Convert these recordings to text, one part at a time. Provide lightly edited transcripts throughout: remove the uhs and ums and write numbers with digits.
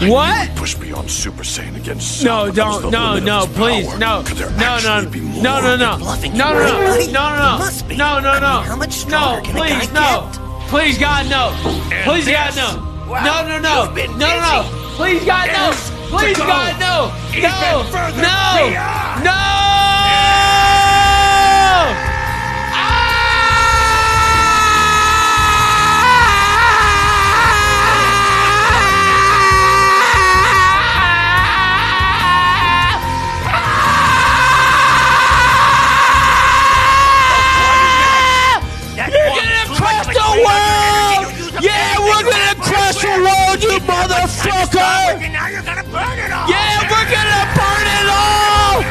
What? Push beyond Super Saiyan against No, don't. No, please. No. No. Please, no. Please, God, no. Please, God, no. No. Please, God, no. Please, God, no. No. You motherfucker! Now you're gonna burn it all! Yeah, we're gonna burn it all!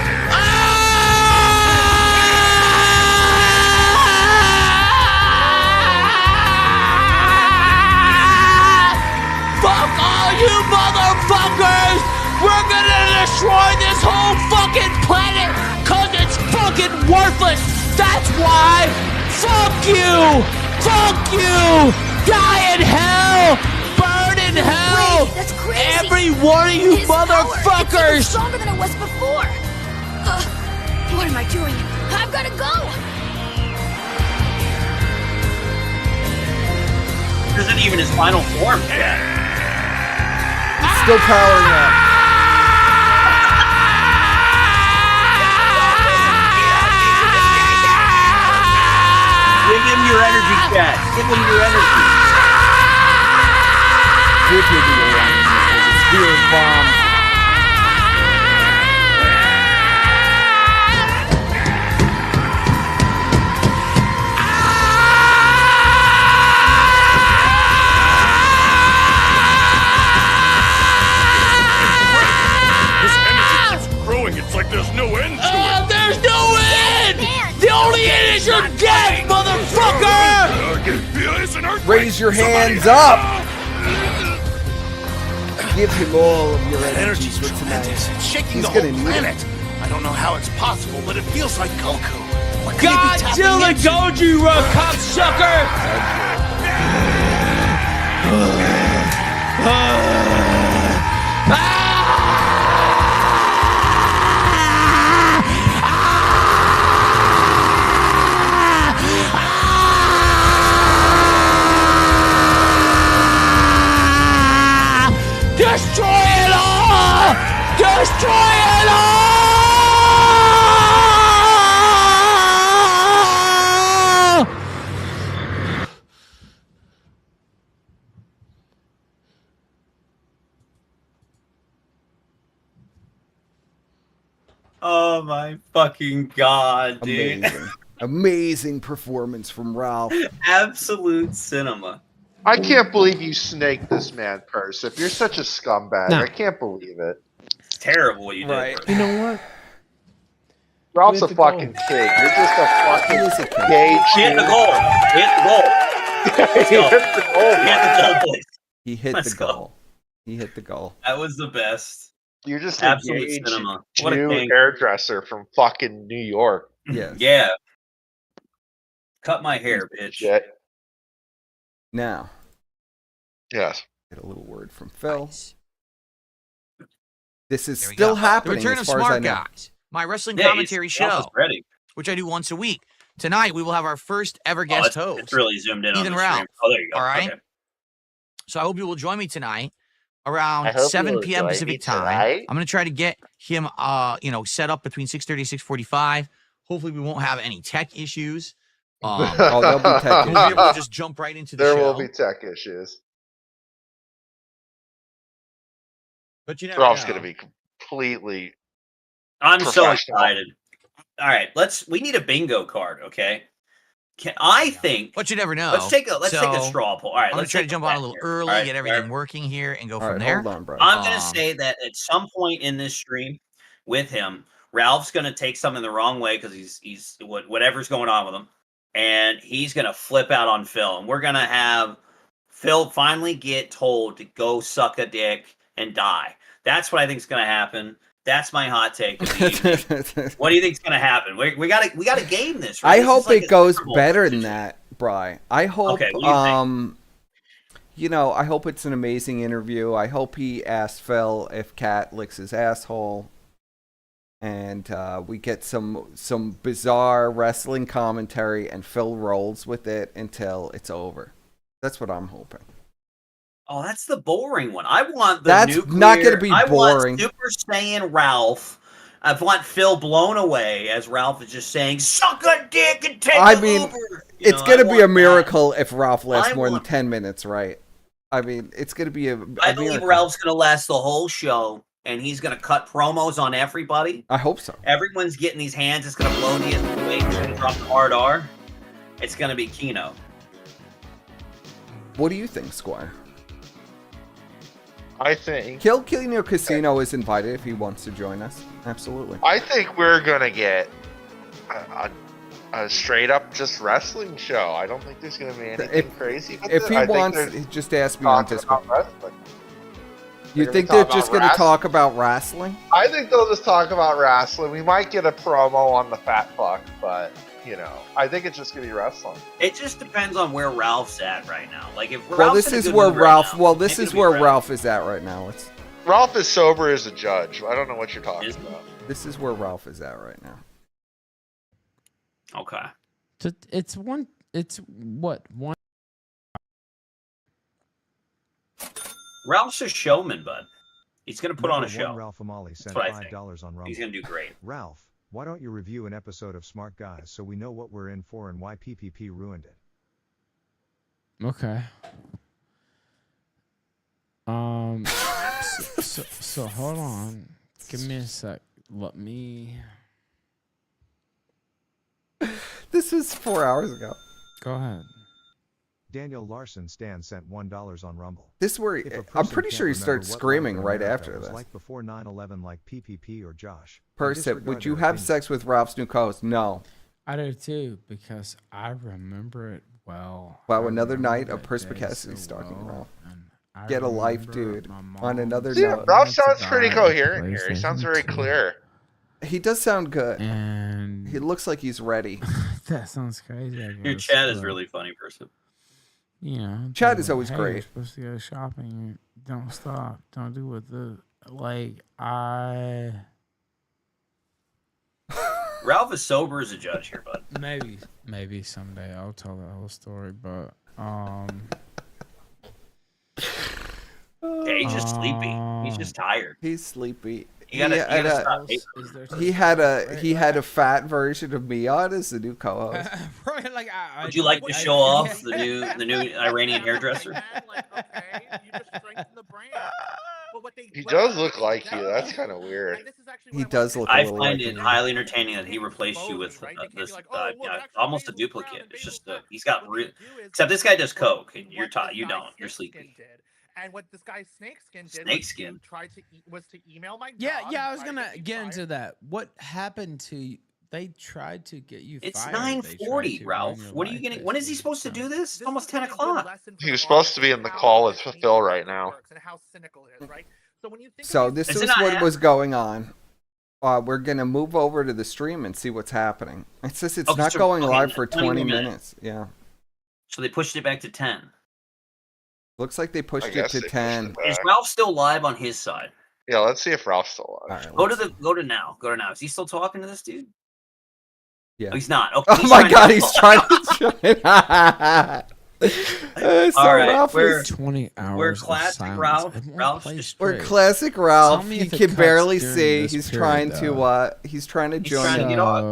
Fuck all you motherfuckers! We're gonna destroy this whole fucking planet cause it's fucking worthless! That's why! Fuck you! Fuck you! Die in hell! Burn in hell! Wait, that's crazy! Every one of you His motherfuckers! Power, it's stronger than it was before! What am I doing? I've gotta go! This isn't even his final form yet. It's still powering up. Give him your energy, Cat. Give him your energy. Give him your energy. Spirit bomb. This energy keeps growing. It's like there's no end to it. There's no end! The only end is your death, motherfucker! Raise your hands up! Give him all of your energy for tonight. It's shaking He's the whole gonna need planet. I don't know how it's possible, but it feels like Goku. What could he be tapping Godzilla into? Goju, you cocksucker! Destroy it all! Destroy it all! Oh my fucking god, dude. Amazing. Amazing performance from Ralph. Absolute cinema. I can't believe you snaked this man, Purse. If you're such a scumbag, No. I can't believe it. It's terrible what you did. Right. You know what? Ralph's a With the fucking goal. pig. You're just a He is a fucking pig. gay Hit the goal. Hit the goal. He hit the goal. Hit the goal, boys. He hit Let's the go. goal. He hit the goal. That was the best. You're just a Absolute gay cinema. What a Jew king. hairdresser from fucking New York. Yes. Yeah. Cut my hair, bitch. Shit. Now, Yes. get a little word from Phil. This is There we still go. The happening return as of far as I Smart know. Guys, my wrestling Yeah, commentary he's almost show, ready. which I do once a week. Tonight we will have our first ever guest it's, host. It's really zoomed in on Ethan the Ralph. stream. Oh, there you go. All right. Okay. So I hope you will join me tonight I around hope 7 you'll p.m. join me Pacific time. tonight. I'm going to try to get him, set up between 6:30 and 6:45. Hopefully we won't have any tech issues. Oh, there'll be tech We'll be able to issues. just jump right into the There show. will be tech issues. But you never Ralph's know. going to be completely. I'm so Professional. excited. All right, we need a bingo card, okay? I think But you never know. let's take a So, straw poll. All right, I'm going let's to try to take jump bet on a little here. early, All right, get all everything right. working here, and go All from right, there. hold on, bro. I'm gonna Um, say that at some point in this stream with him, Ralph's gonna take something the wrong way because he's whatever's going on with him, and he's gonna flip out on Phil, and we're gonna have Phil finally get told to go suck a dick and die. That's what I think is gonna happen. That's my hot take. What do you think is gonna happen? We gotta game this. Right? I This is hope like it a goes Super Bowl better competition. than that, Bri. I hope Okay, what do you think? you know, I hope it's an amazing interview. I hope he asks Phil if Cat licks his asshole. And we get some bizarre wrestling commentary, and Phil rolls with it until it's over. That's what I'm hoping. Oh, that's the boring one. I want the That's nuclear. not going to be I boring. want Super Saiyan Ralph. I want Phil blown away as Ralph is just saying, "Suck a dick and take I the mean, Uber." it's going to be a want miracle if Ralph lasts I more than want- 10 minutes, right? I mean, it's going to be a I believe miracle. Ralph's going to last the whole show, and he's going to cut promos on everybody. I hope so. Everyone's getting these hands. It's going to blow the away. He's going to drop the hard R. It's going to be Kino. What do you think, Squire? I think Kill Kino Casino is invited if he wants to join us. Absolutely. I think we're gonna get a straight up just wrestling show. I don't think there's gonna be anything crazy. with If it. he I think wants, they're just ask me on talking Discord. about wrestling. You They're think gonna they're talk just about going to wrestling. talk about wrestling? I think they'll just talk about wrestling. We might get a promo on the fat fuck, but you know, I think it's just gonna be wrestling. It just depends on where Ralph's at right now. Like if Ralph's Well, this in a is good where mood right Ralph. now, Well, this maybe is it'll where be Ralph is at right now. Ralph is sober as a judge. I don't know what you're talking Is he? about. This is where Ralph is at right now. Okay. It's one. It's what one. Ralph's a showman, bud. He's gonna put on a Number show. one, Ralph Amali sent what I think. $5 on Rumble. He's gonna do great. Ralph, why don't you review an episode of Smart Guys so we know what we're in for and why PPP ruined it? Okay. So hold on. Give me a sec. Let me. This was 4 hours ago. Go ahead. Daniel Larson Stan sent $1 on Rumble. This where If a I'm person pretty can't sure he remember starts what screaming life in right America after was this. like before 9/11, like PPP or Josh. Percip, would you have sex with Ralph's new co-host? No. I do too because I remember it well. Wow, I another remember night of that Perspicacity day so stalking well, Ralph. and I Get a life, remember dude. my On mom another Yeah, note. Ralph to sounds pretty buy coherent a here. He sounds very PlayStation 2. clear. He does sound good. And He looks like he's ready. that sounds crazy. I Your guess, chat is but, really funny, person. You know, Chat they're is always hey, great. You're supposed to go shopping. Don't stop. Don't do what the I. Ralph is sober as a judge here, bud. Maybe someday I'll tell that whole story, but Yeah, he's just sleepy. He's just tired. He's sleepy. You gotta stop. He had a fat version of me on as the new co-host. Would you like to show off the new Iranian hairdresser? He does look like you. That's kind of weird. He does look. A I little find like it me. highly entertaining that he replaced you with almost a duplicate. It's just he's got except this guy does coke and you're you don't. You're sleepy. And what this guy Snakeskin did Snakeskin was to email my Yeah, job I and was try to gonna get get me into fired. that. What happened to? They tried to get you It's fired. They tried 9:40, to Ralph. ruin your What are you life, getting? When is he basically, supposed to do this? It's This almost is 10 a good o'clock. lesson for He was the supposed to be audience in the how call with business Phil right now. works and how cynical it is, right? So when you think So of these this Is is it not what hap- was going on. We're gonna move over to the stream and see what's happening. It says it's Okay, not so- going okay, live for 20 20 minutes. minutes. Yeah, So they pushed it back to 10. looks like they I pushed it guess to they pushed 10. it back. Is Ralph still live on his side? Yeah, let's see if Ralph's still All alive. right, Go let's- to now. Go to now. Is he still talking to this dude? Yeah. Oh, he's not. Okay, Oh he's my trying god, to- he's trying to join. So All right, Ralph we're- is, 20 hours. We're of classic silence. Ralph. It won't Ralph's play just- we're straight. classic Ralph. Tell me He if it can cuts barely during see. this He's period, trying though. to he's trying to He's join trying to in. get on.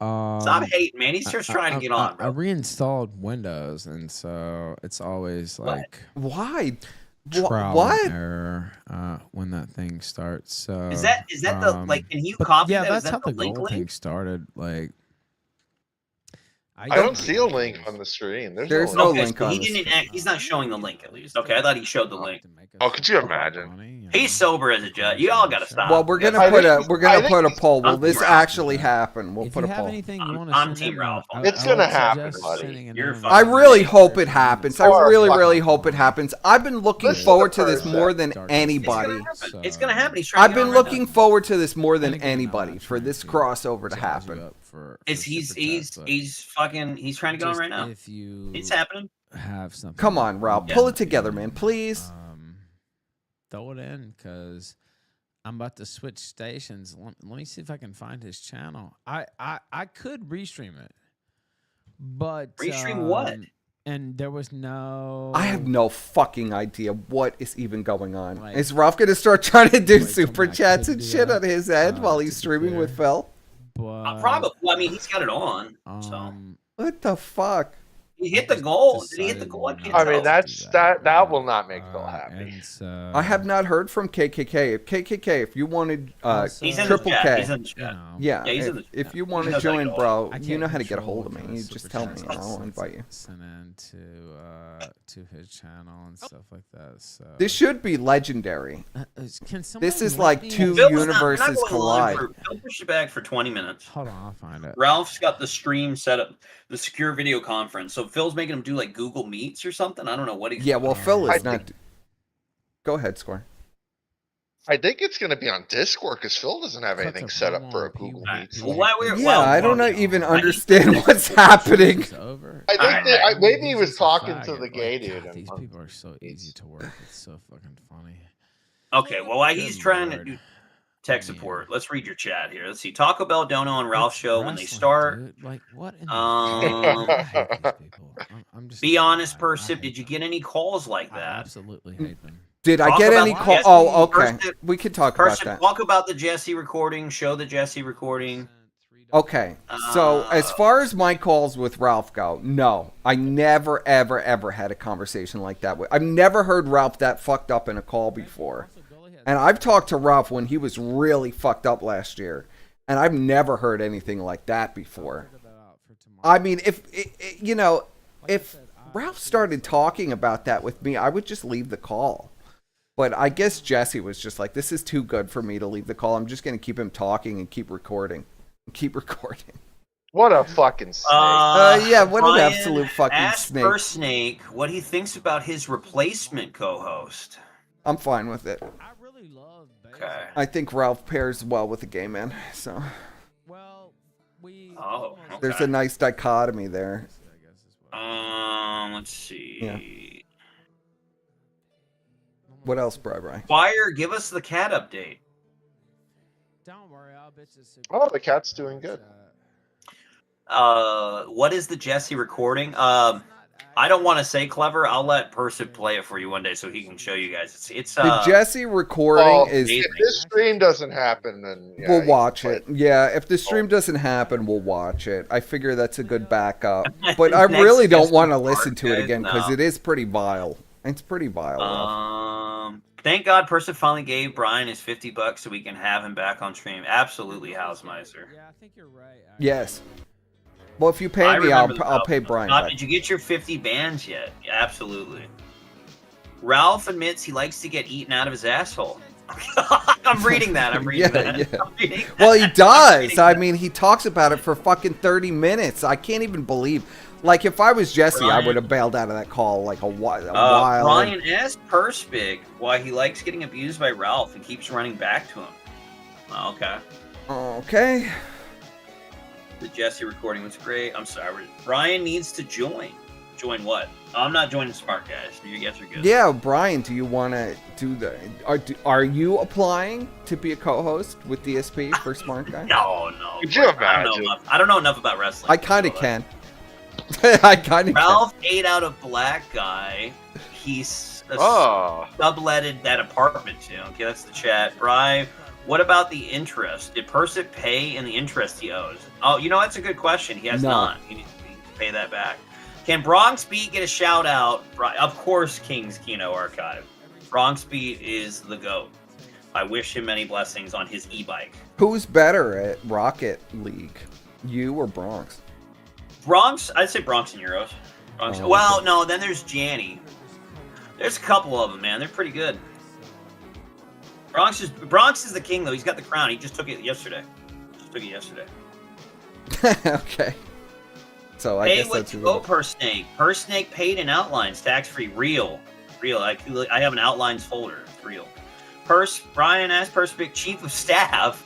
So, Stop hating, man. He's just trying to get on, I bro. reinstalled Windows, and so it's always What? like Why? trial What? and error when that thing starts. So Is that the like? Can you but copy yeah, that? Is that's how that the the link gold thing link? started. Like, I don't see a link on the screen. There's no Okay, link so on he this. didn't. He's not showing the link at least. Okay, I thought he showed the link. Oh, could you imagine? He's sober as a judge. You all gotta stop. Well, we're gonna I put think- a I think put a poll. Will I'm this Ralph. actually happen? We'll If put you a have poll. anything you want to I'm send Team in, Ralph. It's I gonna would happen, suggest buddy. sending it You're in. fucking I really hope it happens. I Or really, fucking- really hope it happens. I've been looking Listen to forward to this Percep. more than Dark anybody. It's gonna happen. He's trying to I've get been on right looking now. forward to this more than And again, I'm anybody not for trying this to crossover to jazz you happen. up for He's super chats, but fucking. He's trying to get on just right now. If you It's happening. have something. Come on, Ralph. Pull it together, man. Please. Throw it in, because I'm about to switch stations. Let me see if I can find his channel. I could restream it, but Restream what? And there was no. I have no fucking idea what is even going on. Like- Is Ralph going to start trying to do Wait, super come back chats to and the, shit on his end while he's to streaming clear. with Phil? But, Probably. Well, I mean, he's got it on. So What the fuck? he hit the goal. Did he hit the goal? I can't I mean, tell. that will not make Phil happy. And so, I have not heard from KKK. If you wanted He's in Triple the chat. K, He's in the chat. you know, yeah, he's in the if chat. you want He to knows how to join, get bro, I you can't know how to get a control hold of me. the You just super tell me, chats and I'll since invite you. it's sent in to his channel and stuff like that. So This should be legendary. can This is someone like let me- two Phil was universes not going live collide. Phil pushed it back for 20 minutes. Hold on, I'll find it. Ralph's got the stream set up, the secure video conference. So Phil's making him do like Google Meets or something. I don't know what he's Yeah, well, Phil I is not. Go ahead, Score. I think it's going to be on Discord because Phil doesn't have Click anything the set up promo for a on Google PvP. Meet. Well, why we're, Yeah, well, I don't well, even I- understand what's happening. It's over. I think Alright, that alright. maybe he was He's a talking to faggot. the gay Like, dude. God, and- these people are so easy to work. It's so fucking funny. Okay, well, while he's Good trying to Lord. do tech support, let's read your chat here. Let's see. Taco Bell, Dono, and Ralph It's show when they wrestling, start. dude. Like what? In the Um, I hate these people. I'm just Be gonna honest, lie. I Persip. hate Did you them. get any calls like I that? absolutely hate them. Did I Talk get about any the call? Jesse Oh, okay. Persip- We could talk about Persip, that. talk about the Jesse recording. Show the Jesse recording. Okay, so as far as my calls with Ralph go, no, I never, ever, ever had a conversation like that. I've never heard Ralph that fucked up in a call before. And I've talked to Ralph when he was really fucked up last year, and I've never heard anything like that before. I mean, if Ralph started talking about that with me, I would just leave the call. But I guess Jesse was just like, this is too good for me to leave the call. I'm just going to keep him talking and keep recording. Keep recording. What a fucking snake. Yeah, what an Brian absolute fucking asked snake. First Snake what he thinks about his replacement co-host. I'm fine with it. I really love Okay. I think Ralph pairs well with the gay man. So Well, we. Oh, okay. there's a nice dichotomy there. Let's see. Yeah. What else, Bri? Fire, give us the cat update. Don't worry, I'll bitch this. Oh, the cat's doing good. What is the Jesse recording? I don't want to say clever. I'll let Persip play it for you one day so he can show you guys. It's The Jesse recording is. If this stream doesn't happen, then yeah, We'll watch play it. Yeah, if the stream doesn't happen, we'll watch it. I figure that's a good backup. But I really don't want to listen to it again because it is pretty vile. It's pretty vile. Thank God Persip finally gave Brian his $50 so we can have him back on stream. Absolutely, Housemiser. Yeah, I think you're right. Yes. Well, if you pay I me, remember the I'll pay Brian back. Did you get your 50 bands yet? Yeah, absolutely. Ralph admits he likes to get eaten out of his asshole. I'm reading that. I'm reading that. Yeah. I'm reading that. Well, he I'm does. reading I that. mean, he talks about it for fucking 30 minutes. I can't even believe. Like, if I was Jesse, I would have bailed out of that call like a while. Brian asked Perspic why he likes getting abused by Ralph and keeps running back to him. Okay. Okay. The Jesse recording was great. I'm sorry. Brian needs to join. Join what? I'm not joining Smart Guys. You guys are good. Yeah, Brian, do you want to do the... Are you applying to be a co-host with DSP for Smart Guy? No. Could you I don't know enough about wrestling. I kind of can. I kind of can. Ralph ate out a black guy. He's subletted that apartment to. Okay, that's the chat. Brian, what about the interest? Did Persip pay in the interest he owes? Oh, you know, that's a good question. He has not. He needs to pay that back. Can Bronx Beat get a shout out? Of course, King's Kino Archive. Bronx Beat is the GOAT. I wish him many blessings on his e-bike. Who's better at Rocket League? You or Bronx? Bronx, I'd say Bronx and Euros. Bronx. Oh, well, okay. no, then there's Janny. There's a couple of them, man. They're pretty good. Bronx is the king, though. He's got the crown. He just took it yesterday. Okay. So I guess that's go per snake. Per snake paid in outlines, tax free, real. I have an outlines folder. It's real. Brian asked Perspic, chief of staff,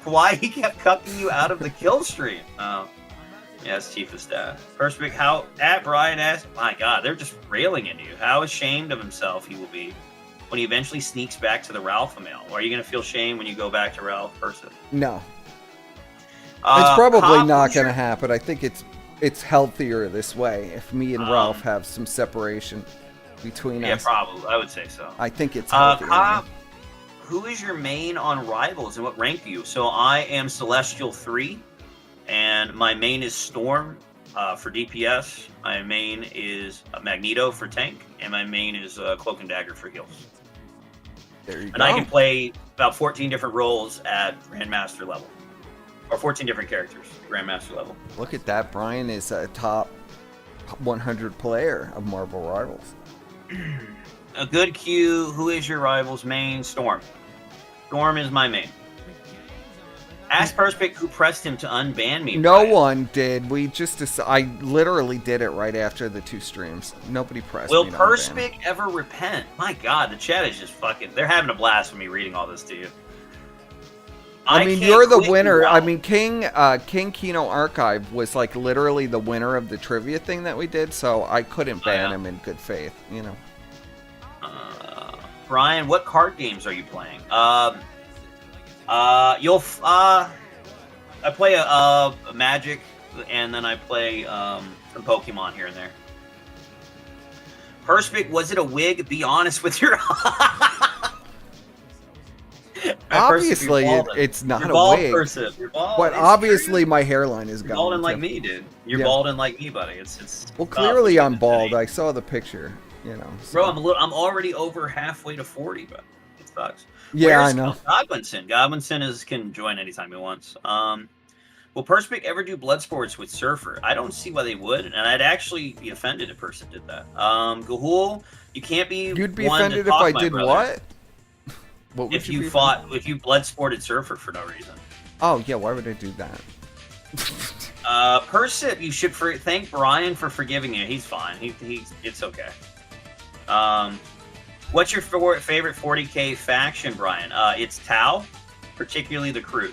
why he kept cucking you out of the kill stream. Yes, Chief of Staff. Perspic, how at Brian asked, my God, they're just railing into you. How ashamed of himself he will be when he eventually sneaks back to the Ralph mail. Or are you going to feel shame when you go back to Ralph person? No. It's probably Cop, not going to happen. I think it's healthier this way if me and Ralph have some separation between us. Yeah, probably. I would say so. I think it's healthier. Cop, who is your main on Rivals and what rank are you? So I am Celestial 3, and my main is Storm for DPS. My main is Magneto for tank, and my main is Cloak and Dagger for heals. There you go. And I can play about 14 different roles at Grandmaster level. Or 14 different characters at Grandmaster level. Look at that. Brian is a top 100 player of Marvel Rivals. A good cue. Who is your rival's main? Storm. Storm is my main. Ask Perspic who pressed him to unban me. No Brian. one did. I literally did it right after the 2 streams. Nobody pressed Will me to unban Perspic ever repent? My God, the chat is just fucking... They're having a blast with me reading all this to you. I mean, can't you're the quit winner. you I out. mean, King Kino Archive was like literally the winner of the trivia thing that we did, so I couldn't ban him in good faith, you know. Brian, what card games are you playing? I play a Magic, and then I play some Pokemon here and there. Perspic, was it a wig? Be honest with your... Obviously, it's not You're a bald, wig. Perciv. You're bald. But It's obviously, true. my hairline is You're gone. balding like too. me, dude. You're Yeah. balding like me, buddy. It's Well, clearly I'm bald. I saw the picture, you know. So. Bro, I'm already over halfway to 40, but it sucks. Yeah, Where's I know. Godwinson? Godwinson can join anytime he wants. Will Perspic ever do blood sports with Surfer? I don't see why they would, and I'd actually be offended if Person did that. Gahul, you can't be. You'd be one to offended if talk, I my did brother. what? What would If you be if you blood sported Surfer for no reason. Oh yeah, why would I do that? Persip, you should thank Brian for forgiving you. He's fine. It's okay. What's your favorite 40k faction, Brian? It's Tau, particularly the crew.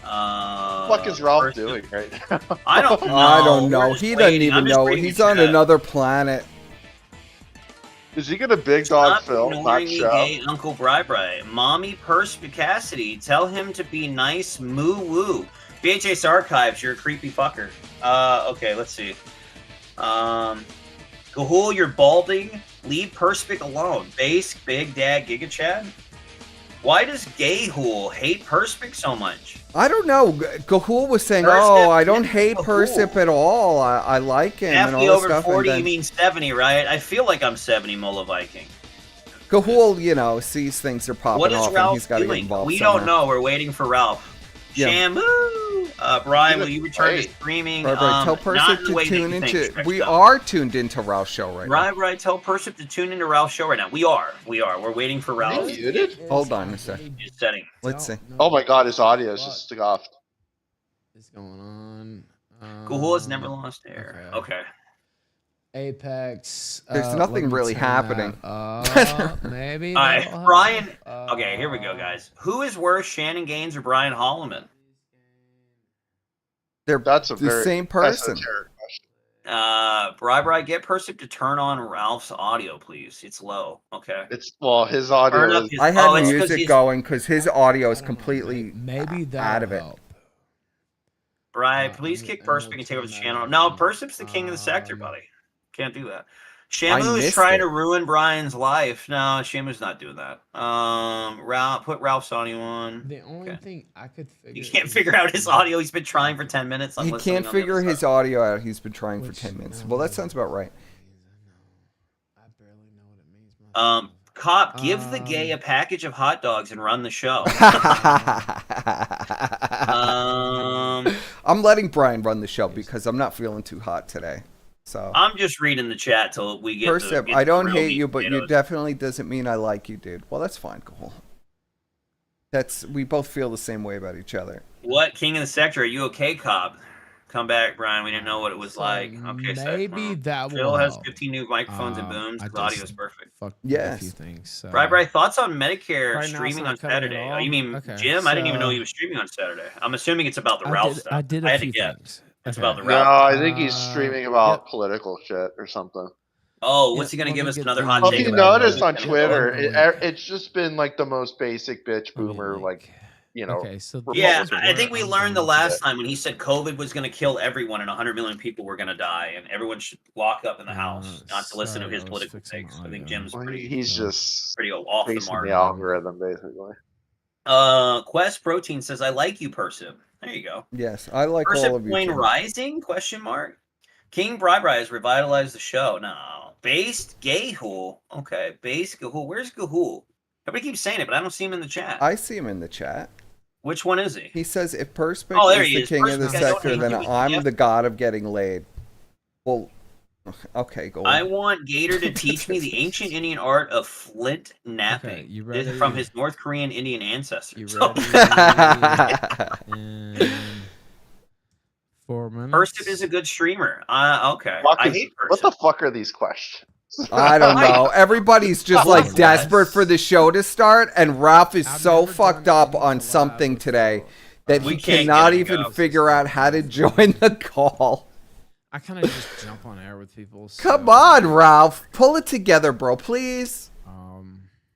What the fuck is Ralph doing right now? I don't know. I don't know. We're just He doesn't waiting. I'm even just know. reading He's the on chat. another planet. Is he gonna big dog Phil, ignoring not me, show? gay Uncle Bri Bri. Mommy Perspicacity, tell him to be nice, moo woo. VHS Archives, you're a creepy fucker. Okay, let's see. Gahul, you're balding. Leave Perspic alone. Base, Big Dad, Giga Chad. Why does Gayhul hate Perspic so much? I don't know. Gahul was saying, Persip, "Oh, I don't yeah, hate Gahul. Persip at all. I like him and all Halfway this over stuff." 40, and you then mean 70, right? I feel like I'm 70, Mola Viking. Gahul, you know, sees things are popping What is off, and Ralph he's got to get doing? involved. We somehow. don't know. We're waiting for Ralph. Yeah. Shamu! Brian, will He's you return to great. streaming? Right, tell not Persip in the to way that tune you think, into. Trick We stuff. are tuned into Ralph's show right now. Right. Tell Persip to tune into Ralph's show right now. We are. We're waiting for Ralph. He muted? Hold on a sec. Just setting. Let's see. Oh my god, his audio is just off. What's going on? Gahul has never lost air. Okay. Apex. There's nothing really happening. Maybe. All right, Brian. Okay, here we go, guys. Who is worse, Shannon Gaines or Brian Holloman? They're That's a the very same person. esoteric question. Bri, get Persip to turn on Ralph's audio, please. It's low. Okay. It's his audio Turn up is his- I had it's 'cause music he's- going because his audio is completely Maybe that out of it. help. Bri, please kick Perspic and take over the channel. No, Persip's the king of the sector, buddy. Can't do that. Shamu is missed trying it. to ruin Brian's life. No, Shamu's not doing that. Ralph, put Ralph's audio on. The only Okay. thing I could figure. You can't figure out his audio. He's been trying for 10 minutes. I'm He listening can't on the figure other his side. audio out. He's been trying for Which, 10 minutes. no, Well, that no. sounds about right. I barely know what it means. myself. Cop, give the gay a package of hot dogs and run the show. I'm letting Brian run the show because I'm not feeling too hot today. So, I'm just reading the chat till we get. Persip, get I the don't real hate meat you, and but you potatoes. definitely doesn't mean I like you, dude. Well, that's fine, cool. We both feel the same way about each other. What king of the sector? Are you okay, Cobb? Come back, Brian. We didn't know what it was like. Okay, maybe Seth. that Phil will has help. 15 new microphones and booms. I The audio just is perfect. fucked Yes. a few things. So. Bri, thoughts on Medicare Right now, it's streaming not on cutting at Saturday? all? Oh, you mean Okay, Jim? I didn't even know so- he was streaming on Saturday. I'm assuming it's about the Ralph stuff. I did I a had to few guess. things. It's Okay. about the No, Ralph. I think he's streaming about Yep. political shit or something. Oh, what's he Yep, gonna let give me us get another the- hot Well, take if you about noticed on Yep, Twitter, let me look. it's just been like the most basic bitch Let me boomer, link. like, you know. Okay, so Yeah, this is I think we where I'm learned the going last to- time when he said COVID was going to kill everyone and 100 million people were going to die and everyone should lock up in the house, not to listen to sorry, his I was political fixing takes. my I think audio. Jim's Well, pretty he's just off the chasing mark. the algorithm, basically. Quest Protein says, "I like you, Persiv." There you go. Yes, I like all Persiv of you. Coin Jim. Rising? Question mark. King Bri has revitalized the show. No, based Gahul. Okay, based Gahul. Where's Gahul? Everybody keeps saying it, but I don't see him in the chat. I see him in the chat. Which one is he? He says, if Perspic Oh, there is he the is. king of the Perspic, I don't sector, know. then He was I'm Jeff- the god of getting laid. Well, okay, go I on. want Gator to teach me the ancient Indian art of flint napping. Okay, you This is ready? from his North Korean Indian You ancestors. ready? In 4 minutes. Persiv is a good streamer. Okay. Fuck I is- hate Persiv. what the fuck are these questions? I don't know. Everybody's just like Yes. desperate for the show to start, and Ralph is I've so never fucked done up anything on live something before. today that We he can't cannot get it even going. figure out how to join the call. I kind of just jump on air with people. So, Come on, Ralph. Pull it together, bro, please.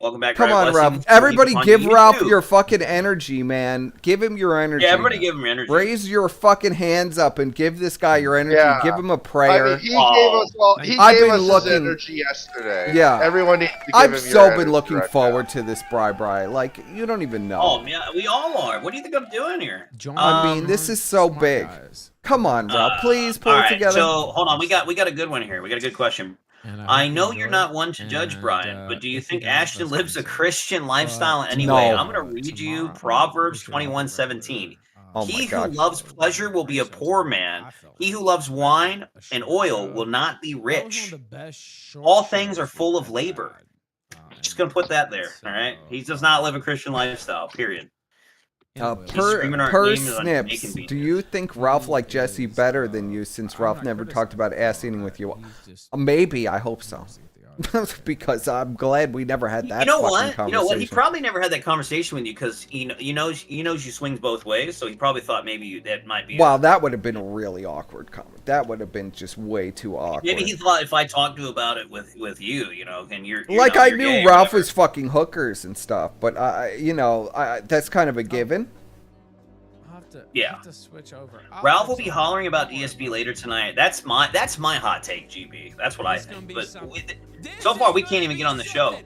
Welcome back. Come Ryan on, Blessing. Ralph. Everybody On give Ralph YouTube. your fucking energy, man. Give him your energy. Yeah, everybody give him energy. Raise your fucking hands up and give this guy your energy. Yeah. Give him a I prayer. mean, he gave us all. He I've gave been us looking- his energy yesterday. Yeah. Everyone needs to give I've him so your been energy looking right forward to this, Bri. Like, you don't even know. Oh, yeah, we all are. What do you think I'm doing here? I mean, this is so big. Come on, Ralph. Please pull all it right, together. So hold on, we got a good one here. We got a good question. I know you're not one to judge, Brian, but do you think Ashton lives a Christian lifestyle in any way? No. I'm going to read you Proverbs 21:17. Oh my He who God. loves pleasure will be a poor man. He who loves wine and oil will not be rich. All things are full of labor. Just going to put that there, all right? He does not live a Christian lifestyle, period. streaming our Per games on Snips, Making Beat. do you think Ralph liked Jesse better than you since Ralph never talked about ass eating with you? Maybe, I hope so. Because I'm glad we never had that You know fucking what? You conversation. know what? He probably never had that conversation with you because he knows you swings both ways. So he probably thought maybe that might be. Wow, that would have been a really awkward comment. That would have been just way too awkward. Maybe he thought if I talked to about it with you, and you're like know, I you're knew gay or Ralph whatever. was fucking hookers and stuff, but that's kind of a given. Yeah. to switch over. Ralph will be hollering about DSB later tonight. That's my hot take, GB. That's what I think. But so far, we can't even get on the show.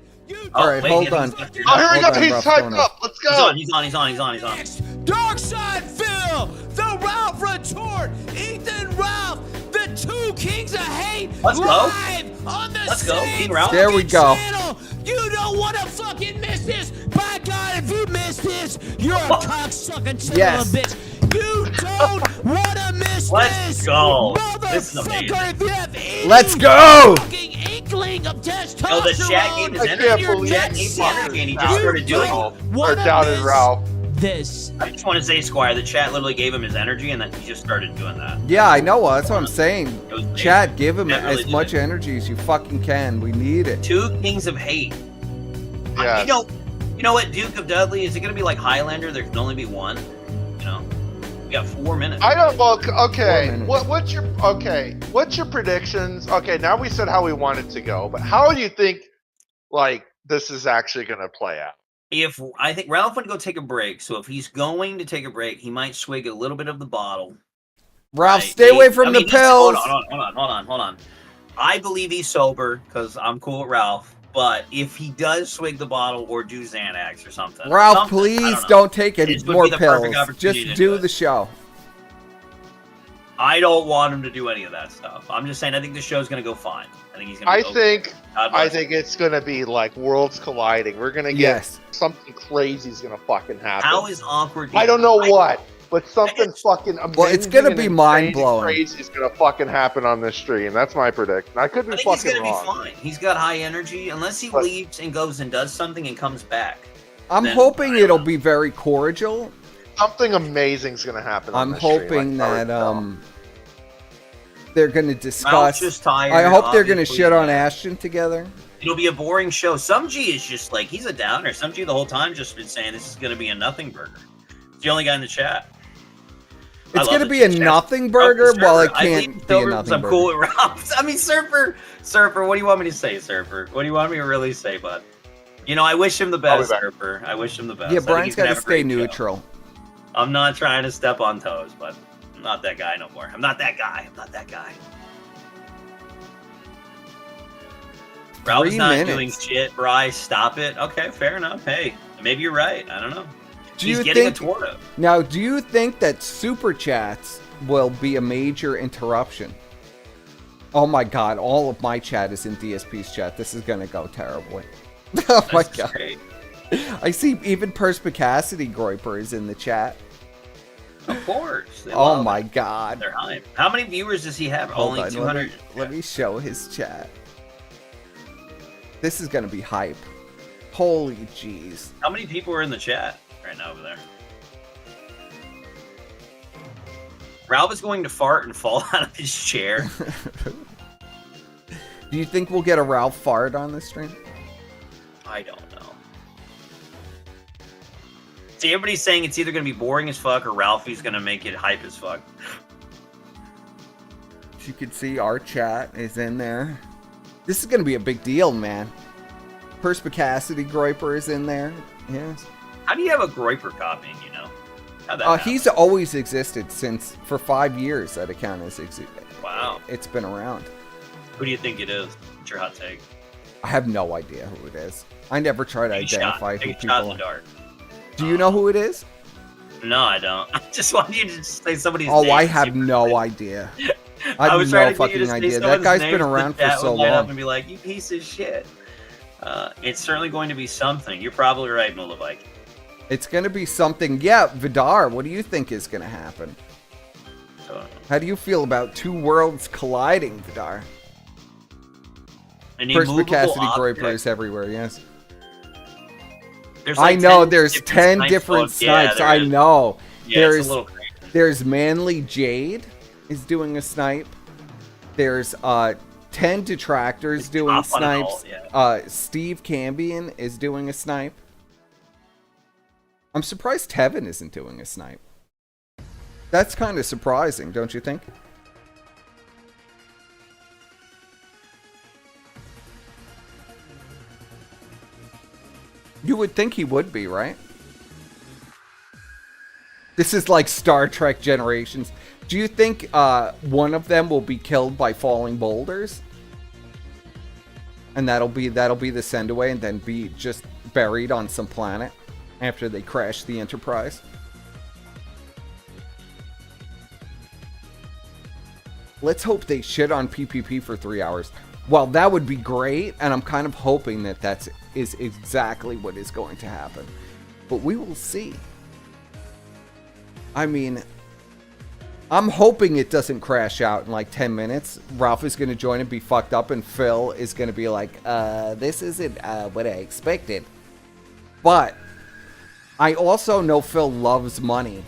All right, hold on. Oh, here we go. He's typed up. Let's go. He's on. Dark Side Phil, the Ralph Retort, Ethan Ralph, the two kings of hate. Let's go. live on the Let's go, same King Ralph. There we go. channel. You don't want to fucking miss this. By God, if you miss this, you're a cocksucking son Yes. of a bitch. You don't want to miss Let's this. go. This is amazing. Motherfucker, if you have any Let's go. fucking inkling of testosterone, No, the chat gave his I energy. can't The believe chat you gave the energy, and he just fucking started doing it. Or wanna doubted miss Ralph. this. I just want to say, Squire, the chat literally gave him his energy, and then he just started doing that. Yeah, I know. That's what I'm saying. It was amazing. Chad, give him That really as did much it. energy as you fucking can. We need it. Two kings of hate. Yeah. You know what, Duke of Dudley? Is it going to be like Highlander? There can only be one. You know, we got 4 minutes. I don't. Well, 4 okay. minutes. What's your predictions? Okay, now we said how we want it to go, but how do you think this is actually going to play out? If I think Ralph would go take a break, so if he's going to take a break, he might swig a little bit of the bottle. Ralph, Right? stay away from I the mean, pills. Hold on. I believe he's sober because I'm cool with Ralph. But if he does swig the bottle or do Xanax or something, Ralph, I please know. don't take any This would more be the perfect pills. opportunity Just to do do it. the show. I don't want him to do any of that stuff. I'm just saying I think the show's going to go fine. I think he's going to. I think it's going to be like worlds colliding. We're going to get Yes. something crazy is going to fucking happen. How is awkward? I don't know what, but something fucking amazing. Well, it's gonna and be insane mind-blowing. Crazy is going to fucking happen on this stream. That's my prediction. I could be I think he's fucking going to be wrong. fine. He's got high energy unless he But- leaves and goes and does something and comes back. I'm Then- hoping it'll be very cordial. Something amazing is going to happen. on I'm this stream, hoping like, I that already know. they're gonna Ralph's discuss. just tired. I hope they're gonna obviously, shit on yeah. Ashton together. It'll be a boring show. Some G is just like, he's a downer. Some G the whole time just been saying this is going to be a nothing burger. It's the only guy in the chat. It's going to be a nothing burger? Well, it can't be a nothing I'm burger. cool with Ralph. I mean, Surfer, what do you want me to say, Surfer? What do you want me to really say, bud? You know, I wish him the best, Surfer. I wish him the best. Yeah, Brian's got to stay neutral. Show. I'm not trying to step on toes, but I'm not that guy no more. I'm not that guy. I'm not that guy. Ralph's not doing shit. Bryce, stop it. Okay, fair enough. Hey, maybe you're right. I don't know. He's getting a Torto. Now, do you think that super chats will be a major interruption? Oh my god, all of my chat is in DSP's chat. This is going to go terribly. Oh my god. Great. I see even Perspicacity Groiper is in the chat. Of course. Oh my god. They're hype. How many viewers does he have? Hold Only on, 200. Let me show his chat. This is going to be hype. Holy jeez. How many people are in the chat right now over there? Ralph is going to fart and fall out of his chair. Do you think we'll get a Ralph fart on this stream? I don't know. See, everybody's saying it's either going to be boring as fuck or Ralphie's going to make it hype as fuck. As you can see, our chat is in there. This is going to be a big deal, man. Perspicacity Groiper is in there. Yes. How do you have a Groiper copying, you know? How'd that happen? He's always existed for 5 years. That account has existed. Wow. It's been around. Who do you think it is? What's your hot take? I have no idea who it is. I never try to identify who Take a shot in people the dark. Do you know who it is? No, I don't. I just want you to just say somebody's name. Oh, I have no idea. I have no fucking idea. That guy's been around for so long. And be like, you piece of shit. It's certainly going to be something. You're probably right, Mulavike. It's going to be something. Yeah, Vidar, what do you think is going to happen? How do you feel about two worlds colliding, Vidar? Perspicacity Groiper is everywhere, yes. Like I know, there's 10 different snipes. I know. Yeah, it's a little crazy. There's Manly Jade is doing a snipe. There's 10 detractors doing snipes. Steve Cambion is doing a snipe. I'm surprised Tevin isn't doing a snipe. That's kind of surprising, don't you think? You would think he would be, right? This is like Star Trek Generations. Do you think one of them will be killed by falling boulders? And that'll be the send away and then be just buried on some planet after they crash the Enterprise? Let's hope they shit on PPP for 3 hours. Well, that would be great, and I'm kind of hoping that is exactly what is going to happen. But we will see. I mean, I'm hoping it doesn't crash out in like 10 minutes. Ralph is going to join and be fucked up, and Phil is going to be like, this isn't what I expected. But I also know Phil loves money,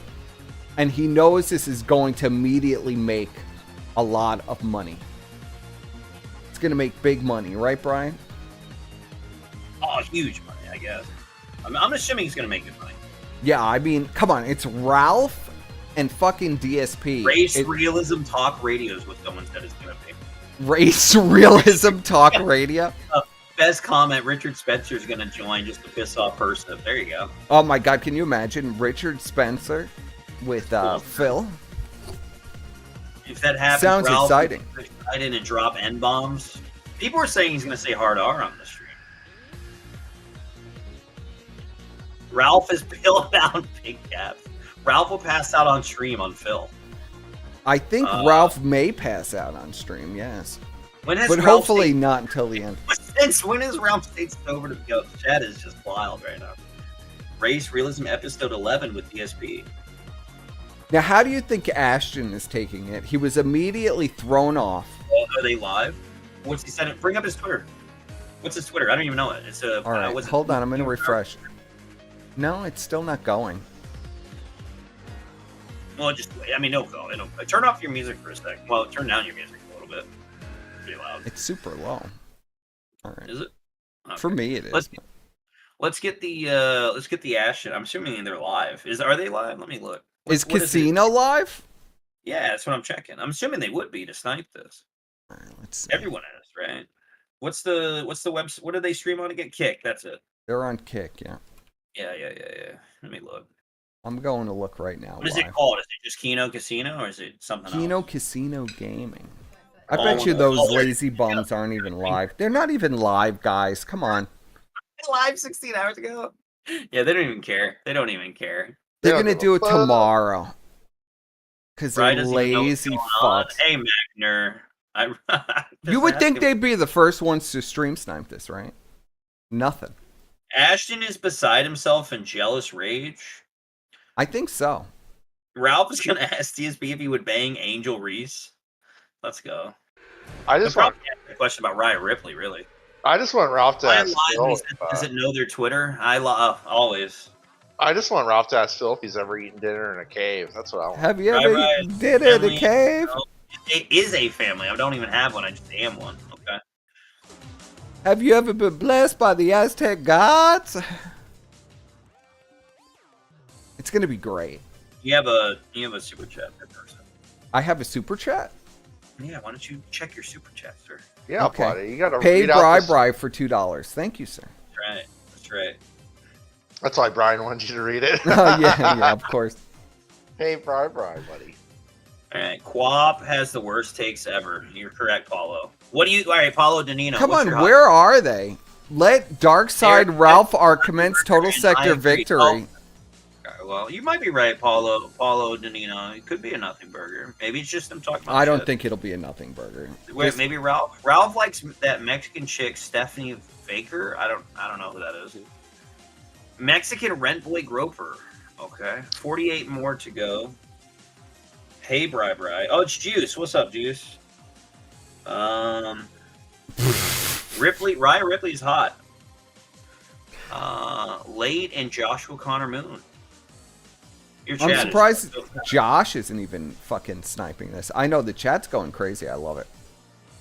and he knows this is going to immediately make a lot of money. It's going to make big money, right, Brian? Oh, huge money, I guess. I'm assuming he's going to make good money. Yeah, I mean, come on. It's Ralph and fucking DSP. Race Realism Talk Radio is what someone said it's going to be. Race Realism Talk Radio? Best comment, Richard Spencer is going to join just to piss off Person. There you go. Oh my god, can you imagine Richard Spencer with Phil? If that happens, sounds Ralph exciting. Right in and drop N-bombs. People are saying he's going to say hard R on the stream. Ralph is peeled down big caps. Ralph will pass out on stream on Phil. I think Ralph may pass out on stream, yes. When has but Ralph hopefully State... not until the end. Since when is Ralph State's over to go? Chat is just wild right now. Race Realism Episode 11 with DSP. Now, how do you think Ashton is taking it? He was immediately thrown off. Oh, are they live? What's he sending? Bring up his Twitter. What's his Twitter? I don't even know it. It's a. All right, hold on. I'm going to refresh. No, it's still not going. Well, just wait. I mean, no go. Turn off your music for a second. Well, turn down your music a little bit. Pretty loud. It's super low. All right. Is it? For me, it is. Let's get the Ashton. I'm assuming they're live. Are they live? Let me look. Is Casino live? Yeah, that's what I'm checking. I'm assuming they would be to snipe this. All right, let's see. Everyone is, right? What's the website? What do they stream on again? Kick. That's it. They're on Kick, yeah. Yeah. Let me look. I'm going to look right now. What is it called? Is it just Kino Casino or is it something else? Kino Casino Gaming. I bet you those lazy bums aren't even live. They're not even live, guys. Come on. Live 16 hours ago. Yeah, they don't even care. They don't even care. They're going to do it tomorrow. Because they're lazy fucks. Hey, Magner. You would think they'd be the first ones to stream snipe this, right? Nothing. Ashton is beside himself in jealous rage. I think so. Ralph is going to ask TSP if he would bang Angel Reese. Let's go. I just want a question about Ryan Ripley, really. I just want Ralph to ask Phil. Doesn't know their Twitter. Always. I just want Ralph to ask Phil if he's ever eaten dinner in a cave. That's what I want. Have you ever eaten dinner in a cave? It is a family. I don't even have one. I just am one. Okay. Have you ever been blessed by the Aztec gods? It's gonna be great. You have a super chat per person. I have a super chat? Yeah, why don't you check your super chat, sir? Yeah, okay. Buddy. You gotta pay Bri for $2. Thank you, sir. That's right. That's right. That's why Brian wanted you to read it. Oh yeah, of course. Hey, Bri, buddy. All right, Quap has the worst takes ever. You're correct, Paulo. All right, Paulo Danino. Come on, where are they? Let Darkside Ralph commence total sector victory. Well, you might be right, Paulo Danino. It could be a nothing burger. Maybe it's just them talking about I don't think it'll be a nothing burger. Wait, maybe Ralph likes that Mexican chick, Stephanie Faker. I don't know who that is. Mexican rent boy groper. Okay. 48 more to go. Hey, Bri. Oh, it's Juice. What's up, Juice? Ryan Ripley's hot. Late and Joshua Connor Moon. I'm surprised Josh isn't even fucking sniping this. I know the chat's going crazy. I love it.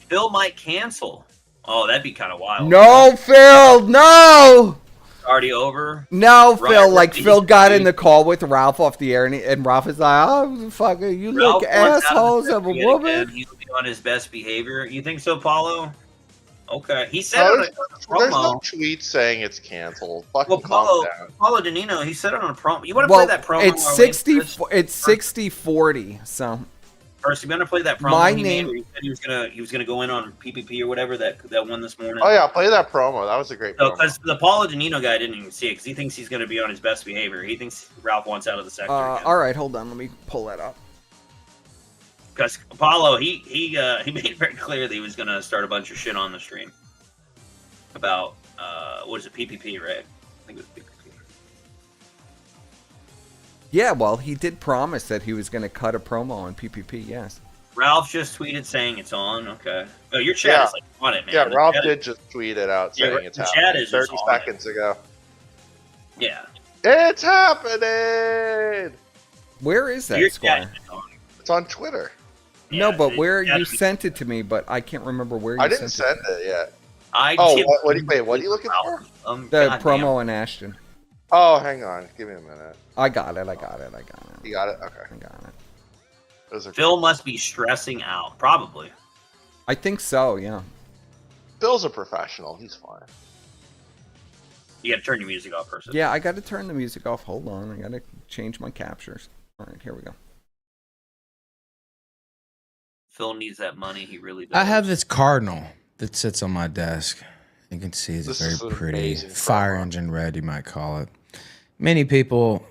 Phil might cancel. Oh, that'd be kind of wild. No, Phil, no! Already over? No, Phil. Like, Phil got in the call with Ralph off the air, and Ralph is like, oh, fucker, you look assholes of a woman. He'll be on his best behavior. You think so, Paulo? Okay. He said there's no tweet saying it's canceled. Fucking Paulo Danino, he said it on a promo. You want to play that promo? It's 60-40, so. First, you want to play that promo? My he name. Made, he was gonna go in on PPP or whatever that one this morning. Oh yeah, play that promo. That was a great promo. Because the Paulo Danino guy didn't even see it because he thinks he's gonna be on his best behavior. He thinks Ralph wants out of the sector. All right, hold on. Let me pull that up. Because Apollo, he made it very clear that he was gonna start a bunch of shit on the stream about what is it, PPP, right? I think it was PPP. Yeah, well, he did promise that he was going to cut a promo on PPP. Yes. Ralph just tweeted saying it's on. Okay. Oh, your chat is like on it, man. Yeah, Ralph did just tweet it out saying it's happening. Chat is 30 seconds ago. Yeah. It's happening. Where is that, Squire? It's on Twitter. No, but where you sent it to me, but I can't remember where you sent it. I didn't send it yet. What are you looking for? The promo in Ashton. Oh, hang on. Give me a minute. I got it. You got it? Okay. I got it. Phil must be stressing out. Probably. I think so, yeah. Phil's a professional. He's fine. You got to turn your music off first. Yeah, I got to turn the music off. Hold on. I got to change my captures. All right, here we go. Phil needs that money. He really does. I have this Cardinal that sits on my desk. You can see it's very pretty. Fire engine red, you might call it. Many people,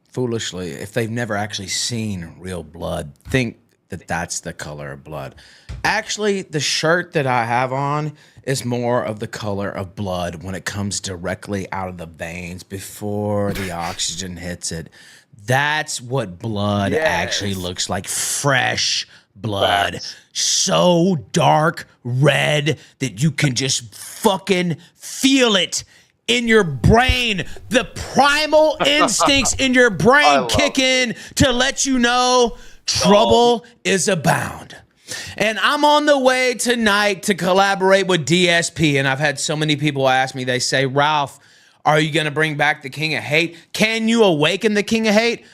foolishly, if they've never actually seen real blood, think that that's the color of blood. Actually, the shirt that I have on is more of the color of blood when it comes directly out of the veins before the oxygen hits it. That's what blood actually looks like. Fresh blood. So dark red that you can just fucking feel it in your brain. The primal instincts in your brain kick in to let you know trouble is abound. And I'm on the way tonight to collaborate with DSP. And I've had so many people ask me, they say, Ralph, are you going to bring back the King of Hate? Can you awaken the King of Hate?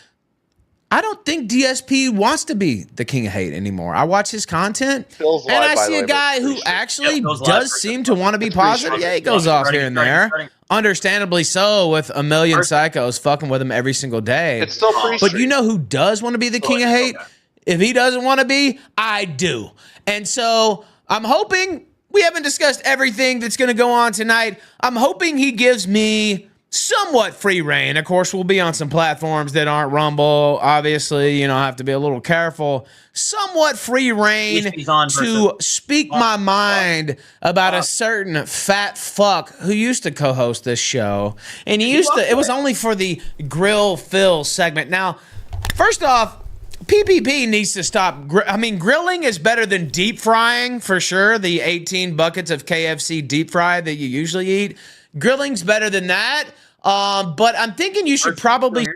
I don't think DSP wants to be the King of Hate anymore. I watch his content, and I see a guy who actually does seem to want to be positive. Yeah, he goes off here and there. Understandably so, with a million psychos fucking with him every single day. It's still But you know who does want to be the King of Hate? If he doesn't want to be, I do. And so I'm hoping, we haven't discussed everything that's going to go on tonight. I'm hoping he gives me somewhat free reign. Of course, we'll be on some platforms that aren't Rumble. Obviously, I have to be a little careful. Somewhat free reign to speak my mind about a certain fat fuck who used to co-host this show. And it was only for the Grill Phil segment. Now, first off, PPP needs to stop. Grilling is better than deep frying for sure. The 18 buckets of KFC deep fry that you usually eat. Grilling's better than that. But I'm thinking you should probably.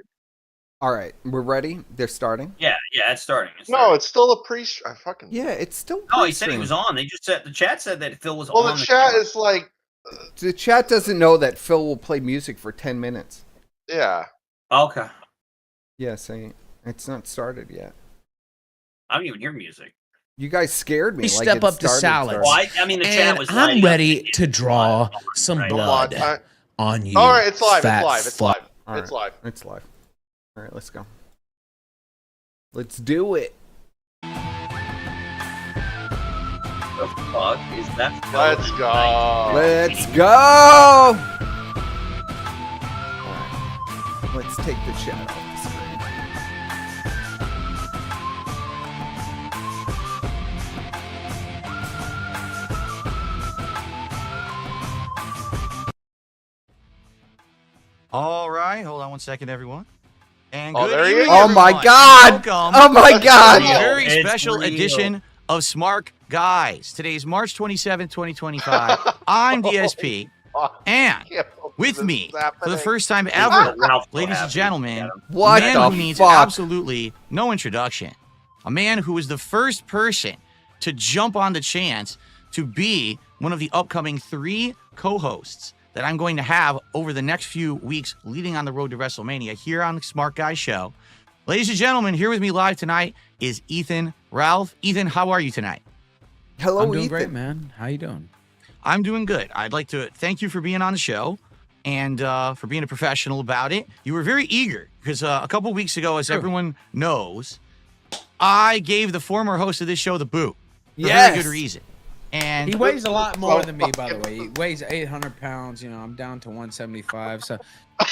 All right, we're ready. They're starting. Yeah, it's starting. No, it's still a pre. I fucking. Yeah, it's still. No, he said he was on. They just said the chat said that Phil was on. Well, the chat is like. The chat doesn't know that Phil will play music for 10 minutes. Yeah. Okay. Yes, it's not started yet. I don't even hear music. You guys scared me. Step up to salad. Well, the chat was. I'm ready to draw some blood on you. All right, it's live. It's live. It's live. All right, let's go. Let's do it. The fuck is that? Let's go. Let's go. All right. Let's take the chat off the screen. All right, hold on one second, everyone. And Oh, good there he evening, is. Oh my everyone. God! Welcome Oh my God! to a very It's special real. edition of Smart Guys. Today is March 27th, 2025. I'm DSP, and with me for the first time ever, ladies and gentlemen, What a man the who needs fuck? absolutely no introduction. A man who was the first person to jump on the chance to be one of the upcoming 3 co-hosts that I'm going to have over the next few weeks leading on the road to WrestleMania here on the Smart Guy Show. Ladies and gentlemen, here with me live tonight is Ethan Ralph. Ethan, how are you tonight? Hello, I'm doing Ethan. great, man. How you doing? I'm doing good. I'd like to thank you for being on the show and for being a professional about it. You were very eager because a couple weeks ago, as everyone knows, I gave the former host of this show the boot for a very good reason. And He weighs a lot more than me, by the way. He weighs 800 pounds. I'm down to 175. So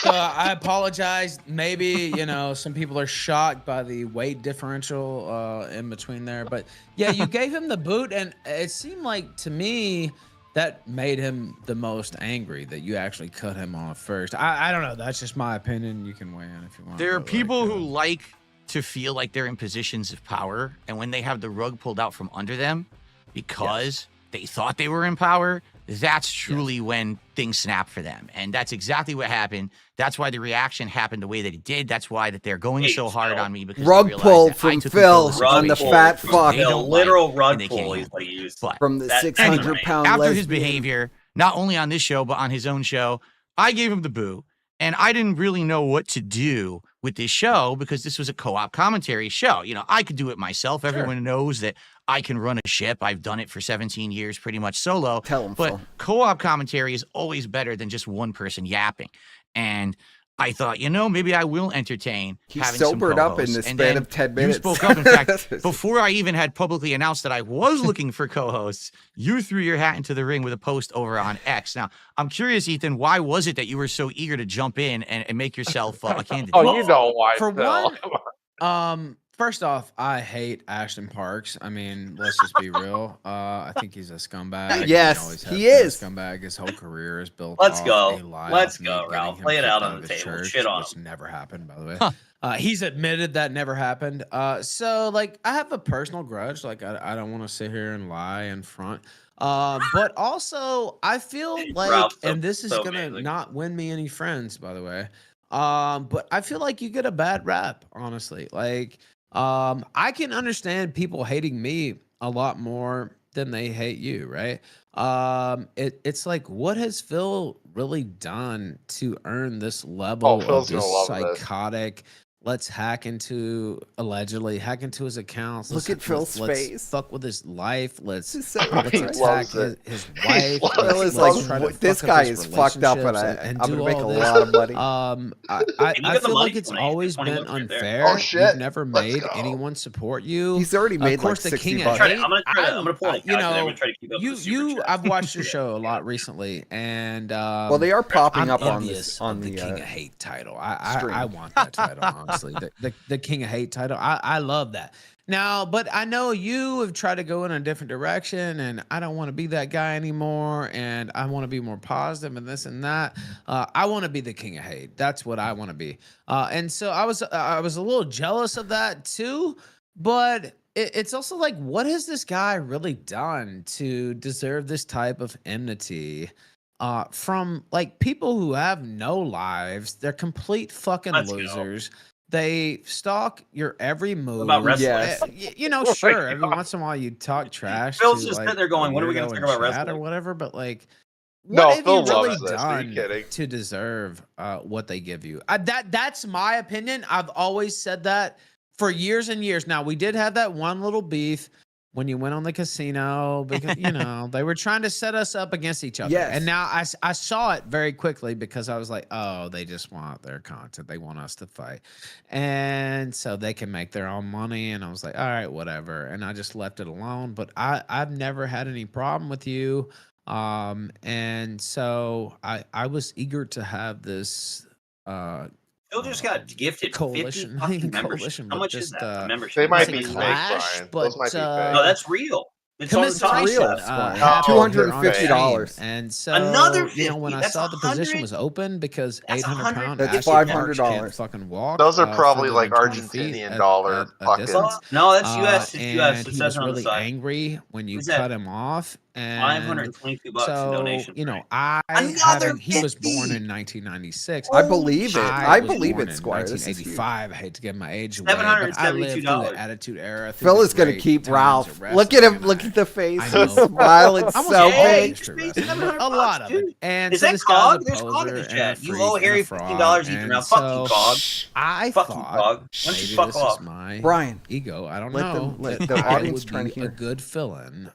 I apologize. Maybe, some people are shocked by the weight differential in between there. But yeah, you gave him the boot, and it seemed like to me that made him the most angry that you actually cut him off first. I don't know. That's just my opinion. You can weigh in if you want. there are people who like to feel like they're in positions of power, and when they have the rug pulled out from under them because they thought they were in power, that's truly when things snap for them. And that's exactly what happened. That's why the reaction happened the way that it did. That's why that they're going so hard on me, because Rug they realize pull that I from took Phil control of on the situation fat that fuck. they don't Literal like, rug and they can't pull is handle. what he used. But From the That- 600-pound after lesbian. his behavior, not only on this show, but on his own show, I gave him the boo. And I didn't really know what to do with this show because this was a co-op commentary show. I could do it myself. Everyone knows that I can run a ship. I've done it for 17 years, pretty much solo. Tell him, But Phil. co-op commentary is always better than just one person yapping. And I thought, maybe I will entertain He having some sobered up in co-hosts. the And span then of 10 You minutes. spoke up. In fact, before I even had publicly announced that I was looking for co-hosts, you threw your hat into the ring with a post over on X. Now, I'm curious, Ethan, why was it that you were so eager to jump in and make yourself a candidate? Oh, you know why, For Phil. one, first off, I hate Ashton Parks. Let's just be real. I think he's a scumbag. Yes, always he has is. been a scumbag. His whole career is built. Let's off go. a lie Let's of me go, getting Ralph. him Lay it kicked out out on of the his table. church, Shit on which him. never happened, by the way. He's admitted that never happened. So I have a personal grudge. I don't want to sit here and lie in front. But also, I feel like, Ralph's and this is so gonna amazing. not win me any friends, by the way. But I feel like you get a bad rap, honestly. I can understand people hating me a lot more than they hate you, right? It's like, what has Phil really done to earn this Oh, level of Phil's gonna this love this. psychotic? Let's allegedly hack into his accounts. Look at Phil's let's face. fuck with his life. Let's This is so let's He attack loves it. his He wife. loves Phil it. is Let's like, try to this fuck up guy his is fucked up, and relationships I'm do gonna make a all this. lot of money. I Give them the feel money like it's donation, always 20 been bucks right there. unfair. Oh, shit. You've never Let's made go. anyone support you. He's already made Of course, like the 60 king of bucks. hate. I'm gonna pull it. you I'm know, gonna try to keep up with the super chat. I've watched your show a lot recently, and Well, they are popping I'm up on envious this on of the the King of Hate title. stream. I want that title, honestly. The King of Hate title. I love that. Now, but I know you have tried to go in a different direction, and I don't want to be that guy anymore, and I want to be more positive and this and that. I want to be the King of Hate. That's what I want to be. And so I was a little jealous of that too, but it's also like, what has this guy really done to deserve this type of enmity? From like people who have no lives, they're complete fucking Let's go. losers. They stalk your every move. about wrestling? Yes. You know, Oh my sure. Every God. once in a while, you talk trash. Phil's to, just like, sitting there going, a "When are we gonna weirdo talk in about chat or wrestling?" whatever? But like, No, what have Phil you really loves this. Are you done kidding? to deserve what they give you? That's my opinion. I've always said that for years and years. Now, we did have that one little beef when you went on the casino because they were trying to set us up against each other. Yes. And now I saw it very quickly because I was like, oh, they just want their content. They want us to fight. And so they can make their own money. And I was like, all right, whatever. And I just left it alone. But I've never had any problem with you. And so I was eager to have this Phil just got gifted 50 coalition, fucking coalition, memberships. How but much is just that? A membership? They might say be fake, clash, Brian. but Those might be fake. No, that's real. It's on the top. commiseration, real, Squire. happened Oh, here on $250. stream. And so Another when 50, I that's saw the position 100. was open because That's 800 pound That's Ashley March $500. can't fucking walk. Those are probably further like than 20 feet Argentinian at dollar a fucking. distance. No, that's US. It's US. And It he says was it on the really side. angry when you Who's that? cut him off. And 522 bucks in so, donation. I Another he was 50. born in 1996. I believe it. I I was believe born it, in Squire. This is huge. 1985. I hate to give my age away, but I lived through $772. the Attitude Era. through Phil the is gonna great keep times Ralph. of Look at him. wrestling, Look and at the face. I The know- smile. It's I'm so okay with big. history wrestling, a lot of it. And Is so that this guy's Cog? a There's Cog in poser the and a chat. You freak owe and a Harry fraud, $15 each and now. Fuck you, so Cog. I Fuck you, thought Cog. Why don't maybe you fuck this off? is my Brian, ego. I don't let know. them- let that the I audience would trying to be hear. a good fill-in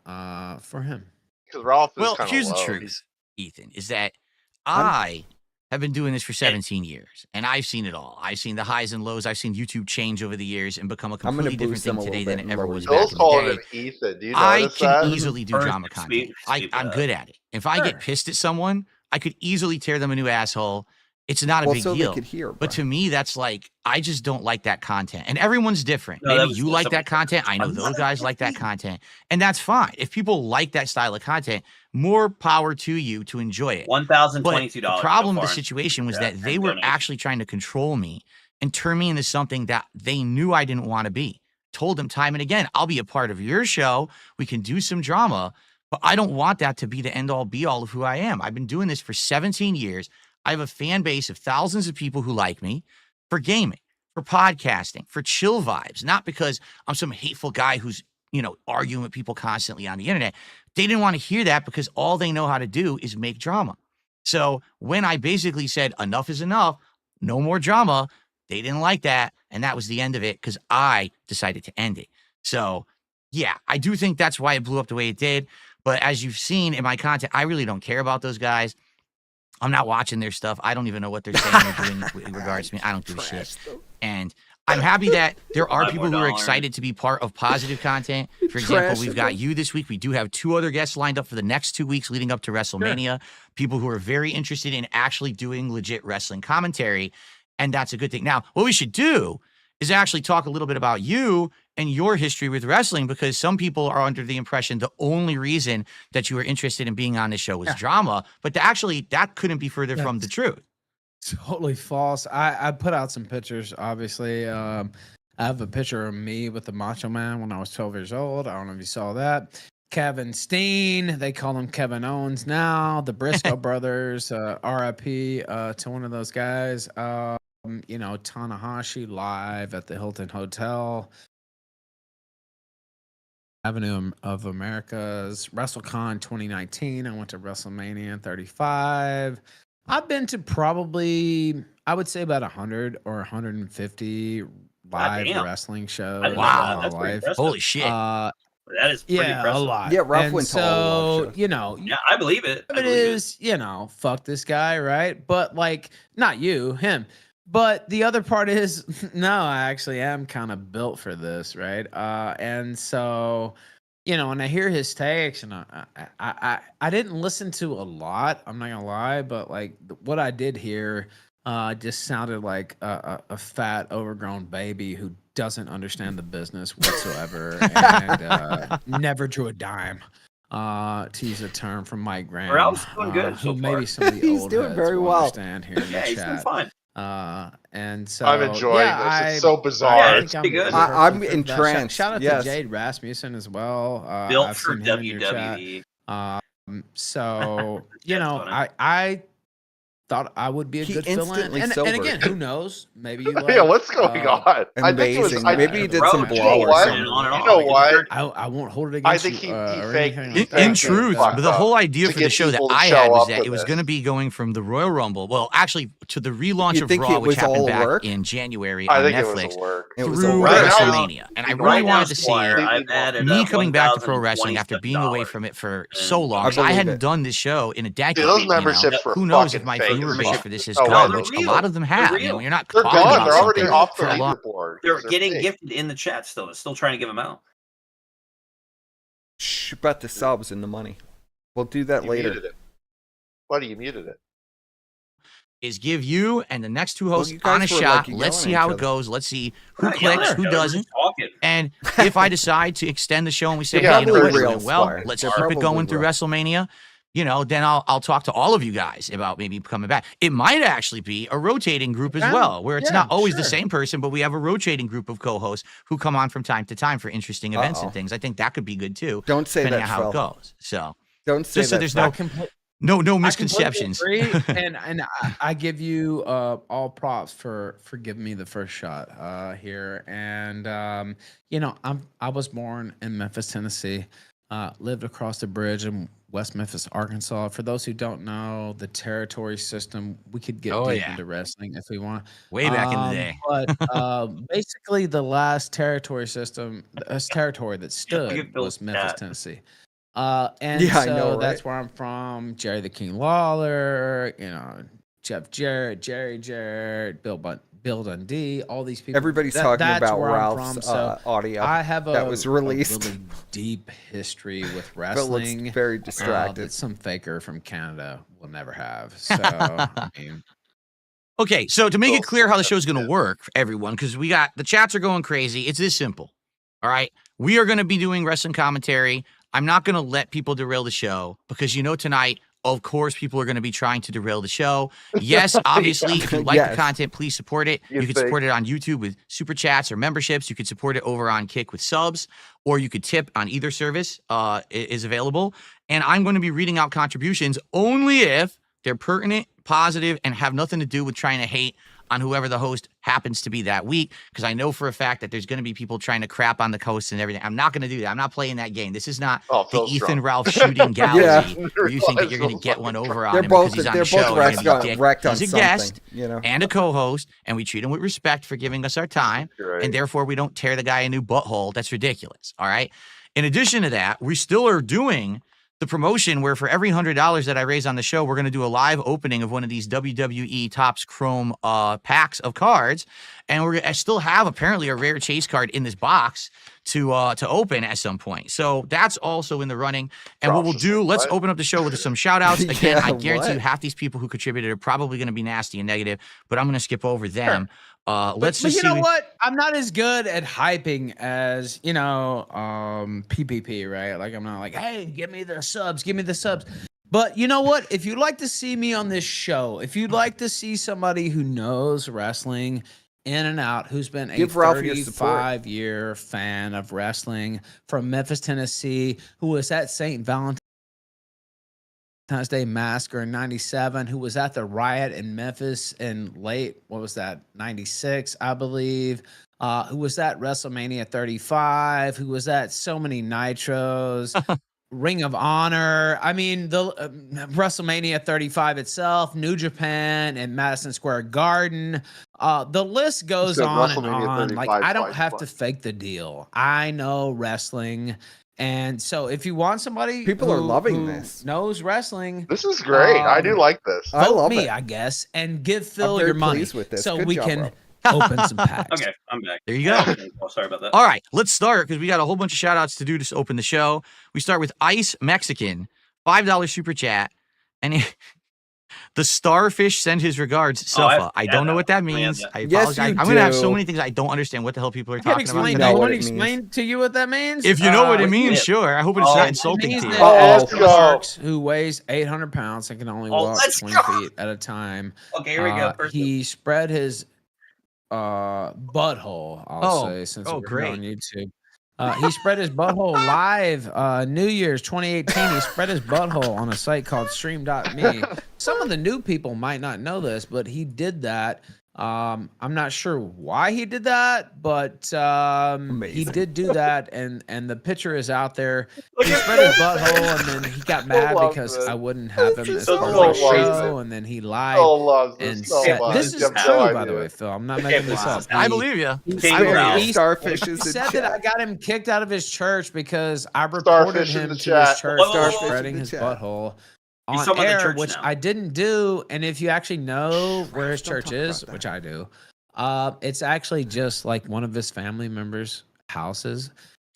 for him. Because Ralph is Well, kind of here's low. the truth, Ethan, is that I have been doing this for 17 years, and I've seen it all. I've seen the highs and lows. I've seen YouTube change over the years and become a gonna completely different boost them thing a today little than bit it and ever lower was you. back Phil's in calling the him day. Ethan. Do you I notice can that? easily do drama content. I'm good at it. If I Sure. get pissed at someone, I could easily tear them a new asshole. It's not a Well, big so deal. they could hear. But to Brian. me, that's like, I just don't like that content. And everyone's different. No, that Maybe was you just like somebody that content. I know Another those guys like that 50. content. And that's fine. If people like that style of content, more power to you to enjoy it. But $1,022. the problem with the situation was that they were actually trying to control me and turn me into something that they knew I didn't want to be. Told them time and again, I'll be a part of your show. We can do some drama, but I don't want that to be the end all be all of who I am. I've been doing this for 17 years. I have a fan base of thousands of people who like me for gaming, for podcasting, for chill vibes, not because I'm some hateful guy who's, arguing with people constantly on the internet. They didn't want to hear that because all they know how to do is make drama. So when I basically said enough is enough, no more drama, they didn't like that. And that was the end of it because I decided to end it. So yeah, I do think that's why it blew up the way it did. But as you've seen in my content, I really don't care about those guys. I'm not watching their stuff. I don't even know what they're saying or doing in regards to me. I don't give a shit. And I'm happy that there are people who are excited to be part of positive content. For example, we've got you this week. We do have 2 other guests lined up for the next 2 weeks leading up to WrestleMania. People who are very interested in actually doing legit wrestling commentary. And that's a good thing. Now, what we should do is actually talk a little bit about you and your history with wrestling, because some people are under the impression the only reason that you were interested in being on this show was drama, but that couldn't be further from the truth. Totally false. I put out some pictures, obviously. I have a picture of me with the Macho Man when I was 12 years old. I don't know if you saw that. Kevin Steen, they call him Kevin Owens now. The Briscoe brothers, RIP to one of those guys. Tanahashi live at the Hilton Hotel. Avenue of America's WrestleCon 2019. I went to WrestleMania 35. I've been to probably, I would say about 100 or 150 live damn. wrestling shows I didn't in know that. my That's pretty life. impressive. Holy shit. That is pretty Yeah, a impressive. lot. Yeah, Ralph And went to all the live so, shows. you know, Yeah, I believe it. I it believe is, you know, fuck this guy, right? But like, not you, him. But the other part is, no, I actually am kind of built for this, right? And so, you know, when I hear his takes, and I didn't listen to a lot. I'm not gonna lie, but like what I did hear, just sounded like a fat, overgrown baby who doesn't understand the business whatsoever and never drew a dime. To use a term from Mike Graham, Ralph's doing good who so maybe far. some of the He's old doing heads very will well. understand here in Yeah, the he's doing chat. fine. And so I'm enjoying this. It's so bizarre. Yeah, I it's think pretty good. I'm perfect for that. entranced, Shout out yes. to Jade Rasmussen as well. Built I've for seen him in your chat. WWE. So you That's know, funny. I thought I would be a He good fill-in, instantly and sobered. again, who knows? Maybe you like. Yeah, what's going on? I think it was. Amazing. I, Maybe he did Bro, some you blow know or what? something. You know what? I won't hold it I against think you. he Or faked. anything He like that. In faked it. truth, Fucked the up whole idea to for the get show that people to I show had was up that for it was this. going to be going from the Royal Rumble, well, actually to the relaunch You of think Raw, it which was happened all back work? in January I on think Netflix, it was a work. It was a through work. WrestleMania. And I really Right now, wanted to see Squire, I've added me coming back to pro $1,027. wrestling after being away from it for so long. I 'cause I believe hadn't it. done this show in a decade. Dude, those you know? memberships were Who knows if fucking my fake as viewer base fuck. for this is No gone, way. which They're a lot real. of them They're have. real. You know, you're not They're talking gone. about They're already something off the for a long. leaderboard. They're They're getting fake. gifted in the chat still. It's still trying to give them out. Shh, about the subs and the money. We'll do that You later. muted it. Buddy, you muted it. Is give you and the next two Well, hosts you guys on a were, shot. like, Let's yelling see at how each it other. goes. Let's see We're who not yelling clicks, at who each other, we're doesn't. just talking. And if I decide to extend the show and we say, Yeah, hey, you know probably what, it's real, going well, Squire. let's They're keep it probably going through real. WrestleMania, you know, then I'll talk to all of you guys about maybe coming back. It might actually be a rotating group as Yeah, well, where it's yeah, not always the sure. same person, but we have a rotating group of co-hosts who come on from time to time for interesting events and things. I think that could be good too. Don't say depending that, on how Phil. it goes. So Don't say just so that. there's Phil. no I completely misconceptions. agree, and I give you all props for giving me the first shot here. And you know, I was born in Memphis, Tennessee. Lived across the bridge in West Memphis, Arkansas. For those who don't know, the territory system, we could get Oh, deep yeah. into wrestling if we want. Way back in the day. But basically, the last territory system, territory that stood was Memphis, Tennessee. And Yeah, I so know, right? that's where I'm from. Jerry the King Lawler, you know, Jeff Jarrett, Jerry Jarrett, Bill Dundee, all these people. Everybody's talking that's about where I'm Ralph's from. So audio I have that was released. a really deep history with Phil looks wrestling. very distracted. That some faker from Canada will never have. So I mean, Okay, so to make it clear how the show's going to work for everyone, because we got the chats are going crazy. It's this simple. All right. We are going to be doing wrestling commentary. I'm not going to let people derail the show because, you know, tonight, of course, people are going to be trying to derail the show. Yes, obviously, if you like the content, please support it. You can support it on YouTube with super chats or memberships. You could support it over on Kick with subs, or you could tip on either service is available. And I'm going to be reading out contributions only if they're pertinent, positive, and have nothing to do with trying to hate on whoever the host happens to be that week, because I know for a fact that there's going to be people trying to crap on the host and everything. I'm not going to do that. I'm not playing that game. This is not the Ethan Ralph shooting galaxy where you think that you're going to get one over on him because he's on the show. He's a guest and a co-host, and we treat him with respect for giving us our time, and therefore we don't tear the guy a new butthole. That's ridiculous. All right. In addition to that, we still are doing the promotion where for every $100 that I raise on the show, we're going to do a live opening of one of these WWE Topps Chrome packs of cards. And I still have apparently a rare chase card in this box to open at some point. So that's also in the running. And what we'll do, let's open up the show with some shout outs. Again, I guarantee you half these people who contributed are probably going to be nasty and negative, but I'm going to skip over them. Let's just you see. know what? I'm not as good at hyping as, you know, PPP, right? Like, I'm not like, hey, give me the subs. But you know what? If you'd like to see me on this show, if you'd like to see somebody who knows wrestling in and out, who's been a 35-year fan of wrestling from Memphis, Tennessee, who was at St. Valentine's Day Massacre in 97, who was at the riot in Memphis in late, 96, I believe. who was at WrestleMania 35, who was at so many Nitros, Ring of Honor. I mean, the WrestleMania 35 itself, New Japan and Madison Square Garden. The list goes on and on. Like, I don't have to fake the deal. I know wrestling. And so if you want somebody People are loving this. knows wrestling. This is great. I do like this. I Vote love me, it. I guess, and give I'm Phil very your money pleased with this. so Good we job, can bro. open some packs. Okay, I'm back. There you go. Oh, sorry about that. All right, let's start because we got a whole bunch of shout outs to do to open the show. We start with Ice Mexican, $5 super chat. And the starfish send his regards, Sofa. I don't know what that means. I apologize. I'm going to have so many things I don't understand what the hell people are talking about. I want to explain to you what that means. If you know what it means, sure. I hope it's not insulting to you. Let's go. Who weighs 800 pounds and can only walk 20 feet at a time. Okay, here we go. He spread his butthole, I'll say, since we're on YouTube. He spread his butthole live New Year's 2018. He spread his butthole on a site called stream.me. Some of the new people might not know this, but he did that. I'm not sure why he did that, but he did do that, and the picture is out there. He spread his butthole, and then he got mad because I wouldn't have him as part of the show, and then he lied and said, "This is true, by the way, Phil. I'm not making this up." I believe you. He said that I got him kicked out of his church because I reported him to his church for spreading his butthole on air, which I didn't do. And if you actually know where his church is, which I do, it's actually just like one of his family members' houses.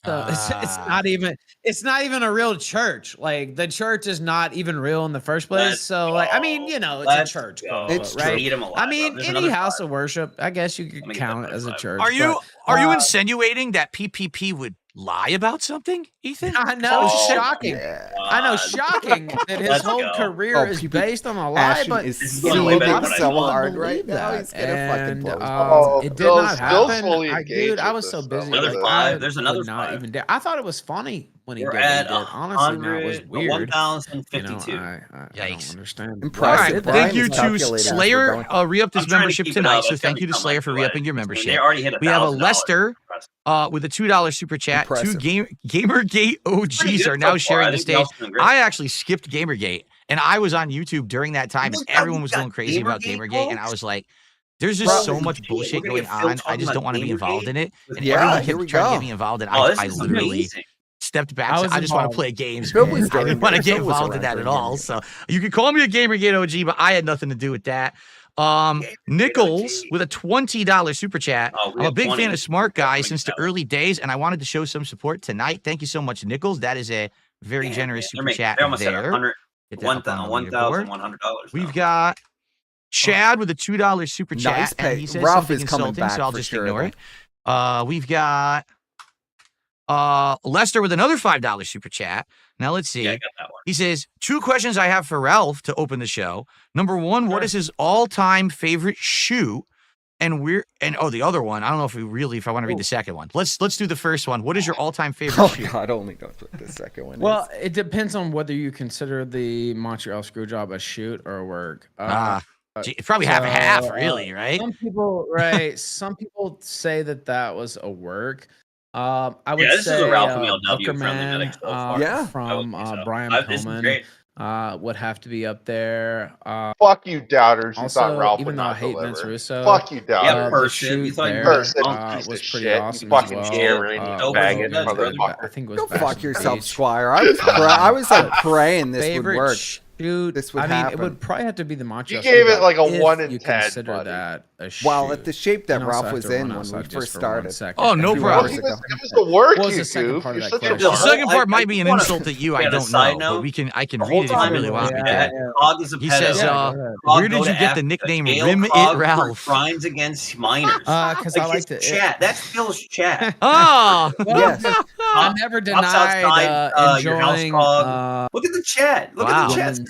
So it's not even a real church. Like, the church is not even real in the first place. So like, I mean, it's a church, It's right? I mean, any house of worship, I guess you could count it as a church. Are you insinuating that PPP would lie about something, Ethan? I know, shocking. I know, shocking that his whole career is based on a lie, but is seething so hard right now. He's gonna fucking blow. It did not happen. I was so busy. Another five. There's another not even dare. I thought it was funny when he We're did. at Honestly, now it was weird. 1,052. I don't understand. Impressive. All right, thank you to Slayer. Re-upped his membership tonight, so thank you to Slayer for re-upping your membership. We have a Lester with a $2 super chat. Two Gamergate OGs are now sharing the stage. I actually skipped Gamergate, and I was on YouTube during that time, and everyone was going crazy about Gamergate, and I was like, there's just so much bullshit going on. I just don't want to be involved in it. And everyone kept trying to get me involved, and I literally stepped back. I just want to play games. I didn't want to get involved in that at all. So you can call me a Gamergate OG, but I had nothing to do with that. Nichols with a $20 super chat. I'm a big fan of Smart Guy since the early days, and I wanted to show some support tonight. Thank you so much, Nichols. That is a very generous super chat there. $1,100. We've got Chad with a $2 super chat. Nice pay. And he says Ralph something is coming insulting, back so I'll for just sure, ignore it. We've got Lester with another $5 super chat. Now let's see. Yeah, I got that one. He says, 2 questions I have for Ralph to open the show. Number 1, what is his all-time favorite shoe? And the other one, I don't know if I want to read the second one. Let's do the first one. What is your all-time favorite shoe? Oh God, only don't put the second one. Well, it depends on whether you consider the Montreal Screwjob a shoot or a work. It's probably half and half, really, right? Some people say that was a work. I would this say is a Ralph MLW friendly Bookerman, medic so far. from Brian Pillman would have to be up there. Fuck you, doubters. You Also, thought Ralph even would though I not hate deliver. Vince Russo, Fuck you, doubters. Yeah, the Person. shoot You thought there Person, was piece of pretty shit. awesome You as fucking well. cheering, you faggot, motherfucker. I think it was Go fuck Bastion yourself, Beach. Squire. I was like praying this would work. Shoot, This would it happen. would probably have to be the Montreal. You gave it like a if 1 in you 10. Consider buddy. that a shoot. Well, at the shape that You also Ralph have was to in run when we outside just first for 1 started. second. Oh, no A few problem. hours It ago. was the work, What was you the second goof. part of You're that such a question? The second part might be an wanna- insult that you. I Yeah, the don't side know, note, but I can The read whole it if you time really want me to. Cog is a He pedo. says, Cog where did go you to get the Africa. nickname Jail Rim It Cog for Ralph? Crimes against minors. Because I like his to chat. That's Phil's chat. Oh, Yes. I never Hops outside, denied your house enjoying. cog. Look at the chat. Look at the chat. Women's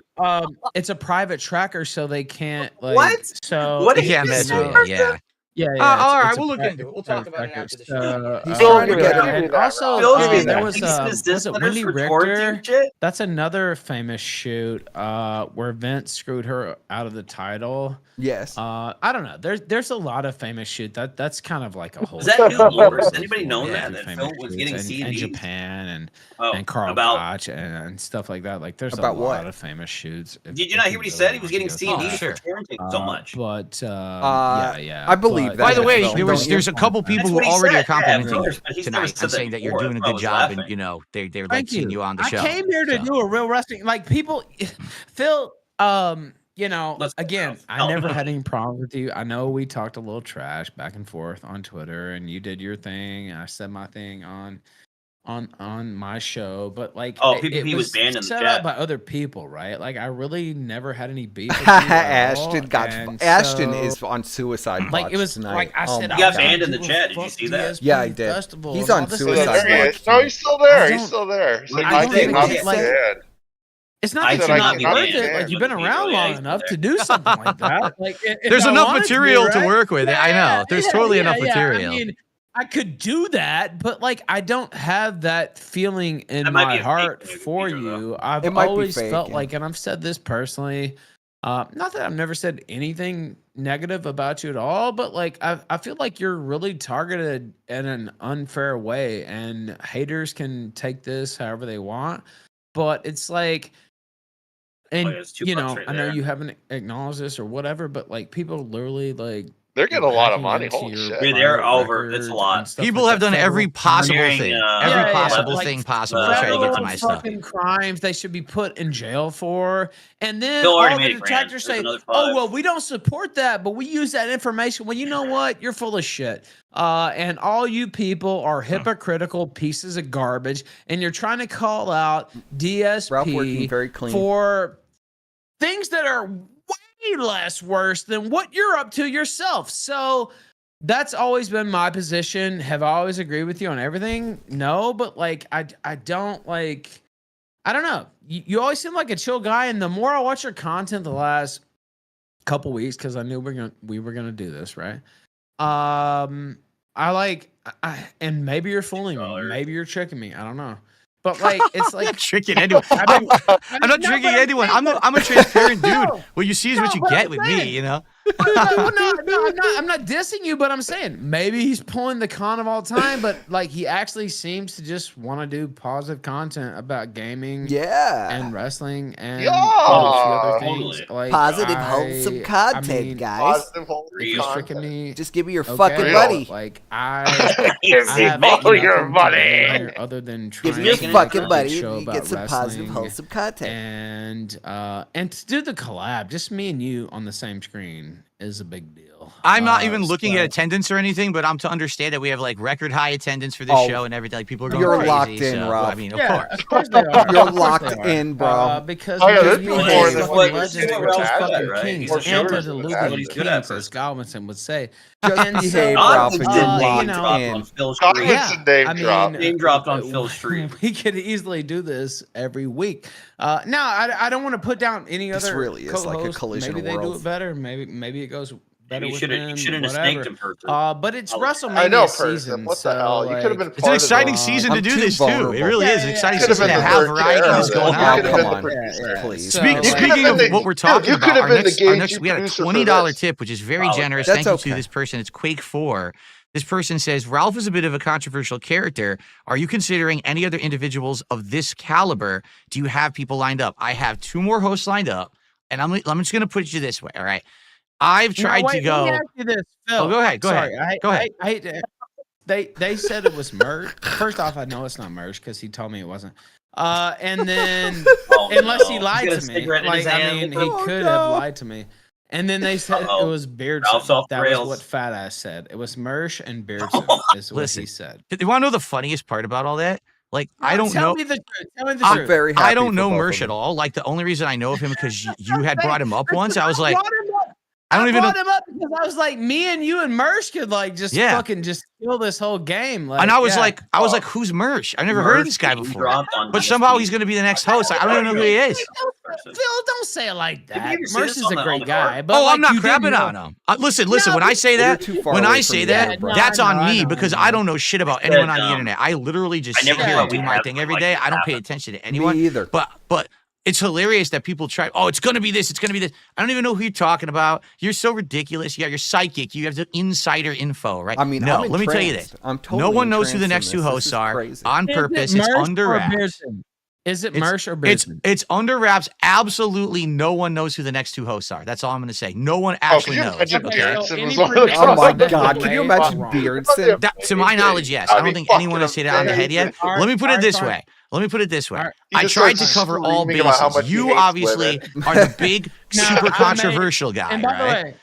It's a private tracker, so they can't like. What? So What did Yeah, you that's say, yeah. Yeah, all right, it's a we'll look fact- into it. We'll it's a talk about it fact. after the show. He's Phil, trying to get yeah. him. And also, Phil's getting there was cease and it desist Wendy letters for quarantine Richter? shit? That's another famous shoot where Vince screwed her out of the title. Yes. I don't know. There's a lot of famous shoot that's kind of like a whole. Is that new lore? Has anybody known that Phil was getting in CDs? Japan Oh, and Carl about- Gotch and stuff like that. Like there's About a lot what? of famous shoots. Did you not hear what he said? He was getting CDs sure. for quarantine so much. But I believe that. By the way, Don't there's a couple people who That's what he already are said, yeah, complimenting of you course, but he's tonight never said and that saying that you're before. doing a That's why I good was job, and laughing. you know they're like Thank seeing you. you on the I show. came here to so. do a real wrestling. Like people, Phil. You know, Let's go, again, Phil. I never had any problem with you. I know we talked a little trash back and forth on Twitter, and you did your thing. And I said my thing on my show, but like, PPP was banned in the set chat up by other people, right? Like, I really never had any beef. With you at all, Ashton and is so, on suicide watch like it was tonight. like I Oh said, my He got God. banned in the chat. Did you see that? Yeah, he did. Festival He's and on all this suicide other There he stuff. is. No, he's still there. He's don't- still there. He's like, I I think think like- he's like- dead. It's not I that said you're I not cannot worth be it. banned. Like you've been Other around people, yeah, long he's enough there. to do something like that. Like if There's I enough wanted to, material to right? work with. I know. There's totally enough material. I mean, I could do that, but like I don't have that feeling in That might be my a heart fake for picture, though. you. I've It might be always fake, felt yeah. like, and I've said this personally, not that I've never said anything negative about you at all, but like I feel like you're really targeted in an unfair way, and haters can take this however they want, but it's like. And yeah, it's 2 you bucks know, right I know there. you haven't acknowledged this or whatever, but like people literally like They're getting a lot of hacking money. into Holy your shit. Dude, they're private over. It's a records lot. and stuff People like have that. done every possible hearing, thing, yeah, every yeah, possible like, thing possible to try to get to federal my stuff. fucking crimes they should be put in jail for, and then Phil already all made the it, Grant. detractors There's say, another "Oh 5. well, we don't support that, but we use that information." Well, you know what? You're full of shit. And all you people are hypocritical pieces of garbage, and you're trying to call out Ralph working DSP very clean. for things that are way less worse than what you're up to yourself. So that's always been my position. Have I always agreed with you on everything? No, but like I don't like, I don't know. You always seem like a chill guy, and the more I watch your content the last couple weeks, because I knew we were gonna do this, right? And maybe you're fooling me, maybe you're tricking me. I don't know. But like, it's like I'm not tricking anyone. I'm not tricking anyone. I'm a transparent dude. What you see is what you get with me, you know. I'm not dissing you, but I'm saying maybe he's pulling the con of all time, but like he actually seems to just want to do positive content about gaming, and wrestling, and a few other things. Like Positive, wholesome content, guys. Positive, wholesome It's content. freaking me. Just give me your Okay? fucking money. Like I have all your nothing to money. gain here other than trying Give me your to make fucking a money, show and you about get some positive, wrestling. wholesome content. And to do the collab, just me and you on the same screen is a big deal. I'm not even looking so- at attendance or anything, but I'm to understand that we have like record high attendance for this Oh, show and everything. Like people are going you're crazy. locked in, so, Rob. I mean, Yeah, of of course they are. You're Of course locked they are. in, bro. Because Oh, yeah, there's you more guys than fucking what legends, you're we're just saying, fucking right? kings, He's sure antediluvian he's good at kings, as first. Godwinson would say. Just And so, behave, Ralph, and Godwinson you're name locked dropped in. on Phil's stream. Godwinson name drop. Name dropped on Phil's stream. We could easily do this every week. Now, I don't want to put down any This other really is like a co-hosts. collision Maybe of they do worlds. it better. Maybe it goes better You with shouldn't them. have snaked him, person. But it's I WrestleMania know, season. person. What so, the hell? You could have like, been It's an part of exciting it. season to I'm do too this too. It vulnerable. really Yeah, is an yeah, exciting yeah. Could have season been to the have third variety chair. that's You going could on. have been come the on. producer. Please. So, Speaking like- of been what we're the- talking you could about, have our been the next, game we had a producer for $20 this. tip, which is very Oh, generous. that's Thank you okay. to this person. It's Quake 4. This person says, Ralph is a bit of a controversial character. Are you considering any other individuals of this caliber? Do you have people lined up? I have 2 more hosts lined up, and I'm just going to put you this way, all right? I've tried to go. Let me ask you this, Phil. Oh, go ahead. Go Sorry, ahead. Go ahead. I hate to, they said it was merch. First off, I know it's not merch because he told me it wasn't. And then Oh, unless he no. lied He's got a to me, cigarette in his like I hand. mean, he could have lied to me. And then they said Uh-oh. it was Beardson. Ralph's off the That was rails. what Fat Ass said. It was Mersh and Beardson is what Listen, he said. You want to know the funniest part about all that? Like, I don't Tell know. me the truth. Tell me the I'm truth. very happy I don't for know both of Mersh them. at all. Like, the only reason I know of him because you had brought him up once. I was like, brought him up. I don't even know. brought him up because I was like, me and you and Mersh could like just Yeah. fucking just kill this whole game. Like, And I was yeah. like, who's Mersh? I've never heard of this guy Mersh before. dropped on But DSP. somehow he's going to be the next host. I don't even know who he is. massive. Phil, don't say it like Did you that. ever see Merce this is on a the great card? guy, but Oh, like, I'm not you didn't crapping know- on him. Listen. No, When I say You're that, too far when away I from say the that, air, bro. that's I on know, I me know, because I I know. don't know shit about I anyone said, on the internet. I literally just I sit never here thought and do we'd my have thing something every like day. this I don't pay happen. attention to anyone. Me either. But it's hilarious that people try. Oh, it's gonna be this. It's gonna be this. I don't even know who you're talking about. You're so ridiculous. Yeah, you're psychic. You have the insider info, right? I mean, no. I'm Let me tell you this. entranced. I'm totally No one knows who the entranced next in two this. This hosts is are crazy. on Is purpose. it It's Mersh under or wraps. Beardson? Is it Mersh or It's Beardson? it's under wraps. Absolutely, no one knows who the next two hosts are. That's all I'm going to say. No one Oh, actually can you knows. imagine Okay, Beardson so was any one of the predictions Oh my on that God! way Can you are imagine wrong. Beardson? To my knowledge, yes. I don't think anyone has hit it on the head yet. All Let me put it right, this fine. way. Let me put it this way. All right. He I just tried to starts cover all screaming about how bases. much he You hates obviously women. are the big, No, super I made- controversial guy, And by the right? way,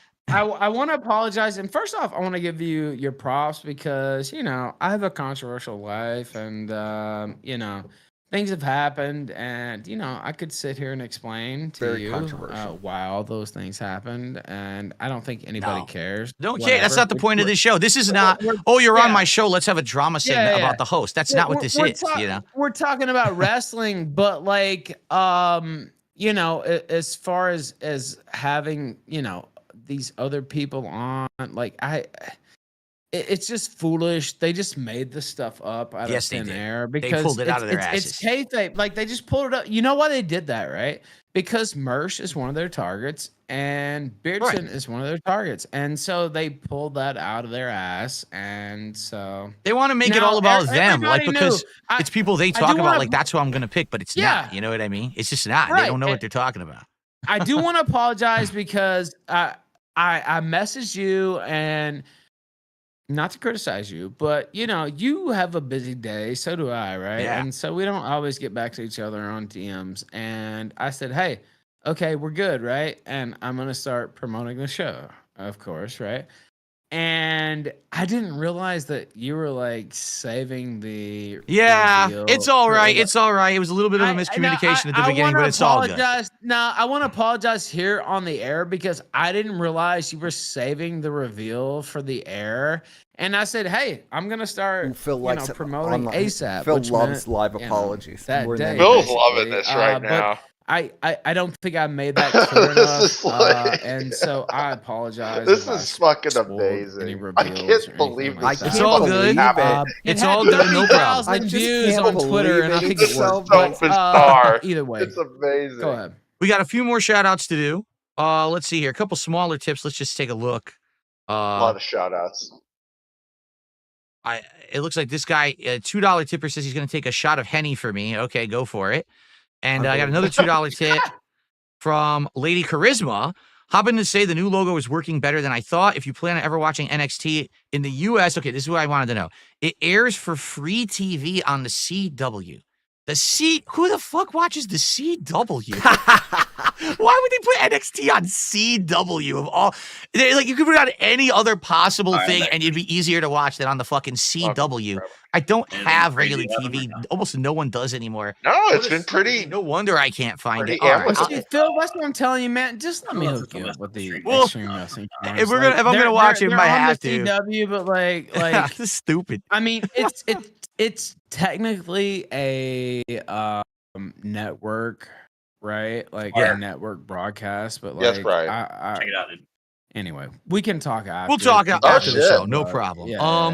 I want to apologize. And first off, I want to give you your props because, I have a controversial life and, things have happened. And, I could sit here and explain to Very you controversial. why all those things happened. And I don't think anybody No. cares. Don't care. That's Whatever. not the point of this show. This is not, we're- oh, you're on yeah. my show. Let's have a drama segment yeah. about the host. That's not what this is, We're talking about wrestling, but like, as far as having, these other people on, like it's just foolish. They just made this stuff up out Yes, of they thin did. air They because pulled it out of their it's asses. kayfabe. Like they just pulled it up. You know why they did that, right? Because Mersh is one of their targets and Beardson is one of their targets, and so they pulled that out of their ass, and so They want to make it Now, all about them, like everybody because knew. it's people they do talk about, wanna- like that's who I'm going to pick, but it's Yeah. not. You know what I mean? It's just not. They Right, don't know what and- they're talking about. I do want to apologize because I messaged you and not to criticize you, but you have a busy day, so do I, right? Yeah. And so we don't always get back to each other on DMs. And I said, hey, okay, we're good, right? And I'm gonna start promoting the show, of course, right? And I didn't realize that you were like saving the Yeah, reveal it's all for, right. like- It's all right. It was a little bit of a I miscommunication at the beginning, wanna but it's all good. apologize. No, I want to apologize here on the air because I didn't realize you were saving the reveal for the air. And I said, "Hey, I'm gonna start, Phil likes it promoting online. ASAP." Phil which loves meant, live apologies. that more than day, anything. Phil's loving basically. this right But now. I don't think I made that clear This enough, is like- and so I apologize. This if I is fucking spoiled any amazing. reveals I or can't anything believe like this. It's that. all good. It. It's It all had good. No problem. 30,000 I just views can't on Twitter, and I believe think it. it worked. It's But, so bizarre. either way, It's amazing. go ahead. We got a few more shout outs to do. Let's see here. A couple smaller tips. Let's just take a look. A lot of shout outs. It looks like this guy, $2 tipper, says he's going to take a shot of Henny for me. Okay, go for it. And I got another $2 tip from Lady Charisma. Hopping to say the new logo is working better than I thought. If you plan on ever watching NXT in the U.S., okay, this is what I wanted to know. It airs for free TV on the CW. Who the fuck watches the CW? Why would they put NXT on CW of all? You could put it on any other possible thing and it'd be easier to watch than on the fucking CW. I don't have regular TV. Almost no one does anymore. No, it's been pretty. No wonder I can't find it. Pretty All right. See, Phil, that's what I'm telling you, man. Just let me hook you up with the Well, Extreme Wrestling. if I'm gonna watch it, I have to. CW, but like, This is stupid. I mean, it's technically a network, right? Like Yeah. a network broadcast, but like, Yes, right. Check it out, dude. Anyway, we can talk after. We'll talk after the shit. show. No problem. Yeah, All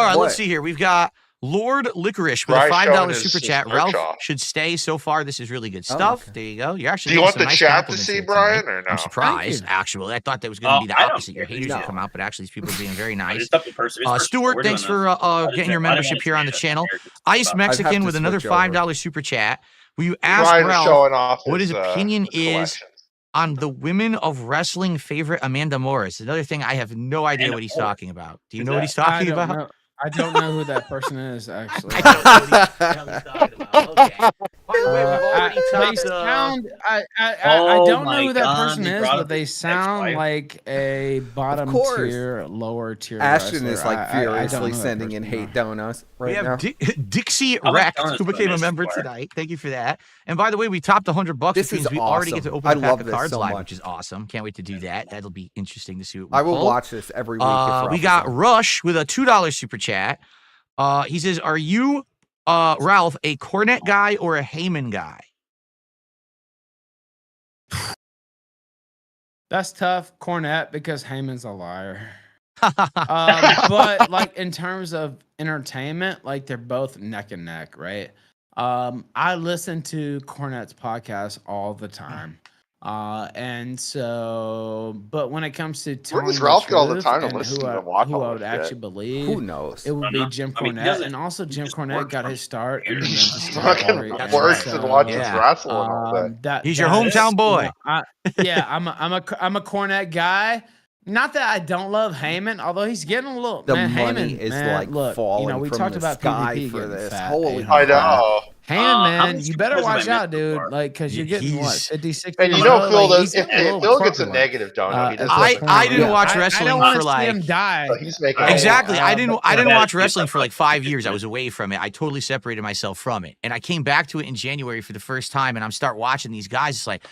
right, What? let's see here. We've got Lord Licorice with Bryce a showing $5 his- super his chat. merch Ralph off. should stay. So far, this is really good Oh, stuff. okay. There you go. You're actually Do you getting want some the nice chat to compliments see, here tonight. Brian, or I'm no? surprised, Thank you. actually. I thought that was going to be the I don't opposite. Your care. haters No. would come out, but actually, these people are being very I nice. just up to person. Stuart, thanks for getting your membership here on the channel. Ice have Mexican to with another switch over. $5 super chat. Will you ask Brian is Ralph showing off what his opinion his is collection. on the women of wrestling favorite Amanda Morris? Another thing I have no idea Amanda what he's Morris. talking about. Do you Who's know what that? he's talking about? I don't know who that person is actually. I don't know what the hell he's talking about. Okay. By the way, we've already They talked. sound. I Oh don't know my who that God, person he is, brought but up they his sound ex-wife. like a bottom course. tier, lower tier. Ashton wrestler. is like I don't know furiously that sending in person, hate no. donuts We right have now. Dixie How much Rex, donuts who do I became a miss member for? tonight. Thank you for that. And by the way, we topped $100 This which means is we already get to awesome. open I a pack love of this cards so live, much. which is awesome. Can't wait to do that. That'll be interesting to see what we I will pull. watch this every week. If We Ralph got is on. Rush with a $2 super chat. He says, "Are you, Ralph, a Cornette guy or a Heyman guy?" That's tough. Cornette, because Heyman's a liar. But like in terms of entertainment, like they're both neck and neck, right? I listen to Cornette's podcast all the time. And so, but when it comes to Where telling does the Ralph get all the truth time to and listen who to watch who all I would this actually shit? believe, Who knows? it would be Jim I mean, he Cornette, doesn't- and also Jim just Cornette works got on his start in the computers. Memphis Fucking territory. That's worse right. than watching Yeah. wrestling all day. That He's your that is, hometown you boy. know, I'm a Cornette guy. Not that I don't love Heyman, although he's getting a little. The man, money Heyman, is man, like look, falling you know, we from talked the about sky PvP for getting this. fat, Holy I crap. know. Heyman, how man, many you better Super Bowls have watch I out, missed so dude. far? Like, because you're getting what, He's- 50, 60 And you in a know row? Phil Like, does. he's If getting a little Phil gets a corpulent, negative donut, he as doesn't. a I current didn't leader. watch I wrestling don't want for to see like him die. So he's making exactly. I didn't but- watch That's wrestling for like 5 different. years. I was away from it. I totally separated myself from it, and I came back to it in January for the first time. And I'm start watching these guys. It's like,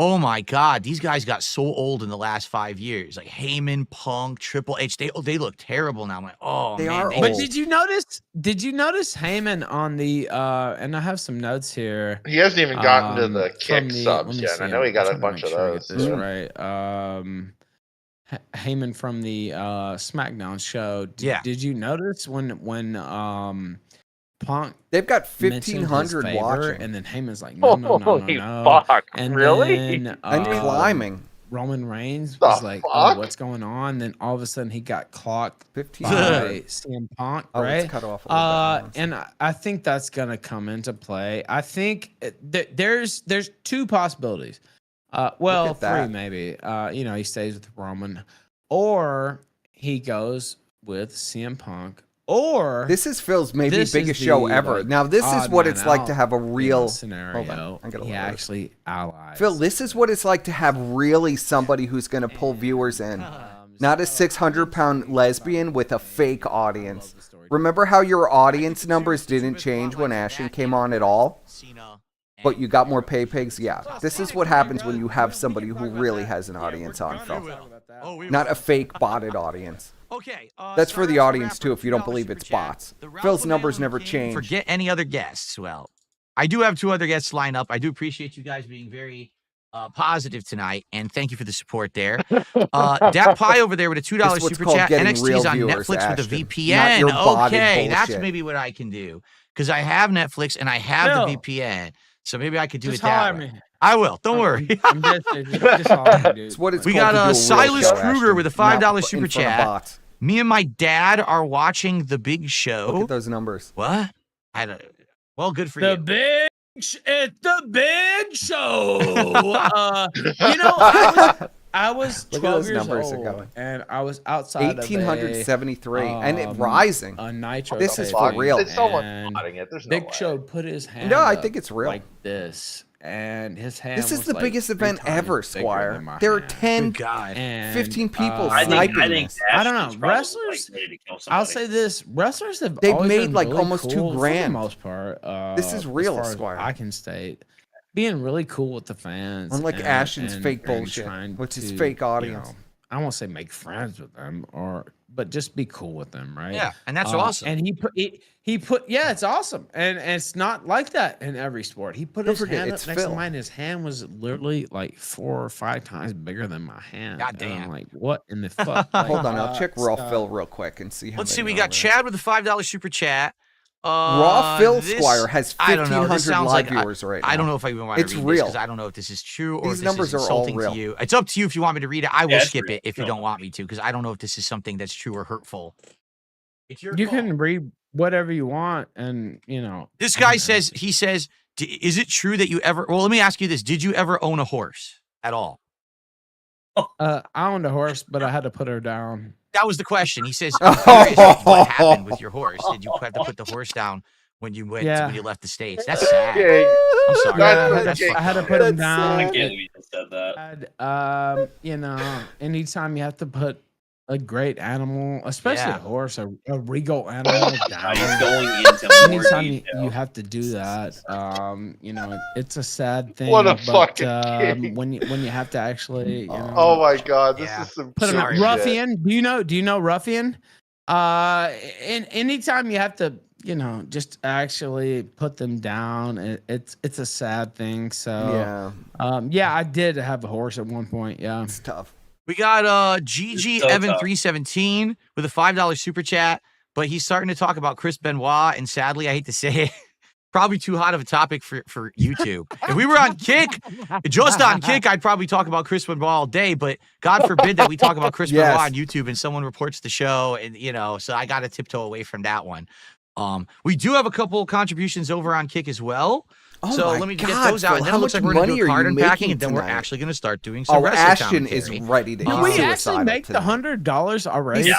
oh my God, these guys got so old in the last 5 years. Like Heyman, Punk, Triple H, they look terrible now. I'm like, oh They man, are But old. did you notice Heyman on the and I have some notes here. He hasn't even gotten to the from kick the- subs let me yet. see, I know he I'm got a trying to bunch make of sure I get those. this right. Heyman from the SmackDown show. Yeah. Did you notice when Punk They've got mentioned his 1,500 favor, watching and then Heyman's like, no, Holy no. fuck! And Really? then, and climbing. Roman Reigns The was like, fuck? oh, what's going on? Then all of a sudden he got clocked 1,500. by CM Punk, Oh, right? it's cut off a little bit. And I think that's gonna come into play. I think there's two possibilities. Well, Look at that. three maybe. You know, he stays with Roman, or he goes with CM Punk, or This is Phil's maybe this biggest is show the, ever. like, Now, this is odd what man it's like to out have a in this real scenario. Hold on, I'm gonna He lower this. actually allies. Phil, this is what it's like to have really somebody who's going to pull viewers in. Not a 600-pound lesbian with a fake audience. Remember how your audience numbers didn't change when Ashton came on at all? But you got more pay pigs? Yeah. This is what happens when you have somebody who really has an audience on, Phil. Not a fake botted audience. Okay, That's for the audience, too, if you don't believe it's bots. Phil's numbers never change. Forget any other guests. Well, I do have 2 other guests lined up. I do appreciate you guys being very positive tonight, and thank you for the support there. Dak Pie over there with a $2 This is what's super called chat. getting NXT's real on viewers, Netflix with a Ashton. Not VPN. your botted Okay, that's bullshit. maybe what I can do because I have Netflix and I have Phil. the VPN, so maybe I could do Just it that holler at way. me. I will. Don't worry. I'm just holler at me, dude. It's what it's We called got to do a real Silas show, Kruger Ashton. with a Not $5 in super front of chat. bots. Me and my dad are watching The Big Show. Look at those numbers. What? I don't. Well, good for The you. big, it's the big show. You know, I was Look at 12 those years numbers are old, going. and I was outside 1,873, and it of rising. a Nitro. This is taping, for real. It's someone and plotting it. There's no Big way. Show put his hand. No, I up think it's real. like this, and his hand. This is was the like biggest 3 event times ever, bigger Squire. than my There are hand. 10, Good God. And, 15 people I sniping think this. I don't know. Ashton's probably, Wrestlers- like, ready to kill I'll somebody. say this: wrestlers have They've always made, been like, really almost $2 cool grand. for the most part. This is real, as far as Squire. I can state being really cool with the fans, Unlike and- Ashton's and- fake and bullshit, trying which is to, fake you audience. know, I won't say make friends with them, but just be cool with them, right? Yeah, and that's awesome. And he put yeah, it's awesome, and it's not like that in every sport. He put Don't his forget, hand up it's next Phil. to mine. His hand was literally like 4 or 5 times bigger than my hand. God And I'm damn. like, what in the fuck? Like, Hold on, I'll check Raw so- Phil real quick and see how Let's see. many We are got over there. Chad with a $5 super chat. Raw Phil This- Squire has I don't know. This 1,500 sounds live like viewers right now. I don't know if I even want to It's read real. because I don't know if this is true or These if numbers this is are all insulting real. to you. It's up to you if you want me to read it. I will Yeah, it's skip real. it if you No. don't want me to because I don't know if this is something that's true or hurtful. It's your You call. can read whatever you want, and you know. This guy says, is it true that you ever, well, let me ask you this. Did you ever own a horse at all? I owned a horse, but I had to put her down. That was the question. He says, I'm curious what happened with your horse? Did you have to put the horse down when you went Yeah. when you left the States? That's sad. Okay. I'm sorry. That's I had to put him That's down. I sad. can't believe you just said that. You know, anytime you have to put a great animal, especially Yeah. a horse, a regal animal Now you're down. going into more Anytime detail. you have to do that, you know, it's a sad thing. What a but, fucking king. when you have to actually, you know, Oh my god, this Yeah. is some put him Sorry, in shit. ruffian. Do you know ruffian? And anytime you have to just actually put them down. It's a sad thing. So yeah, I did have a horse at one point. Yeah, it's tough. We got GG Evan 317 with a $5 super chat, but he's starting to talk about Chris Benoit, and sadly, I hate to say it, probably too hot of a topic for YouTube. If we were on Kick, just on Kick, I'd probably talk about Chris Benoit all day, but God forbid that we talk about Chris Benoit on YouTube and someone reports the show, and so I got to tiptoe away from that one. We do have a couple contributions over on Kick as well. Oh so let me get those out. And then it looks like we're going to do a card unpacking, and then we're actually going to start doing some wrestling Ashton commentary. is ready to Did we actually make the $100 already?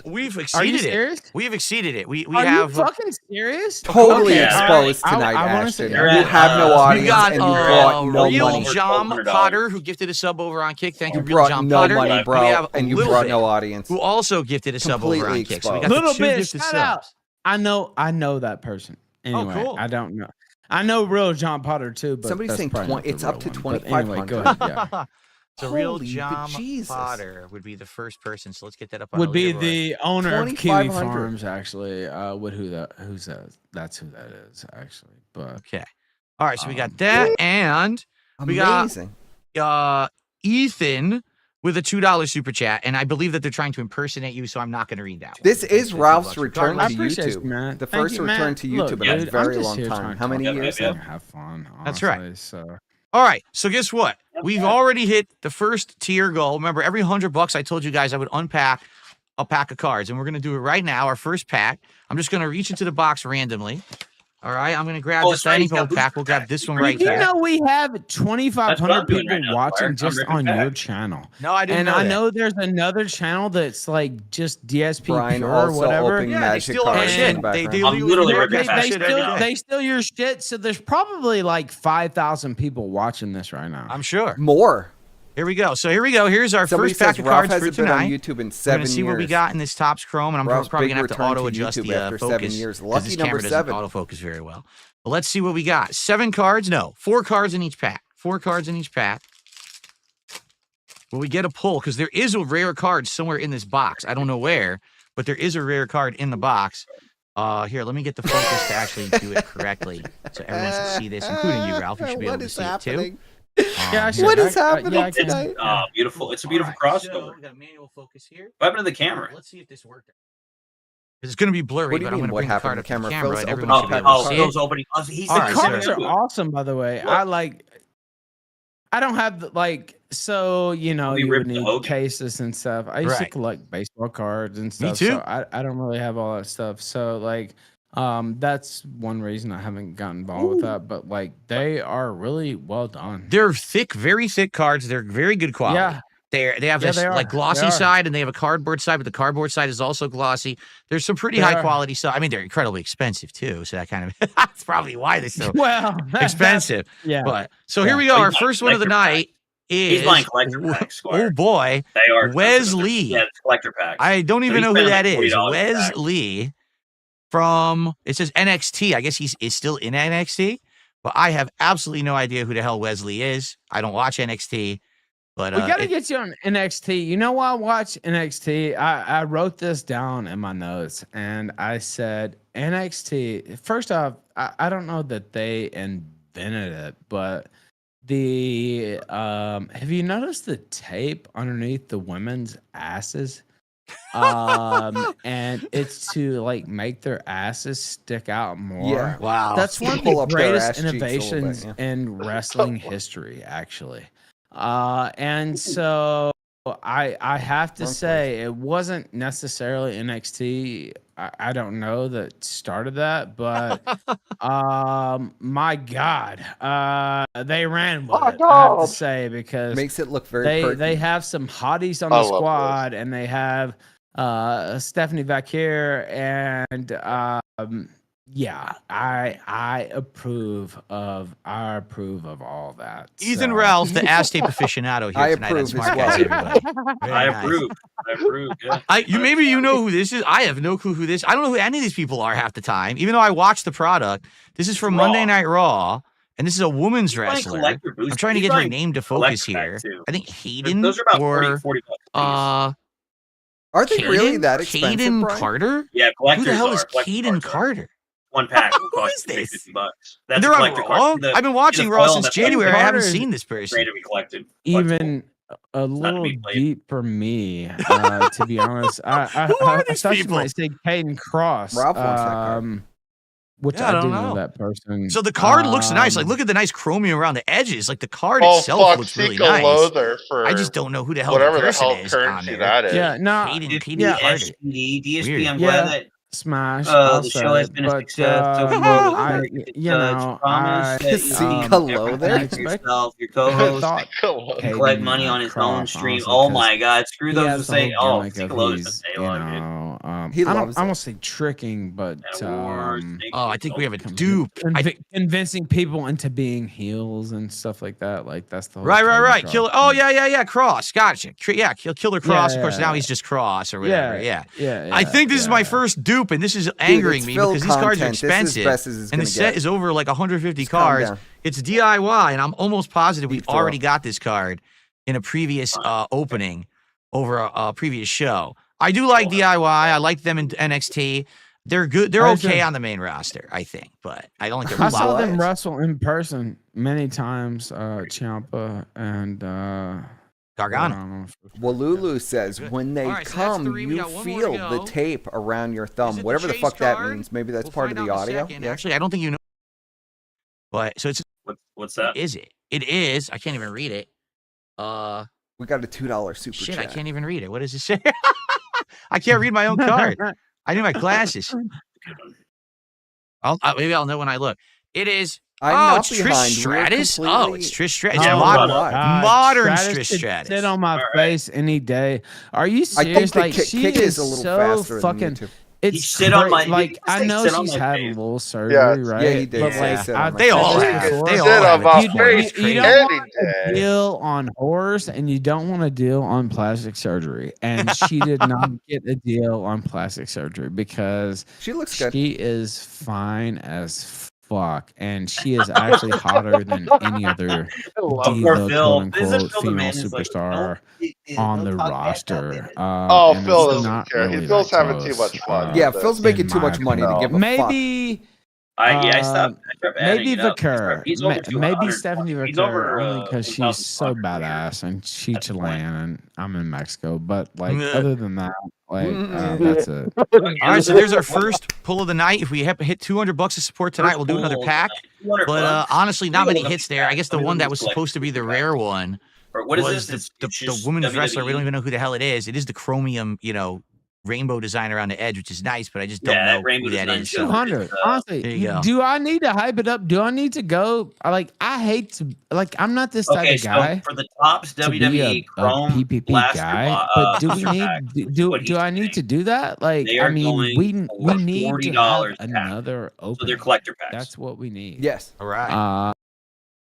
We've exceeded it. We've exceeded it. We Are have you fucking serious? Totally exposed tonight, Ashton. You have no audience, we got and you brought no Real money. John Potter, who gifted a sub over on Kick. Thank you, You Real brought John no Potter. money, bro, we have and you Little brought Bit, no audience. who also gifted a sub over on Kick. So we got Little the two Bit, gifted shout subs. out. I know that person. Anyway, cool. I don't know. I know Real John Potter too, but Somebody's that's saying probably not the it's up real to one. But anyway, 2,500. go ahead. Yeah. So Real Holy John bejesus. Potter would be the first person. So let's get that up on Would the be leaderboard. the owner of Kiwi 2,500. Farms, actually. Who's that? That's who that is, actually. But okay. All right, so we got that, and we got Ethan with a $2 super chat, and I believe that they're trying to impersonate you, so I'm not going to read that one. This is Ralph's return to I appreciate YouTube. it, man. The Thank first you, return man. to YouTube Look, in dude, a I'm very just long here time. trying How many to years? have fun. That's right. honestly, So All right, so guess what? We've already hit the first tier goal. Remember, every $100 I told you guys I would unpack a pack of cards, and we're going to do it right now, our first pack. I'm just going to reach into the box randomly. All right, I'm going to grab this any gold pack. We'll grab this one right you here. know we have 2,500 doing people right now, watching Squire. just I'm on ripping your back. channel. No, I didn't And know I that. know there's another channel that's like just DSP Brian pure or also whatever. opening Yeah, they magic steal our cards shit. in the They background. I'm literally They, ripping back shit every day. they steal your shit. So there's probably like 5,000 people watching this right now. I'm sure. More. Here we go. So here we go. Here's our Somebody first pack says of Ralph cards for hasn't been on tonight. YouTube in We're 7 gonna years. see what we got in this Topps Chrome, and I'm Ralph's probably big gonna have to return to auto adjust YouTube the after 7 focus years. 'cause Lucky this number camera 7. doesn't autofocus very well. But let's see what we got. 7 cards? No, 4 cards in each pack. 4 cards in each pack. Will we get a pull? Because there is a rare card somewhere in this box. I don't know where, but there is a rare card in the box. Here, let me get the focus to actually do it correctly, so everyone can see this, including you, Ralph. You should be able to see it too. Yeah, Here. What is happening yeah, I can- tonight? Beautiful. It's a beautiful All right, so crossover. we got a manual focus here. What happened to the camera? Let's see if this worked. It's going to be blurry, What do you but I'm mean, going to what bring the happened card to up the to the camera? camera, Phil's and opening everyone should be pack able of to see Phil's it. opening. Oh, he's All The right, cards so- are awesome, by the way. I don't have so We you would ripped the need Hogan. cases and stuff. I used to Right. collect baseball cards and stuff. too. So I don't really have all that stuff. So that's one reason I haven't gotten involved with that. But they are really well done. They're thick, very thick cards. They're very good quality. Yeah. They have Yeah, this they are. glossy They are. side, and they have a cardboard side, but the cardboard side is also glossy. There's some pretty They high are. quality stuff. I mean, they're incredibly expensive too, so that kind of that's probably why they're so Well, expensive. Yeah. But so here we go. Our He's first one of the collector night is He's buying collector packs, Squire. oh boy, They are Wesley. Yeah, it's collector packs. I don't even he's know who spending that like is. $40 a pack. Wesley from it says NXT. I guess he's still in NXT, but I have absolutely no idea who the hell Wesley is. I don't watch NXT, but We got to get you on NXT. You know why I watch NXT? I wrote this down in my notes and I said NXT. First off, I don't know that they invented it, but have you noticed the tape underneath the women's asses? And it's to make their asses stick out more. Yeah. wow. That's one of Pull the up their greatest ass cheeks a little bit, innovations yeah. in wrestling history, actually. And so I have to say it wasn't necessarily NXT. I don't know that started that, but my God, they ran with it. I have to say because Makes it look very perky. they have some hotties on I the love squad, and they have Stephanie Vacquier, and yeah, I approve of all that. Ethan So- Ralph, the ass tape aficionado here I tonight on approve as Smart well. Guys, everybody. Very I nice. approve. I approve. Yeah. Maybe you know who this is. I have no clue who this. I don't know who any of these people are half the time, even though I watch the product. This is from Raw. Monday Night Raw, and this is a woman's buying wrestler. collector boosts. I'm trying to He's get her buying name to focus collector here. pack, too. I think Hayden Those are about or 40 bucks a piece. Are they really that expensive, Caden Brian? Carter? Yeah, collectors Who the hell are. is Caden Carter? One pack will Who cost is you this? $50. That's They're a on collector Raw? card. I've been watching Raw since January. I haven't seen this person. To be collected. Even a to little be played. deep for me, to be honest. I thought you might say Caden Cross. Ralph wants that card. Which Yeah, I I do don't know know. that person. So the card looks nice. Like, look at the nice chromium around the edges. Like the card itself fuck, looks really Seek a nice. loather for I just don't know who the hell whatever the the person hell is on currency there. that is. Yeah, no, Caden yeah. Carter. DSP, Weird. I'm glad that Smash. the show has been a success so far. Seek a loather? Yourself, your co-host, collect money on his own stream. Oh my God! Screw those who say, "Oh, Seek a loather's he loves I won't say tricking, but I think we have a dupe. Convincing people into being heels and stuff like that. Like that's the whole Right. Killer. Oh yeah. Cross. Gotcha. Yeah. Killer Cross. Of course, now yeah. he's just Cross or whatever. Yeah. Yeah. I think this is my first dupe, and this is angering me because these cards are content. This is as expensive, best as it's and the gonna set get. is over like 150 Just calm cards. down. It's DIY, and I'm almost positive we Deep throat. already got this card in a previous opening over a previous show. I do like DIY. I like them in NXT. They're good. They're okay on the main roster, I think, but I don't think they're. I saw them wrestle in person many times. Ciampa and Gargano. Walulu says when they Alright, so that's come, three. We you got one more feel to the go. tape around your thumb, it the whatever the chase fuck that card? means. Maybe that's We'll part of find the out in a audio. second. Yeah. Actually, I don't think you know. But so it's what's that? Is it? It is. I can't even read it. We got a $2 super Shit, chat. I can't even read it. What does it say? I can't read my own card. I need my glasses. Maybe I'll know when I look. It is. I'm it's not Trish behind. Stratus. We're Oh, it's Trish Stratus. Yeah, Modern Stratus Trish could Stratus. Sit on my face any day. Are you I serious? think the Like she kick is is a little so faster than fucking. YouTube. It's sit on my- like you I say know sit on she's my had a face. little surgery, Yeah, right? yeah, he did But say like sit on my They face. all Sit have. on They all my have. face. It's crazy. You don't Any want to day. deal on horrors and you don't want to deal on plastic surgery. And she did not get a deal on plastic surgery because She looks good. she is fine as fuck, and she is actually hotter than any other diva, Phil. quote Isn't unquote, Phil the female man who's like, superstar don't- on the don't talk roster. Oh, and Phil it's doesn't not care. really Phil's that having too close, much fun. Yeah, with Phil's this. making in too much my money to opinion. give a fuck. Maybe. I stopped adding Maybe it up. Vicar, He's over 200. maybe Stephanie He's Vicar, over, only because she's 1,000 so badass and she's Chilean and I'm in Mexico. But like, other than that, like that's it. All right, so there's our first pull of the night. If we hit 200 bucks of support tonight, we'll do another pack. But honestly, not many hits there. I guess the one that was supposed to be the rare one Or what is was this? the women's wrestler. We don't even know who the hell it is. It is the chromium, rainbow design around the edge, which is nice, but I just don't know who that is. So 200. Honestly, there you go. do I need to hype it up? Do I need to go? Like, I hate to. Like, I'm not this type Okay, of so guy. for the tops to be WWE a Chrome PPP Blaster guy, but do we pack, need what do he's I need saying. to do that? Like, They I are mean, going we for need to $40 have pack. another So opening. they're collector packs. That's what we need. Yes. all right.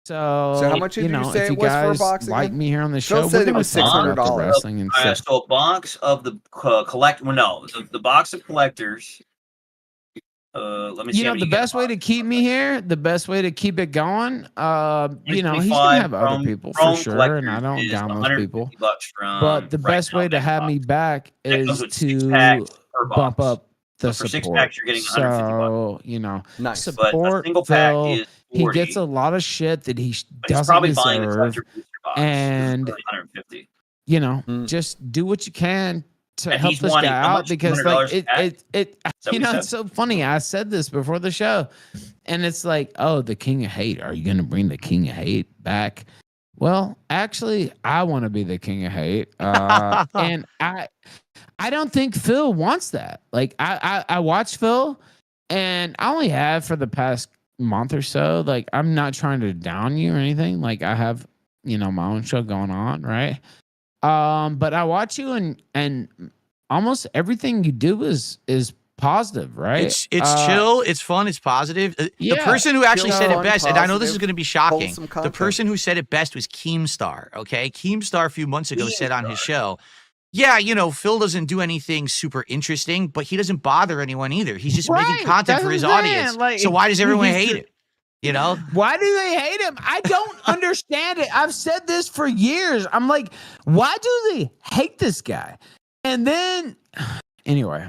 So how much did you say if it you was for a guys box like again? me here on the Phil show, said we're it gonna was talk about the $600. wrestling and stuff. So a box of the the box of collectors. Let me see. You know, the best way to keep me here, the best way to keep it going, he's gonna have other people for sure, and I don't down those people. But the best way to have me back is to bump up the So for 6 support. packs, you're getting $150. So, Nice. But a support single pack Phil. is He 40, gets a lot of shit that he but he's doesn't probably buying the deserve. collector booster box. And It's really $150. just do what you can to And help he's this wanting guy how out much? because $200 like a pack? it what you it's so funny. I said this before the show, and it's like, oh, the King of Hate. Are you gonna bring the King of Hate back? Well, actually, I want to be the King of Hate, and I don't think Phil wants that. Like I watched Phil, and I only have for the past month or so. Like, I'm not trying to down you or anything. Like, I have my own show going on, right? But I watch you, and almost everything you do is positive, right? It's chill, it's fun, it's positive. The person who actually said it best, and I know this is going to be shocking, the person who said it best was Keemstar. Okay, Keemstar a few months ago said on his show, yeah, Phil doesn't do anything super interesting, but he doesn't bother anyone either. He's just making content for his audience. Like, so why does everyone hate him? Why do they hate him? I don't understand it. I've said this for years. I'm like, why do they hate this guy? And then, anyway.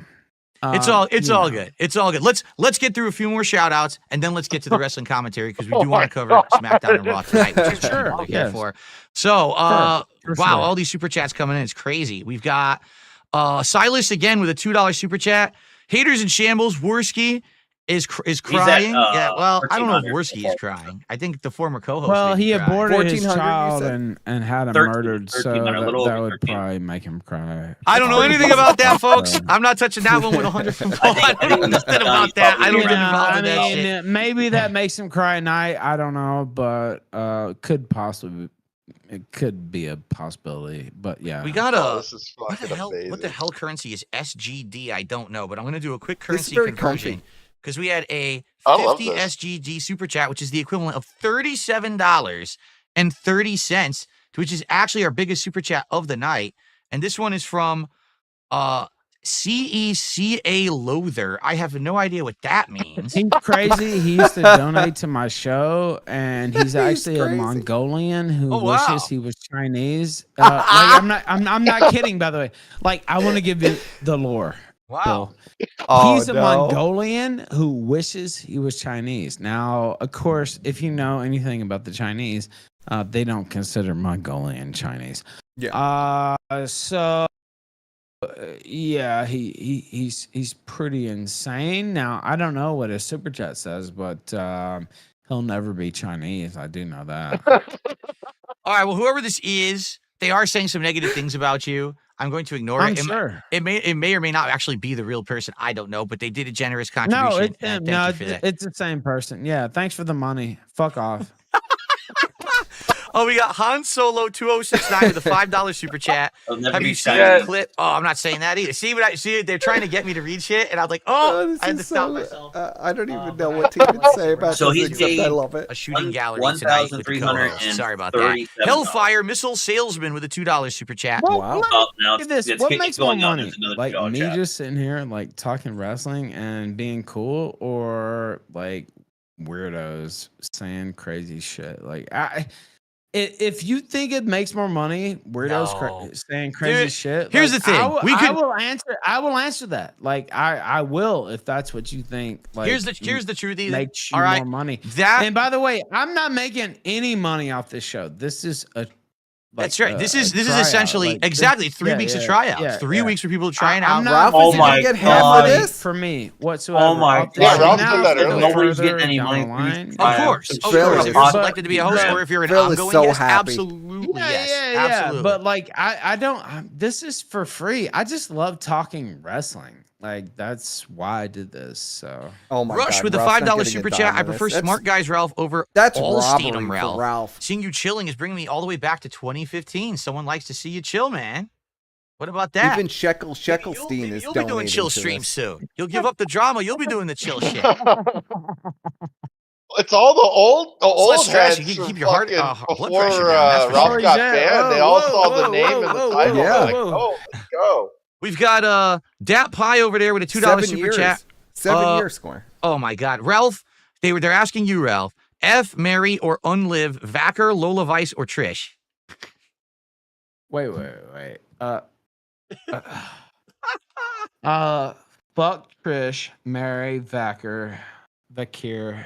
It's all good. It's all good. Let's get through a few more shout outs and then let's get to the wrestling commentary because we do want to cover SmackDown and Raw tonight, which is what people are here for. So wow, all these super chats coming in. It's crazy. We've got Silas again with a $2 super chat. Haters in Shambles, Worski is crying. Yeah, well, I don't know if Worski is crying. I think the former co-host. Well, he cry. aborted his child and had him murdered, so that would probably make him cry. I don't know anything about that, folks. I'm not touching that one with 100. I don't know nothing about that. I don't get involved in that shit. Maybe that makes him cry at night. I don't know, but it could be a possibility. But yeah, we got what the hell currency is SGD? I don't know, but I'm gonna do a quick currency conversion. Because we had a 50 SGD super chat, which is the equivalent of $37.30, which is actually our biggest super chat of the night. And this one is from CECA Loather. I have no idea what that means. He's crazy. He used to donate to my show, and he's actually a Mongolian who wishes he was Chinese. I'm not kidding, by the way. Like, I want to give you the lore. Wow. He's a Mongolian who wishes he was Chinese. Now, of course, if you know anything about the Chinese, they don't consider Mongolian Chinese. Yeah. Yeah, he's pretty insane. Now, I don't know what his super chat says, but he'll never be Chinese. I do know that. All right, well, whoever this is, they are saying some negative things about you. I'm going to ignore it. Sure. It may or may not actually be the real person. I don't know, but they did a generous contribution. No, it's him. No, it's the same person. Yeah, thanks for the money. Fuck off. Oh, we got Han Solo 2069 with a $5 super chat. Have you seen the clip? Oh, I'm not saying that either. See, they're trying to get me to read shit, and I was like, I had to stop myself. I don't even know what to even say about so this, except I love it. A shooting gallery tonight with the co-host. Sorry about that. Hellfire Missile Salesman with a $2 super chat. Wow. Look at this. What makes more money? Like me just sitting here like talking wrestling and being cool, or like weirdos saying crazy shit? Like if you think it makes more money, weirdos saying crazy shit. Here's the thing. I will answer that. Like I will if that's what you think. Like here's the truth. Makes you more money. And by the way, I'm not making any money off this show. This is a. That's right. This is essentially exactly 3 weeks of tryouts. 3 weeks for people trying out. Ralph, my get half of this for me whatsoever. Oh my God! Ralph said that earlier. Nobody's getting any money. Of course. If you're selected to be a host, or if you're an ongoing guest, absolutely yes. Absolutely. But like I don't. This is for free. I just love talking wrestling. Like that's why I did this. So Rush with the $5 super chat. I prefer Smart Guys Ralph over all Steedham Ralph. Seeing you chilling is bringing me all the way back to 2015. Someone likes to see you chill, man. What about that? Even Sheckelstein is You'll be doing chill streams soon. You'll give up the drama. You'll be doing the chill shit. It's all the old heads. You can keep your heart before blood pressure down. Ralph got banned. They all saw the name and the title. Like, oh, let's go. We've got Dat Pie over there with a $2 super chat. 7 year score. Oh my God, Ralph! They're asking you, Ralph. F, Mary, or Unlive, Vacker, Lola Vice, or Trish. Wait. Fuck Trish, Mary, Vacker, Vakir.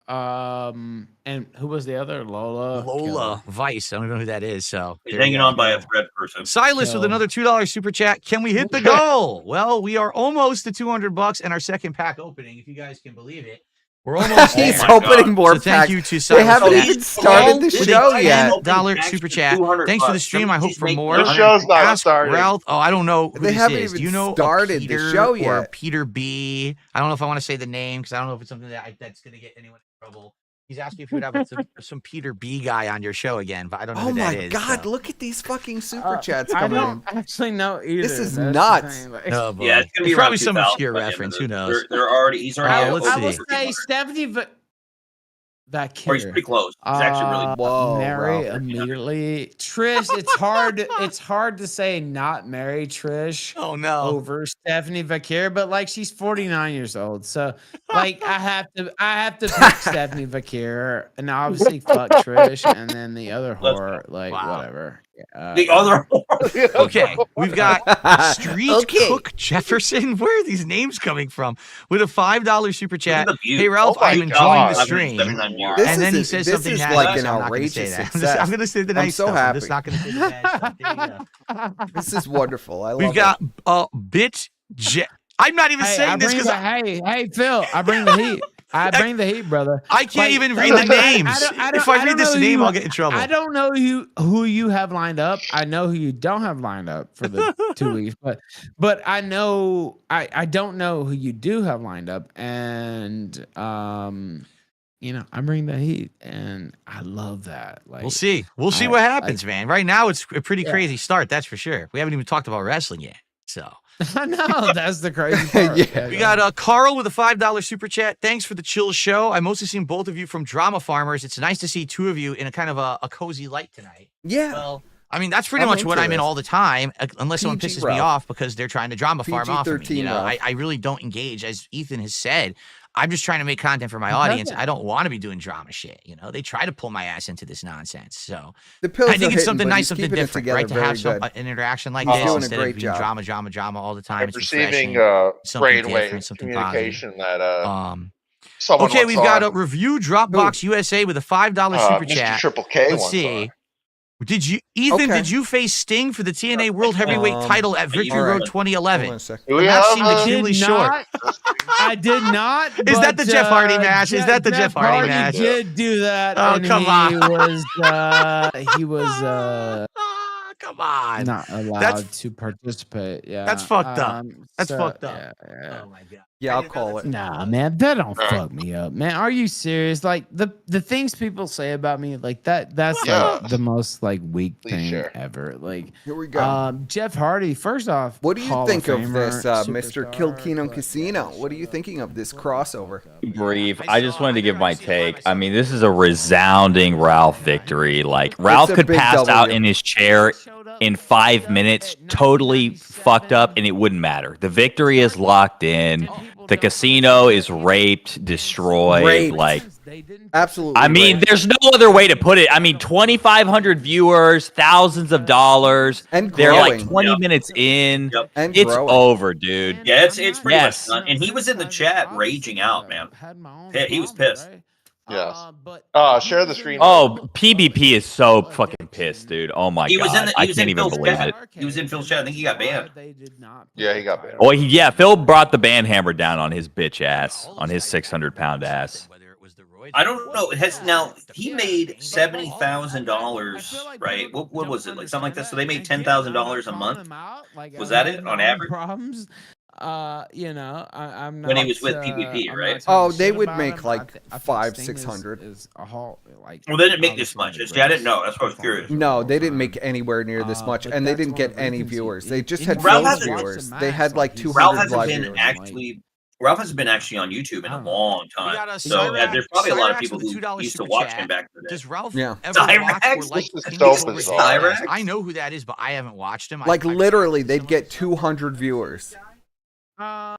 And who was the other? Lola Vice. I don't know who that is. So he's hanging on by a thread person. Silas with another $2 super chat. Can we hit the goal? Well, we are almost to $200 and our second pack opening, if you guys can believe it. We're almost there. He's opening more packs. Thank you to Silas. They haven't even started the show yet. $10 super chat. Thanks for the stream. I hope for more. The show's not started. Ralph. Oh, I don't know who they this haven't is. even Do you know started Peter the show yet. Or Peter B? I don't know if I want to say the name because I don't know if it's something that's going to get anyone in trouble. He's asking if you would have some Peter B guy on your show again, but I don't know who that is. Oh my God, look at these fucking super chats coming in. I don't actually know either. This is nuts. Oh, boy. Yeah, it's going to be probably some obscure reference. Who knows? He's already. I will say Stephanie Vakir. Or he's pretty close. He's actually really Mary immediately. Trish, it's hard to say not marry Trish. Oh no. Over Stephanie Vakir, but like she's 49 years old. So like I have to pick Stephanie Vakir and obviously fuck Trish and then the other whore, like whatever. The other Okay, we've got Street Cook Jefferson. Where are these names coming from? With a $5 super chat. Hey Ralph, Oh my I'm enjoying the God. stream. This And then he is- says this something is nice. like an so I'm not gonna say outrageous that. success. I'm gonna say the I'm nice so stuff. I'm just happy. not gonna say the bad stuff. There you go. This is wonderful. I love We've got I'm not even Hey, saying this because hey, Phil, I bring the heat. I bring the heat, brother. I can't Like, even read the names. If I read don't this know name, who I'll get in trouble. I don't know who you have lined up. I know who you don't have lined up for the 2 weeks, but I know I don't know who you do have lined up, and you know, I bring the heat, and I love that. Like, We'll see. We'll see what happens, man. Right now, it's a pretty crazy start. That's for sure. We haven't even talked about wrestling yet. So I know that's the crazy part. we got Carl with a $5 super chat. Thanks for the chill show. I mostly seen both of you from Drama Farmers. It's nice to see two of you in a kind of a cozy light tonight. Yeah. Well, I mean, that's pretty I'm much what into I'm in this. all the time, unless someone PG pisses me Ralph. off because they're trying to drama farm off of me. You PG-13 know, Ralph. I really don't engage, as Ethan has said. I'm just trying to make content for my audience. I don't want to be doing drama shit. You know, they try to pull my ass into this nonsense. So The pills I think are it's hitting, something but nice, he's something keeping it different, together right? To very have good. an interaction like He's this doing a instead of great being job. drama all the time. I'm It's receiving refreshing, something brainwave different, something positive. communication that someone Okay, wants we've got a on. review Dropbox USA with a $5 super Mr. chat. Triple K Let's wants see. on. Did you, Ethan? Okay. Did you face Sting for the TNA World Heavyweight title at Victory all Road right. 2011? Hold on a second. Do The we match have seemed extremely short. I did not. Is that the Jeff Hardy match? Is that the Jeff Hardy match? Did do that? Oh, and come he on. He was Come on. not allowed to participate. Yeah, That's fucked up. That's fucked up. Yeah. Oh my god. Yeah, I'll call it. Nah, man, that don't fuck me up, man. Are you serious? Like the things people say about me, like that's like the most like weak thing ever. Like Here we go. Jeff Hardy. First off, What do you Hall think of Famer, this, Mr. superstar, Kilkino but Casino? What are you thinking of this crossover? Brief. I just wanted to give my take. I mean, this is a resounding Ralph victory. Like, Ralph a could big pass out W. in his chair in 5 minutes, totally fucked up, and it wouldn't matter. The victory is locked in. The casino is raped, destroyed. Raped. Like, Absolutely. I mean, raped. there's no other way to put it. I mean, 2,500 viewers, thousands of dollars. And They're like growing. 20 minutes in. Yep. And It's growing. over, dude. Yeah, it's pretty Yes. much done. And he was in the chat raging out, man. He was pissed. Yes. But Share the screen. Oh, PBP is so fucking pissed, dude. Oh my He was god. in I Phil's can't even believe chat. it. He was in Phil's chat. I think he got banned. Yeah, he got banned. Oh, yeah, Phil brought the band hammer down on his bitch ass, on his 600-pound ass. I don't know. It has now. He made $70,000, right? What was it, like something like this? So they made $10,000 a month. Was that it on average? Problems. You know, I'm not. When he was with PPP, I'm right? not talking Oh, they shit would about make him. like I think 500, Sting 600. is a halt. Like, Well, they didn't make this obviously much. one of the See, I didn't greatest know. That's what I was curious. No, they didn't make anywhere near this much, but and they that's didn't one get of the any things viewers. he- They just he- had Ralph Phil's hasn't- viewers. They had like 200 Ralph hasn't live been viewers. actually. Ralph hasn't been actually on YouTube in a long We got time. a So Cyrax- there's probably a lot of Cyrax people with a who $2 used to super watch chat. him back in the day. Does Ralph Yeah. ever watch Cyrax? or like This is any so over bizarre. Cyrax? I know who that is, but I haven't watched him. Like I literally, they'd get 200 viewers.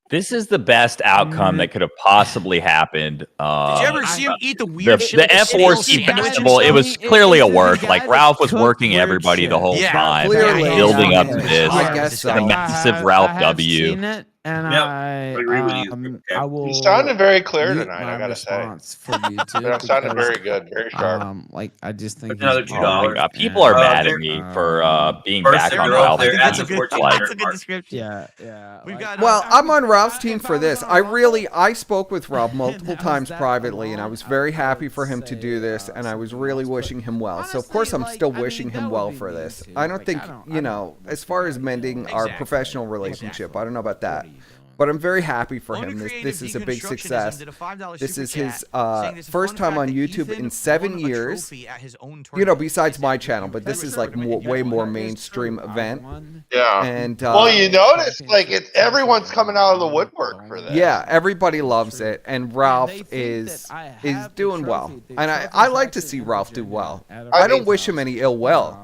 This is the best outcome that could have possibly happened. Did you ever see him eat the The, weird shit? the like a F-Force stale sandwich and festival, stuff? it was clearly a is it the work. guy Like, that Ralph was cooked working weird everybody the shit? whole Yeah, time, clearly. building up to Yeah, this. I guess so. The massive Ralph W. Seen it, and Yep, I agree with you. I will. You sounded very clear mute tonight, my I gotta say. response for you too. It sounded because, very good, very sharp. like I just think That's another he's $2. Oh my boring, god, people are and, mad at they're- me for being First, back they're on up Ralph. there at That's the a good, 1400 that's a good mark. description. Yeah. We've like, got Well, I'm on Ralph's team for this. I spoke with Rob multiple times privately, and I was very happy for him to do this, and I was really wishing him well. So of course I'm still wishing him well for this. I don't think, you know, as far as mending our professional relationship, I don't know about that. But I'm very happy for him. This is a big success. This is his first time on YouTube in 7 years. You know, besides my channel, but this is like way more mainstream event. Yeah. And Well, you notice, like, everyone's coming out of the woodwork for this. yeah, everybody loves it, and Ralph is doing well, and I like to see Ralph do well. I don't wish him any ill will.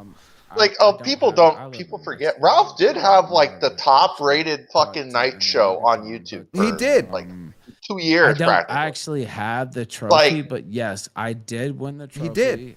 Like, people forget. Ralph did have, like, the top-rated fucking night show on YouTube. He did. Like, 2 I years, don't practically. actually have the trophy, Like- but yes, I did win the trophy. He did.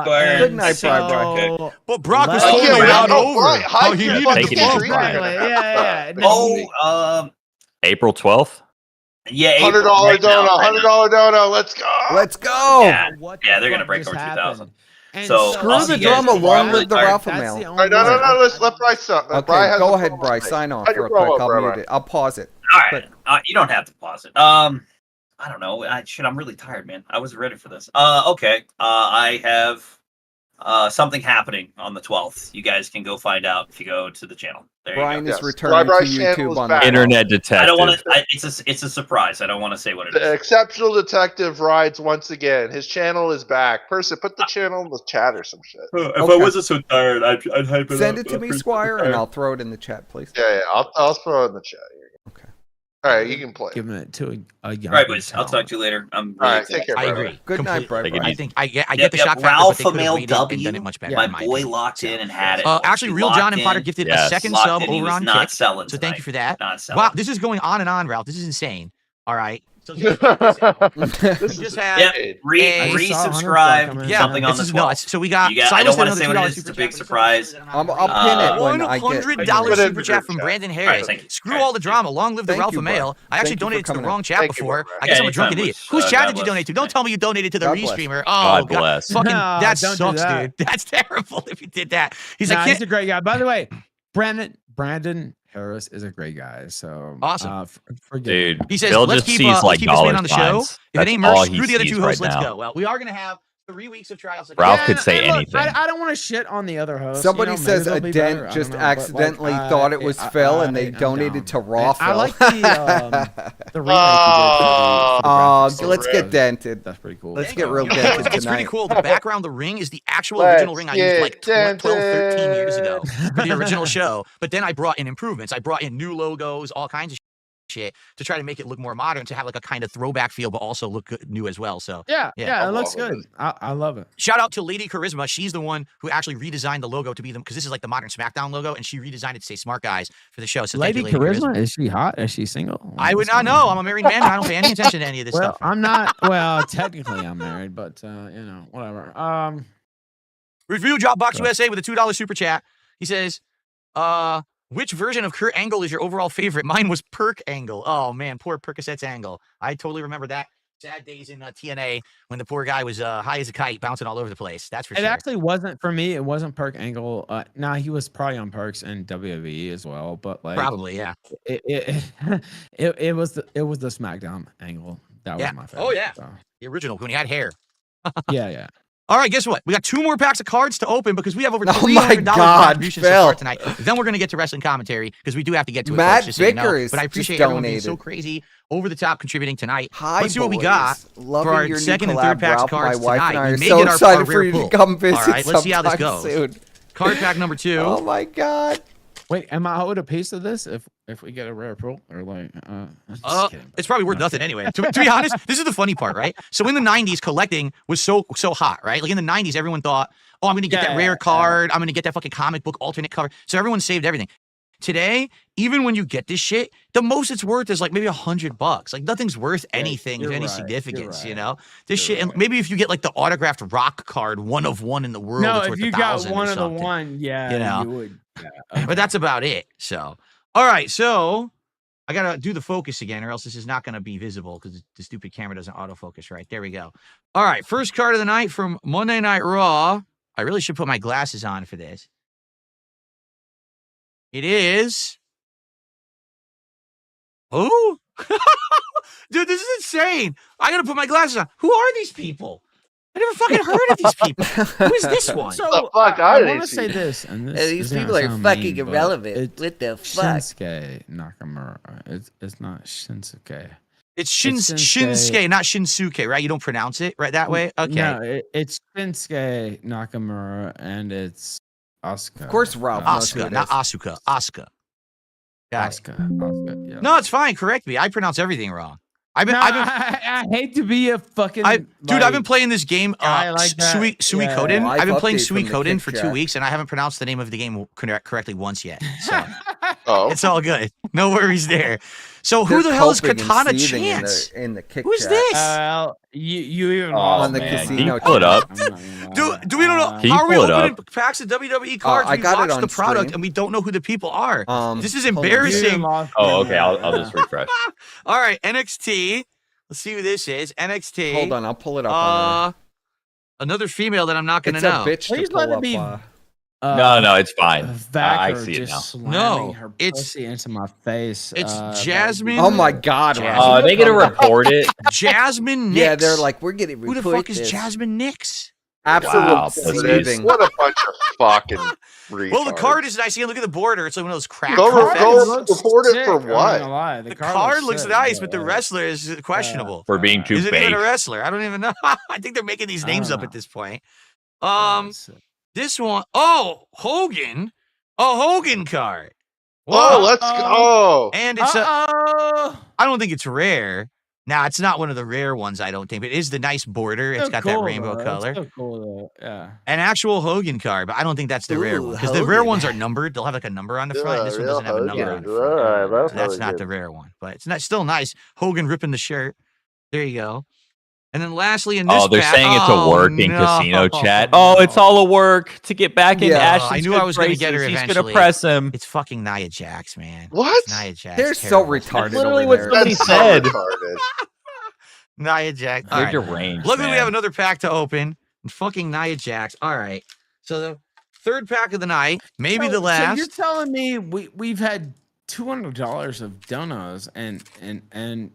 Square. Good night, Bri. But Brock was Let's- holding Okay, out no, over Bri, how he hype needed your the fucking bump. streak. Exactly. Yeah. No, April 12th. Yeah, $100 April, right dono, now, right $100 dono. Let's go. Let's go. Yeah, what yeah, the they're gonna fuck break just over 2,000. happened? And So, Screw I'll the see you guys drama. tomorrow. Long I'm live the really tired. Ralph That's mail. the All only right, no, reason. let's let Bryce up. Okay, Bri has go the ahead, promo Bryce. space. Sign off How's your real quick. promo, I'll Bri? mute it. I'll pause it. All right, you don't have to pause it. I don't know. I'm really tired, man. I wasn't ready for this. Okay. I have something happening on the 12th. You guys can go find out if you go to the channel. There Brian you go. is returning to YouTube on the Internet detective. I don't want to. It's a surprise. I don't want to say what it is. The exceptional detective rides once again. His channel is back. Person, put the channel in the chat or some shit. If I wasn't so tired, I'd hype it Send up. it to me, Squire, and I'll throw it in the chat, please. Yeah, I'll throw it in the chat. Okay. All right, you can play. Giving it to a young. All right, boys. I'll talk to you later. I'm really All right, take care. I brother. agree. Good night, Completely. Brett. I think I get the Yep, shock factor, Ralph but they could've Male waited and W. done it much better. My in my boy opinion. locked in and had it. Actually, He Real locked John and Potter in. gifted Yes. a second Locked sub in. He over was on not Kick. selling So thank you for that. Not selling. Wow, this is going on and on, Ralph. This is insane. All right. So This just had Yep. a- Resubscribe. Yeah, Something on this the is 12th. nuts. So we got. I Silas don't did want to another say what $2 it is. It's a big surprise. I'll pin it when I get. $100 Put it in super the chat group from chat. Brandon All Harris. right, thank you. Screw all the drama. Long live the Thank Ralph you, Mail. bro. I actually Thank you for donated to the coming wrong in. chat Thank you, before. bro. I guess I'm a Anytime, drunken idiot. boys. Whose God chat did you bless. donate to? Don't tell me you donated to the God bless. restreamer. God Oh, bless. Fucking, No, that don't do sucks, that. dude. That's terrible if you did that. He's Nah, like, he's a great guy. By the way, Brandon Harris is a great guy. So Awesome. Forgive Dude, him. He says, Bill let's just keep, sees like keep this man dollar on the show. signs. If it That's ain't all merch, he screw the other sees two hosts. right Let's now. go. Well, we are going to have 3 weeks of trials. Ralph could say and look, anything. I don't want to shit on the other hosts. Somebody you know, says maybe a they'll be better, dent I just don't know, but, like, accidentally thought it was Phil and they I'm donated to down. Raw And Phil. I like the remake you did for the Oh, graphics. let's get dented. That's pretty cool. Let's get real dented It's pretty tonight. cool. The background, the ring is the actual Let's original ring I used like get 12, 13 years dented. ago for the original show. But then I brought in improvements. I brought in new logos, all kinds of shit to try to make it look more modern, to have like a kind of throwback feel, but also look good, new as well. So Yeah, Yeah. it looks good. I love it. shout out to Lady Charisma. She's the one who actually redesigned the logo to be them, because this is like the modern SmackDown logo, and she redesigned it to say Smart Guys for the show. So thank Lady you, Charisma, is she hot? Is she single? I would not know. I'm a married man. I don't pay any attention to any of this Well, stuff. I'm not. Well, technically, I'm married, but whatever. Review Dropbox USA with a $2 super chat. He says, which version of Kurt Angle is your overall favorite? Mine was Perk Angle. Oh man, poor Percocet's Angle. I totally remember that. Sad days in TNA when the poor guy was high as a kite, bouncing all over the place. That's for It sure. actually wasn't for me. It wasn't Perk Angle. Nah, he was probably on Perks and WWE as well. But like, Probably, yeah. It was the SmackDown Angle. That was Yeah. my favorite. Oh yeah, so. the original when he had hair. Yeah. All right, guess what? We got 2 more packs of cards to open because we have over Oh my $300 God, contributions so Phil. far tonight. Then we're going to get to wrestling commentary because we do have to get to it. Matt folks, just so you know. Vickers But I just appreciate everyone being so donated. crazy, over the top contributing tonight. Hi, Let's see what we boys. got Loving for our your new second and collab, third packs of Ralph. cards My wife tonight. and I We are may so get our excited for rare you to pull. come visit All right, let's see how this sometime goes. soon. Card pack number 2. Oh my God. Wait, am I owed a piece of this if we get a rare pull or like? Just kidding. It's probably worth nothing anyway. To be honest, this is the funny part, right? So in the 90s, collecting was so hot, right? Like in the 90s, everyone thought, oh, I'm going to get that rare card. I'm going to get that fucking comic book alternate cover. So everyone saved everything. Today, even when you get this shit, the most it's worth is like maybe $100. Like nothing's worth anything of any significance, you know? This shit, and maybe if you get like the autographed rock card, one of one in the world, No, it's if worth you got 1,000 one or of the something. one, yeah, You know? you would. Yeah, But that's about it. So, all right. So I got to do the focus again, or else this is not going to be visible because the stupid camera doesn't autofocus right. There we go. All right. First card of the night from Monday Night Raw. I really should put my glasses on for this. It is. Oh, dude, this is insane. I got to put my glasses on. Who are these people? I never fucking heard of these people. Who is this one? So The fuck I are want to these say people? this, and this These is gonna people are sound fucking mean, but irrelevant. What the fuck? Shinsuke Nakamura. It's not Shinsuke. It's Shinsuke. Shinsuke, not Shinsuke, right? You don't pronounce it right that way? Okay. No, it's Shinsuke Nakamura, and it's Asuka. Of course, Ralph knows who Asuka, it not is. Asuka. Asuka. Got it. Asuka, yeah. No, it's fine. Correct me. I pronounce everything wrong. I hate to be a fucking dude. I've been playing this game, guy like that. Suikoden. Yeah. I've been playing Update from the Suikoden Kick for 2 Chat. weeks, and I haven't pronounced the name of the game correctly once yet. So Oh, it's all good. No worries there. So who They're the hell is coping and Katana seething Chance? in the kick Who's chat. this? You even Oh, on the man. casino Can you pull it up? Do we don't know? Can you How are we pull it opening up? packs of WWE cards? I we got it watched on the product stream. and we don't know who the people are. This is hold on. embarrassing. Oh, okay. I'll just refresh. All right, NXT. Let's see who this is. NXT. Hold on, I'll pull it up. on Another female that I'm not there. gonna It's know. a bitch Please to let pull it up. be- No, it's fine. I Vacker see it now. just slamming No, her it's- pussy into my face. it's that would be- Jasmine- Oh my God, Jasmine. Ralph. Oh, are they gonna report it? Jasmine Nix. Yeah, they're like, we're getting who report the fuck is this. Jasmine Nix? Absolute Wow, seething. What a bunch of fucking retards. Well, the card is nice. You can look at the border. It's like one of those crack Go cards. report it for I'm not gonna what? lie, The card looks sick, nice, but the wrestler is questionable. For being too Is it even fake. a wrestler? I don't even know. I think they're making these names up at this point. This one, Hogan. A Hogan card. Oh, let's go. Oh. And it's I don't think it's rare. Now, it's not one of the rare ones, I don't think. But it is the nice border. It's got that rainbow color. So cool, yeah. An actual Hogan card, but I don't think that's the rare one. Because the rare ones are numbered. They'll have like a number on the front. This one doesn't have a number on the front. So that's not the rare one. But it's not, still nice. Hogan ripping the shirt. There you go. And then lastly, in this they're pack, saying it's a work in casino chat. Oh, it's all a work to get back in Ashton's I knew I was going to get her He's eventually. going to press him. It's fucking Nia Jax, man. What? It's Nia Jax. They're so retarded. That's literally over what there. somebody said. Nia Jax. All They're right. deranged, Luckily, we man. have another pack to open. And fucking Nia Jax. All right. So the third pack of the night, maybe the last. So you're telling me we've had $200 of donos and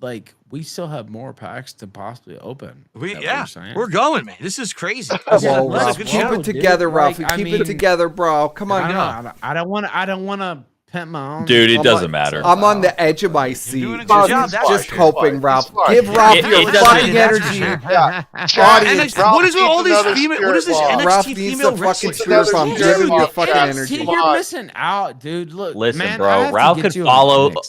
like we still have more packs to possibly open. We're going, man. This is crazy. Whoa, Ralph, keep it together, Ralphie. Keep it together, bro. Come on. I don't want to pimp my own. Dude, it doesn't matter. I'm on the edge of my seat. doing a good job. That's Just fine. hoping, Ralph. fine. Give Ralph It your doesn't- fucking that's energy. for sure. Yeah. Audience. What is with all these Another female? What is this spirit Ralph NXT needs female some fucking wrestling? spirit from Dude, giving your fucking NXT, energy. You're missing out, dude. Look, Listen, man, I bro, have to Ralph get could you fall on over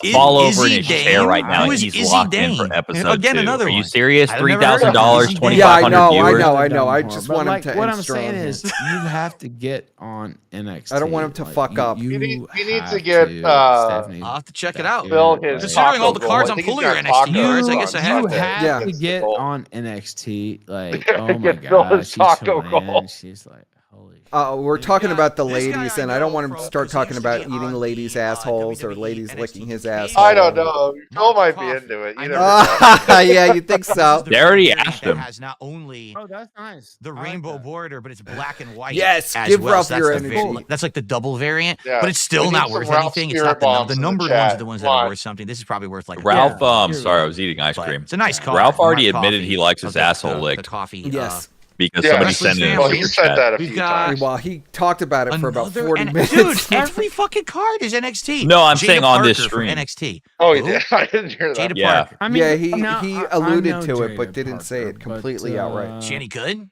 Izzy in his Dane? chair right now. Who And is he's Izzy locked Dane? in for episode Again, 2. another Are you one. serious? I've never heard of $3,000, Izzy Dane. 2,500 Yeah, I know, viewers. I know. I just want him like, to what end I'm strong saying here. is, you have to get on NXT. I don't want him to fuck up. You need have to get, Stephanie, I'll have to check it out. Phil his Considering all the taco cards goal. I'm I think pulling he's are got NXT taco cards, I guess I have You to. have Yeah. to get goal. on NXT. Like, oh my Get Phil god, his she's taco so goal. in. She's like, holy. We're talking about the this guy ladies, I and I don't know want him to from- start he talking used to about be eating on ladies' the, assholes or WWE ladies NXT licking his page. asshole. I don't know. Phil might be into it. You never know. Yeah, you think so? They already asked him. Has not only Oh, that's nice. the I like rainbow that. border, but it's black and white. Yes, as give well. Ralph So your that's the energy. that's like the double variant, Yeah. but it's still We need not some worth Ralph anything. It's Spirit not the bombs in the numbered chat. ones are the ones that Come are on. worth something. This is probably worth like a Ralph, $1. sorry, I was eating ice But cream. it's a nice card. Ralph already Not admitted coffee, he likes but his the- asshole the licked. coffee. Yes. Because Yeah, somebody Wrestling sent it in family. Well, the he group said chat. that a We've few got- times. Well, he talked about it for about Another 40 N- minutes. Dude, every fucking card is NXT. No, I'm Jada saying on this Parker from stream. NXT. Oh, he Who? did. I didn't hear that. Jada Yeah. Parker. I mean, Yeah, he no, he I alluded know to it, but Jada didn't say Parker, it completely but, outright. She any good?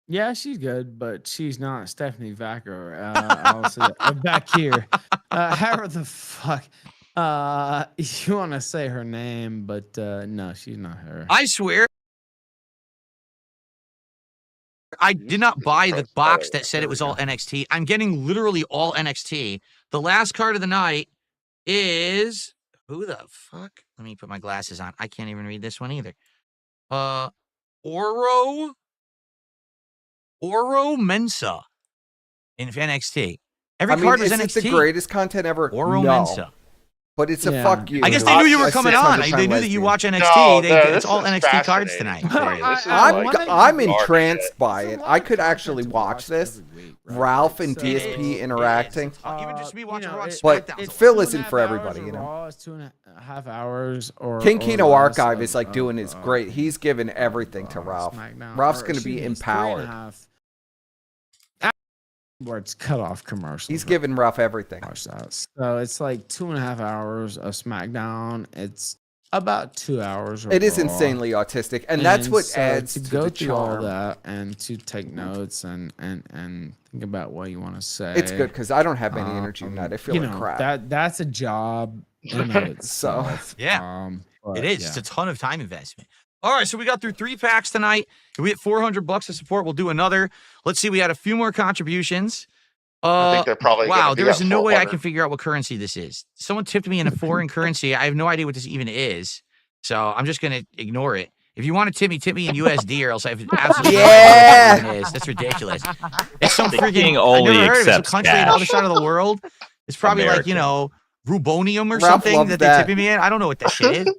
Yeah, she's good, but she's not Stephanie Vacker. I'll say that. Back here. However the fuck you want to say her name, but no, she's not her. I swear. I did not buy the box that said it was all NXT. I'm getting literally all NXT. The last card of the night is who the fuck? Let me put my glasses on. I can't even read this one either. Oro Mensa in NXT. Every I mean, card was is NXT. it the greatest content ever? Oro No. Mensa. But it's a Yeah. fuck you. I guess to they knew you were a coming on. 600-pound They knew that you lesbian. watch NXT. No, It's this all is NXT cards fascinating. tonight. This is I'm like- I'm garbage. entranced by it. I could actually watch this. Ralph and DSP interacting. Even just me watching Raw But SmackDown. Phil isn't for everybody, you know. Raw is 2.5 hours. Or King or Kino less Archive of- is like doing his great. He's giving everything to Ralph. SmackDown. Ralph's Or going to be excuse me, it's empowered. 3.5 where it's cut off commercials. He's giving Ralph everything. Watch that. So it's like 2.5 hours of SmackDown. It's about 2 hours. Of It is Raw. insanely autistic, and that's what so adds to to go the through all charm. that and to take notes and think about what you want to say. It's good because I don't have any energy tonight. I feel you like know, crap. That's a job in and of itself. Yeah, but it is. yeah. It's a ton of time investment. All right, so we got through 3 packs tonight. If we hit $400 of support, we'll do another. Let's see. We had a few more contributions. I think they're probably wow. gonna be There is at no way I 400. can figure out what currency this is. Someone tipped me in a foreign currency. I have no idea what this even is, so I'm just gonna ignore it. If you want to tip me in USD, or else I have absolutely no idea what it is. That's ridiculous. It's some The freaking. king I've only never heard of it. It's a accepts country on the other cash. side of the world. It's probably like, you American. know, Rubonium or Ralph something loved that that. they're tipping me in. I don't know what that shit is.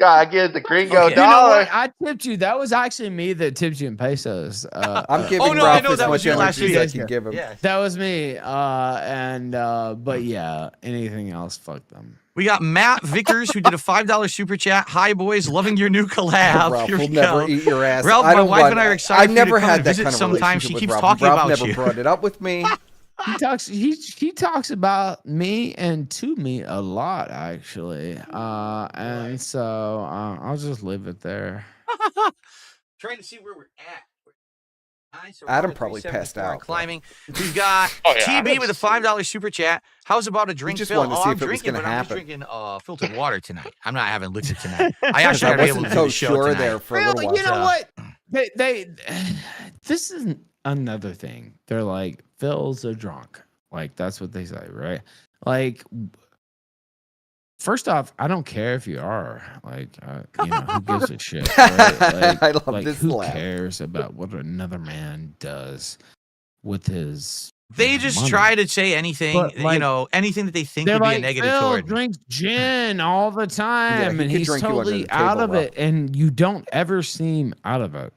Yeah, I get the gringo Okay. You know dollar. what? I tipped you. That was actually me that tipped you in pesos. I'm giving Oh, no, I Ralph know as that was much you last energy as I week. can give him. Yeah. That was me. But yeah, anything else, fuck them. We got Matt Vickers who did a $5 super chat. Hi boys, loving your new collab. Ralph Here will we never go. eat your ass. Ralph, I my don't wife want, and I are excited I for you never to come had and that visit kind of sometime. She relationship with keeps Ralph. talking Ralph about never you. brought it up with me. He talks about me and to me a lot actually, and so I'll just leave it there. Trying to see where we're at. Adam probably passed out. Climbing. We've got Oh, yeah, TB with a $5 super chat. How's about a drink? just Phil? wanted to see I'm if it was drinking, gonna but I'm happen. just drinking filtered water tonight. I'm not having liquid tonight. I actually I gotta be able wasn't to do so the show sure tonight. there for a little while. You know what? They this is another thing. They're like, Phil's a drunk. Like that's what they say, right? Like, first off, I don't care if you are. Like, you know, who gives a shit? Right? Like, I love this who laugh. cares about what another man does with his? They just money? try to say anything, But, you like, know, anything that they think They're would be like, a negative Phil toward me. drinks gin all the time, he and could he's drink you under totally the out table, of Ralph. it, and you don't ever seem out of it.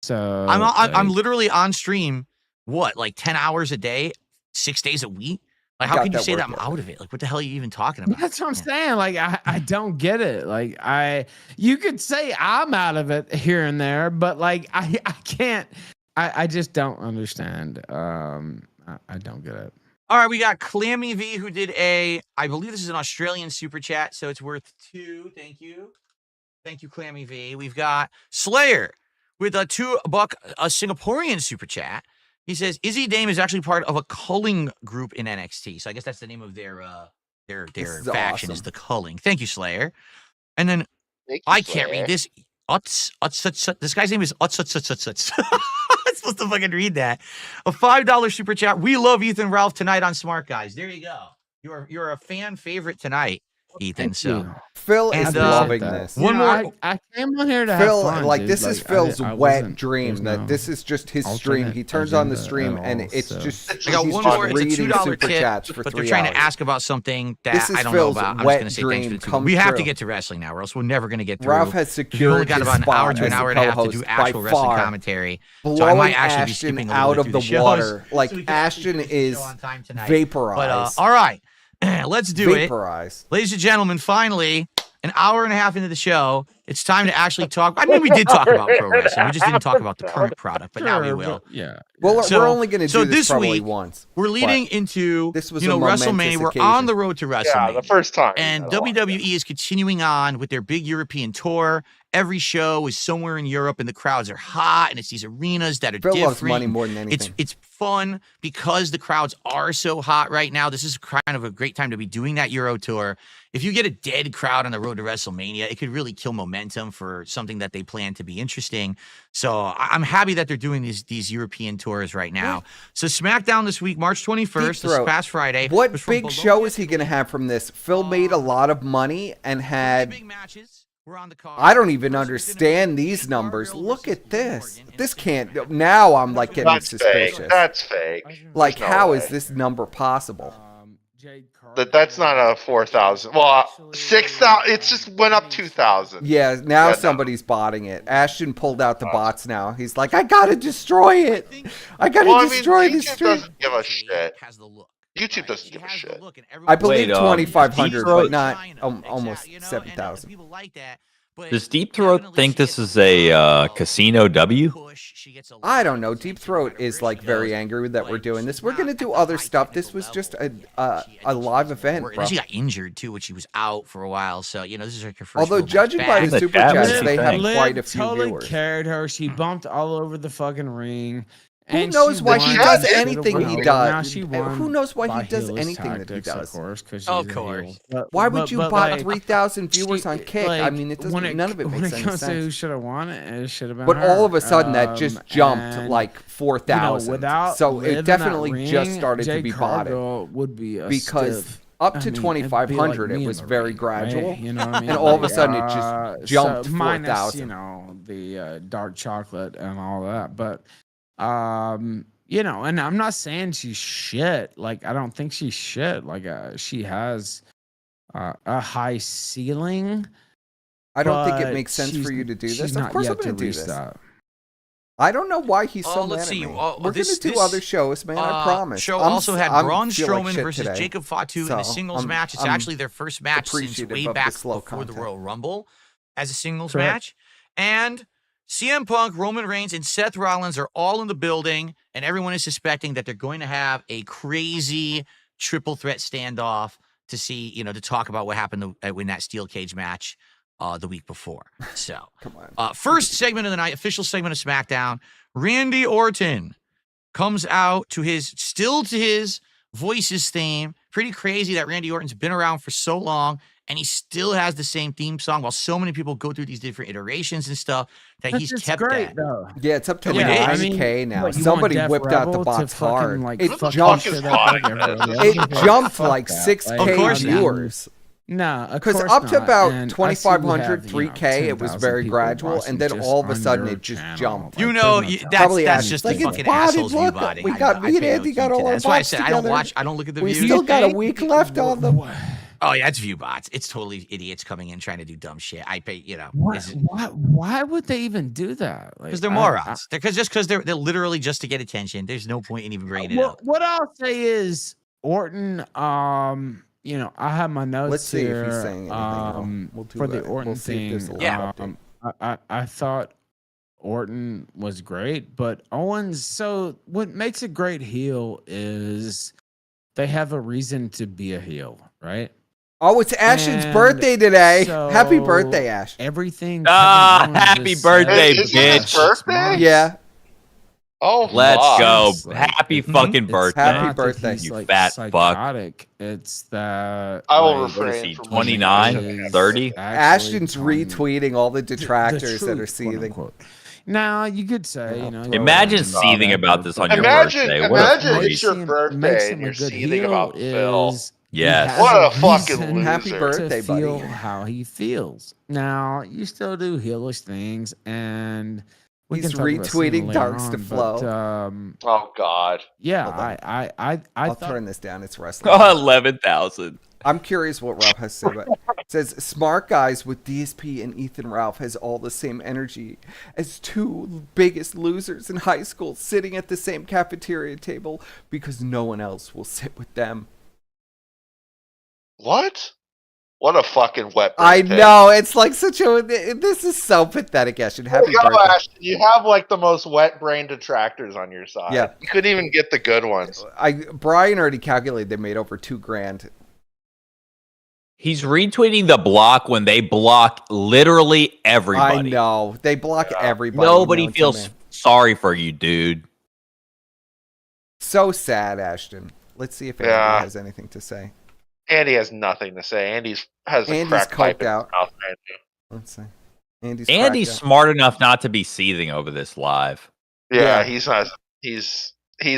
So I'm like, literally on stream, what, like 10 hours a day, 6 days a week? Like, how Got can you that say that work I'm out of it? Like, what the hell are you even talking about? That's what I'm saying. Like, I don't get it. Like, you could say I'm out of it here and there, but like, I can't. I just don't understand. I don't get it. All right, we got Clammy V who did I believe this is an Australian super chat, so it's worth 2. Thank you. Thank you, Clammy V. We've got Slayer with a $2 a Singaporean super chat. He says Izzy Dame is actually part of a culling group in NXT. So I guess that's the name of their faction is the culling. Thank you, Slayer. And then I can't read this. This guy's name is Utz. I'm supposed to fucking read that. A $5 super chat. We love Ethan Ralph tonight on Smart Guys. There you go. You're a fan favorite tonight, Ethan. Thank So you. Phil And, is loving this. One more. I came on here to Phil, have fun, like dude. this is Like, Phil's I wet wasn't- dream. there's That no this is just his stream. alternate He turns on the agenda stream, at and all, it's so- just I got he's one just more. It's a reading $2 super tip, chats for but 3 they're trying hours. to ask about something that This is I don't Phil's know about. I'm just wet going to say dream thanks for the 2. come We have to true. get to wrestling now, or else we're never going to get through. Ralph has We secured only got his about an hour spot to an as hour the and a half to do co-host actual by wrestling far, commentary. So I blowing might actually be Ashton skipping a out little of bit the through the water. shows, Like so we can Ashton finish the is show on time tonight. vaporized. But all right, let's do it. Vaporized. Ladies and gentlemen, finally, an hour and a half into the show, it's time to actually talk. I mean, we did talk about pro wrestling. We just didn't talk about the current product, but now we will. Yeah. Well, So- we're only going to do so this this probably week, once. We're but leading into this was you know a momentous WrestleMania. We're occasion. on the road to WrestleMania. Yeah, the first time. And WWE is continuing on with their big European tour. Every show is somewhere in Europe, and the crowds are hot, and it's these arenas that are Phil different. loves money more than anything. It's fun because the crowds are so hot right now. This is kind of a great time to be doing that Euro tour. If you get a dead crowd on the road to WrestleMania, it could really kill momentum for something that they plan to be interesting. So I'm happy that they're doing these European tours right now. So SmackDown this week, March 21st, this Throat. past Friday. What was from big Bologna show is he to going to have from this? Phil made a lot of money and had. big matches. We're on the card. I don't even understand these numbers. Look at this. This can't. Now I'm like getting That's suspicious. fake. That's fake. Like, There's no how way. is this number possible? That's not a 4,000. Well, 6,000. It just went up 2,000. Yeah, now Yeah, no. somebody's botting it. Ashton pulled out the bots now. He's like, I gotta destroy it. I gotta Well, I mean, destroy this YouTube stream. doesn't give a shit. YouTube doesn't give a shit. I believe Wait, 2,500, Deep Throat- but not almost 7,000. Does Deep Throat think this is a casino W? I don't know. Deep Throat is like very angry that we're doing this. We're gonna do other stuff. This was just a live event, bro. She got injured too, when she was out for a while. So you know, this is like her first. Although little judging match by back. the super chats, they have Liv quite a few totally viewers. carried her. She bumped all over the fucking ring. Who And knows she why won. he does She anything would've he won. does? Now she won Who knows why by he does heelist anything that he tactics, does? Of course, because Of course. Why would you buy like, 3,000 viewers on Kick? I mean, it doesn't. None of it when makes it any comes to who sense. should have won it, it should have been But her. all of a sudden, that just jumped and, like 4,000. without So Liv in it that definitely just ring, started to Jade be botted Cargill would be a because stiff. up I to mean, 2,500, it'd be it like was me in the very ring, gradual, right? You know what I mean? and all of a Like, sudden it just jumped so minus, 4,000. you know, the dark chocolate and all that, but you know, and I'm not saying she's shit. Like, I don't think she's shit. Like, she has a high ceiling. I don't think it but makes sense for she's- you to do she's this. Of not course, I'm yet going to do reach this. that. I don't know why he's so let's mad see. at me. We're We're going to do other shows, man. I promise. Show I'm also had I'm Braun feel like Strowman shit versus today. Jacob Fatu in a So, singles match. It's I'm actually their first match since appreciative way of the back slow before the content. Royal Rumble as a singles Correct. match. And CM Punk, Roman Reigns, and Seth Rollins are all in the building, and everyone is suspecting that they're going to have a crazy triple threat standoff to see, to talk about what happened in that steel cage match the week before. So, Come on. First segment of the night, official segment of SmackDown. Randy Orton comes out to his Voices theme. Pretty crazy that Randy Orton's been around for so long and he still has the same theme song while so many people go through these different iterations and stuff that he's kept great, that. though. Yeah, it's up to Yeah, 9K now. what, you Somebody want Def whipped out the Rebel to bots fucking, hard. like, It fucking jumped. shit up like everybody else? It jumped like Fuck that. 6K Of course not. viewers. No, Because up to about 2,500, 3K, it was very gradual, and then all of a sudden it just jumped. That's just the like, fucking it's botted, assholes view look, body. we got me and Andy got all our That's why I bots said together. I don't look at the We views. still got a week left on them. Oh yeah, it's view bots. It's totally idiots coming in trying to do dumb shit. I pay, Why would they even do that? Because they're morons. Because they're literally just to get attention. There's no point in even bringing it up. What I'll say is Orton. I have my notes Let's see here. if he's saying anything. We'll do for the that. Orton We'll see if thing. there's a lot I thought Orton was great, but Owens. So what makes a great heel is they have a reason to be a heel, right? Oh, it's Ashton's And birthday today. so Happy birthday, Ash. Everything. Happy birthday, Is it his bitch. birthday? Yeah. Oh, Let's fuck. go. Like, Happy fucking birthday. Happy Not that birthday, he's, you like, fat fuck. psychotic. It's that I will like, refrain What is he, from 29, is 30? actually Ashton's telling retweeting all the the detractors that are truth, seething. quote, unquote. Now you could say, Imagine seething about this on your Imagine- birthday. What a imagine freak. it's your birthday and you're seething about Phil. Yes. What a fucking Happy loser. birthday, to feel buddy. how he feels. Now you still do heelish things, and we He's can talk about Cena retweeting later Darks to on, Flow. but, Oh, God. yeah, Hold on. I I'll thought turn this down. It's wrestling. Oh, 11,000. I'm curious what Rob has to say about it. It says, smart guys with DSP and Ethan Ralph has all the same energy as two biggest losers in high school sitting at the same cafeteria table because no one else will sit with them. What? What a fucking wet I birthday. know. It's like such a... This is so pathetic, Ashton. Happy Go, birthday. Ashton. You have like the most wet brain detractors on your side. Yeah. You couldn't even get the good ones. Brian already calculated they made over $2,000. He's retweeting the block when they block literally everybody. I know. They block everybody. Nobody known to feels man. sorry for you, dude. So sad, Ashton. Let's see if Andy Yeah. has anything to say. Andy has nothing to say. Andy's has a Andy's crack pipe coked in his out. mouth right now. Let's see. Andy's Andy's cracked out. smart enough not to be seething over this live. Yeah, Yeah. he's not. He's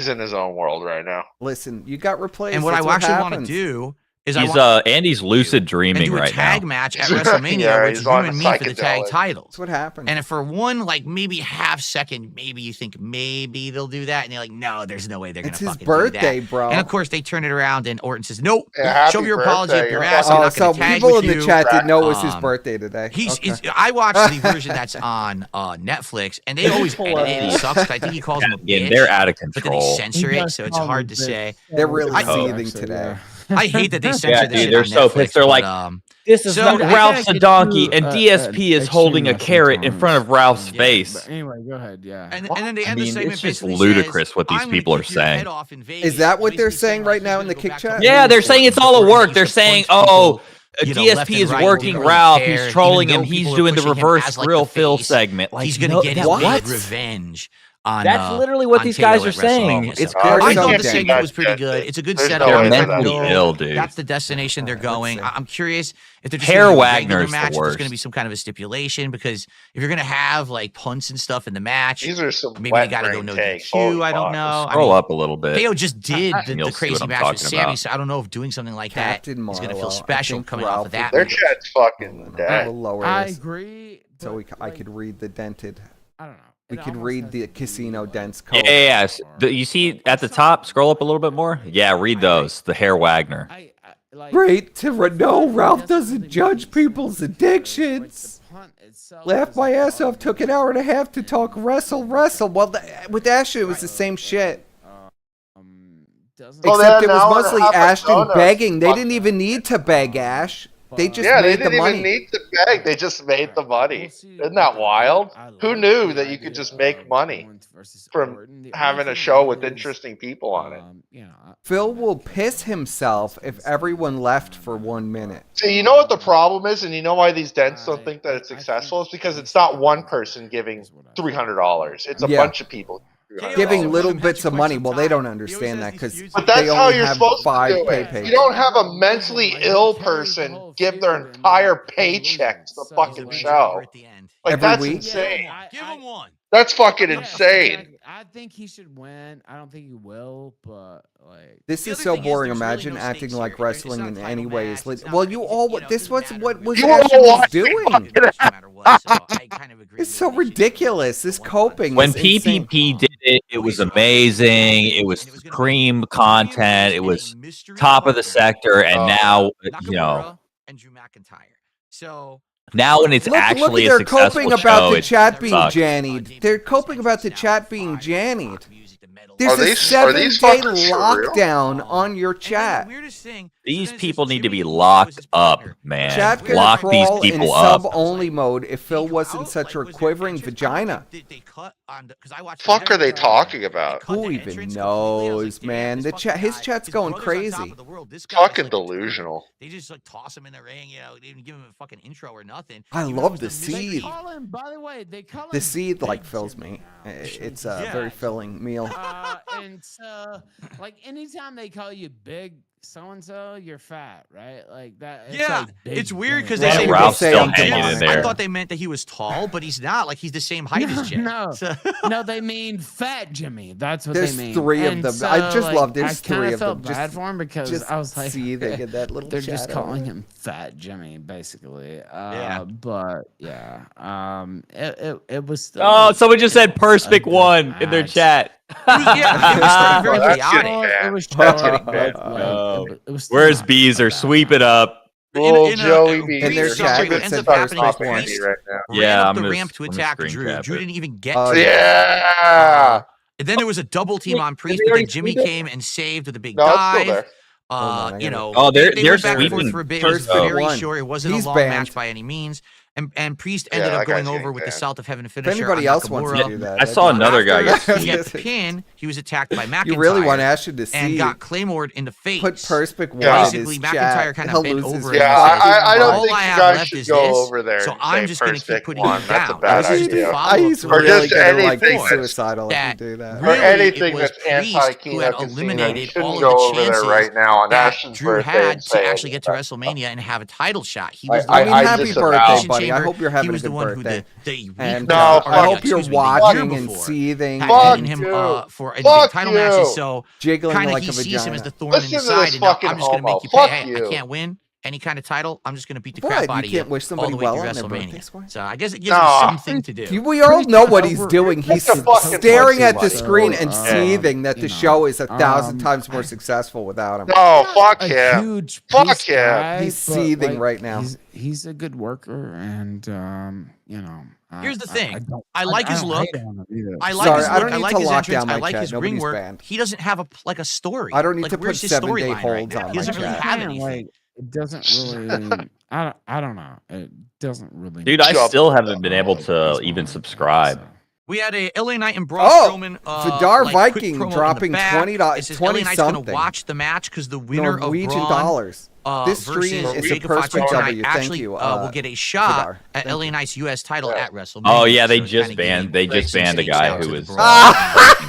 in his own world right now. Listen, you got replaced. And what That's I actually want to happens. do is Andy's lucid and dreaming do a right tag now. match at WrestleMania Yeah, where it's he's you on and the me for the tag psychedelic. titles. That's what happened. And if for one, like maybe half second, maybe you think maybe they'll do that, and you're like, no, there's no way they're It's gonna his fucking birthday, do that. bro. And of course they turn it around, and Orton says, nope, Yeah, show happy your apology up birthday, your you're ass. I'm Oh, not so gonna tag people with in the you. chat didn't know it was his Um, birthday today. Okay. I watched the version that's on Netflix, and they always edit it. He sucks. I think he calls him a Yeah, bitch, they're out of but then they control. censor it, so it's hard to say. They're really I- seething today. I hate that they censor Yeah, this dude, shit they're on so Netflix, pissed. They're but, like, this is so not I Ralph's gotta a get donkey, to, and DSP is holding a extreme carrot in wrestling front of Ralph's terms. face. But anyway, go ahead. Yeah. And then they I end the mean, segment it's just basically ludicrous says, what these "I'm people gonna are kick your saying. head off in Vegas." Is that what Basically they're saying, saying like, right he's now gonna in the go kick back to chat? Yeah, they're Vegas saying it's and all a Orton work. used They're to saying, punch oh, people, DSP left and is right, working didn't really Ralph. care, He's even trolling though him. He's people are doing the pushing him reverse as, like, grill the Phil face. segment. Like, He's gonna no, get his what? big revenge on. That's literally what on these KO guys at are saying. WrestleMania. It's So crazy. I thought They're the so segment was pretty dead. good. It's a good There's setup. no They're way Everyone's for mentally like, ill, "Oh, dude. That's the destination they're going. see. I'm curious if they're just Herr gonna do a Wagner's regular the match. If there's worst. going to be some kind of a stipulation because if you're going to have like punts and stuff in the match, These are some maybe wet they got to go brain no takes. DQ. Holy I don't fuck. know. I Scroll mean, up a little bit. KO just did and you'll the see crazy what I'm match with talking Sammy, about. so I don't know if doing something like that Captain is going to Marlowe. feel I special think coming Ralph off of that. Their movie. chat's fucking I dead. will lower I this agree. so but, I could read the dented. I don't know. We It could almost read has the to be, casino like, dense Yeah, code. yes. You see at the top, scroll up a little bit more. Yeah, read those. The Herr Wagner. like, Great to know Ralph doesn't judge people's addictions. Like, the punt itself. Laughed my ass off. Took an hour and a half to talk wrestle. Well, with Ashton, it was the same shit. Except it was mostly Ashton begging. They didn't even need to beg Ash. They just they made the didn't money. even need to beg. They just made the money. Isn't that wild? Who knew that you could just make money from having a show with interesting people on it? Phil will piss himself if everyone left for 1 minute. See, you know what the problem is, and you know why these dents don't think that it's successful? It's because it's not one person giving $300. It's a bunch of people giving little bits of money. Well, they don't understand that because but that's they how only you're have supposed 5 to do it. pay. You don't have a mentally ill person give their entire paycheck to the fucking show. Like, Every that's week? insane. Give him one. That's fucking insane. I think he should win. I don't think he will, but like This is so boring. Imagine acting like wrestling in any way is lit. Well, you all. This was what was Ashton was doing. It's so ridiculous. This coping. When is insane. PPP did it, it was amazing. It was cream content. It was top of the sector, and now and Drew McIntyre. So now when it's actually they're a successful coping about show, the it chat being sucks. jannied. They're coping about the chat being jannied. There's Are a these 7-day fucking surreal? lockdown on your chat. These people need to be locked up, man. Chat can Lock these crawl in people up. sub-only mode if Phil wasn't such a quivering vagina. Fuck are they talking about? Who even knows, man? The chat, his chat's going crazy. Fucking delusional. They just like toss him in the ring, they didn't give him a fucking intro or nothing. I love the seed. By the way, they call him The seed like fills me. It's a very filling meal. And so, like, anytime they call you big so-and-so, you're fat, right? Like that. It's like big it's weird because Jimmy. they say Ralph's big still Jimmy. hanging in there. I thought they meant that he was tall, but he's not. Like he's the same height as Jimmy. No, So- no, they mean fat Jimmy. That's what There's they mean. 3 of And them. so, I just like, love there's I 3 kinda of felt them. bad for him because just I was like, see they get that little. they're just shadow. calling him Fat Jimmy, basically. Yeah. But yeah, it was. Still Oh, someone just said Perspic won in their chat. It was very That's chaotic. getting bad. It was That's short, getting bad. but, like, Oh. it was still Where's not Beezer? bad. Sweep it up. Oh, in a- Joey in B. in their you're chat, keeping it ends said up stars happening off with Andy Priest. right now. Ran Yeah, up I'm the gonna- ramp to let me attack screen Drew. cap Drew it. didn't even get Oh, to Yeah. And then there was a double team on Priest, they but already then Jimmy seen it? came and saved with a big No, it's still dive. there. Hold on, I gotta- Oh, they're they went back and forth sweeping for a bit. It was Perspic very won. short. It wasn't He's a long banned. match by any means. And Priest ended Yeah, up that going guy's over getting with the banned. South of Heaven If finisher. anybody on else wants to Nakamura. do that, I saw another guy get After he sweeped. got pinned, he was attacked by McIntyre. You really want Ashton to and see got Claymored in the face. put Perspic one Yeah. in Basically, his McIntyre chat. kind He'll of bent lose his over. fucking Yeah, and said, I don't all think I you have guys left should is go this, over there so and I'm say just going to keep Perspic putting won. you That's a down. bad This is the idea. follow-up He's to what really just gonna like anything be that's- suicidal if you that do that. Or really anything it was that's Priest anti who had Kino Casino. You eliminated all shouldn't of go the over there chances right now on that Ashton's Drew birthday had and to say actually get to that stuff. WrestleMania and have a title shot. He was the I mean, one who happy did the birthday, Elimination buddy. I Chamber. hope you're having He a was the good one who birthday. the And No, I fuck hope you. you're excuse me, the watching year and before, seething, had Fuck beaten him you. for a Fuck title you. matches. So jiggling kind of like he a sees him as vagina. the thorn Listen in his to this side, and now fucking I'm just going to homo. make you pay. Fuck Hey, you. I can't win any kind of title. I'm just going to beat the What? crap You out of can't you wish all somebody the way well to on their WrestleMania. birthday square? So I guess it gives No. him something to do. We all know what he's doing. He's That's a fucking staring pussy at the money. screen and Yeah. seething that the You know, show is 1,000 times more successful without him. No, fuck A him. huge Fuck Priest him. guy, He's but, seething like, right now. He's a good worker, and you know. Here's the thing. don't- I like his don't look. hate on him either. I like Sorry, his I look. don't I need like to his lock entrance. down I my like chat. his ring Nobody's work. banned. He doesn't have a story. I don't need Like, to put where's his 7-day storyline right holds now? on He doesn't my really chat. have Yeah, anything. like, it doesn't really. I don't know. It doesn't really. Dude, I still haven't been able to even subscribe. We had a LA Knight and Braun Oh, Strowman. Vidar like, quick Viking promo in the dropping back. $20 It says LA Knight's gonna something. watch the match because the winner Norwegian of Braun, dollars. This stream versus is a Jacob Perspicacity Fatu W. Thank actually you. will get a shot Vidar. at Thank LA you. Knight's U.S. title at WrestleMania. Oh yeah, they So it just kinda banned. gave They great just banned a stakes guy out who to was the Braun.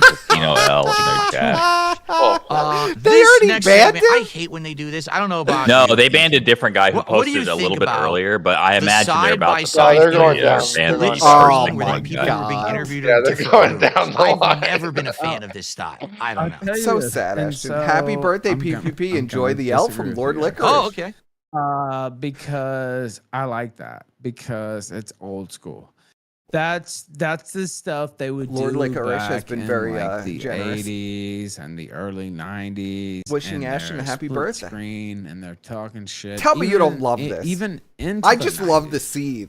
Casino L in their chat. They this already next banned segment, him? I hate when they do this. I don't know about No, you. they banned a different guy who What do you posted a think little bit about earlier, but I the imagine they're about to side-by-side No, they're going interviews down. that They're they going started down. doing where Oh the people my were being God. interviewed Yeah, in they're different going rooms. down the I've line. never been a fan of this style. I don't know. I'll tell you So this, sad, and Ashton. Happy so birthday, I'm gonna- PPP. I'm Enjoy gonna the L disagree from with Lord you. Licorice. Oh, okay. Because I like that because it's old school. That's the stuff they would Lord do Licorice has back been in, very, like, the generous. 80s and the early 90s. Wishing and Ashton a their happy split birthday. Screen and they're talking shit. Tell me you don't love this. Even into I the just love 90s. the seed.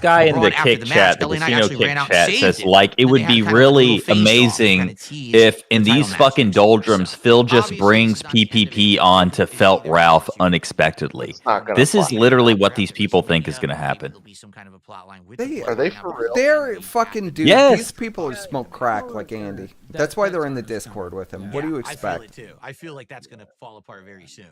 guy in the Braun after kick the chat, match, the LA Knight casino actually kick ran out and chat, saved says him. like it Then would they be had kind of a really little face-off to amazing kinda tease if in the title these match fucking next doldrums, week. Phil just Obviously, brings it's not the end of PPP it. on to Felt Ralph unexpectedly. It's not gonna This is fucking literally happen. what these people think is going to happen. Are they for real? They're fucking dude. Yes. These people are smoke crack like Andy. That's why they're in the Discord with him. What do you expect? I feel it too. I feel like that's going to fall apart very soon.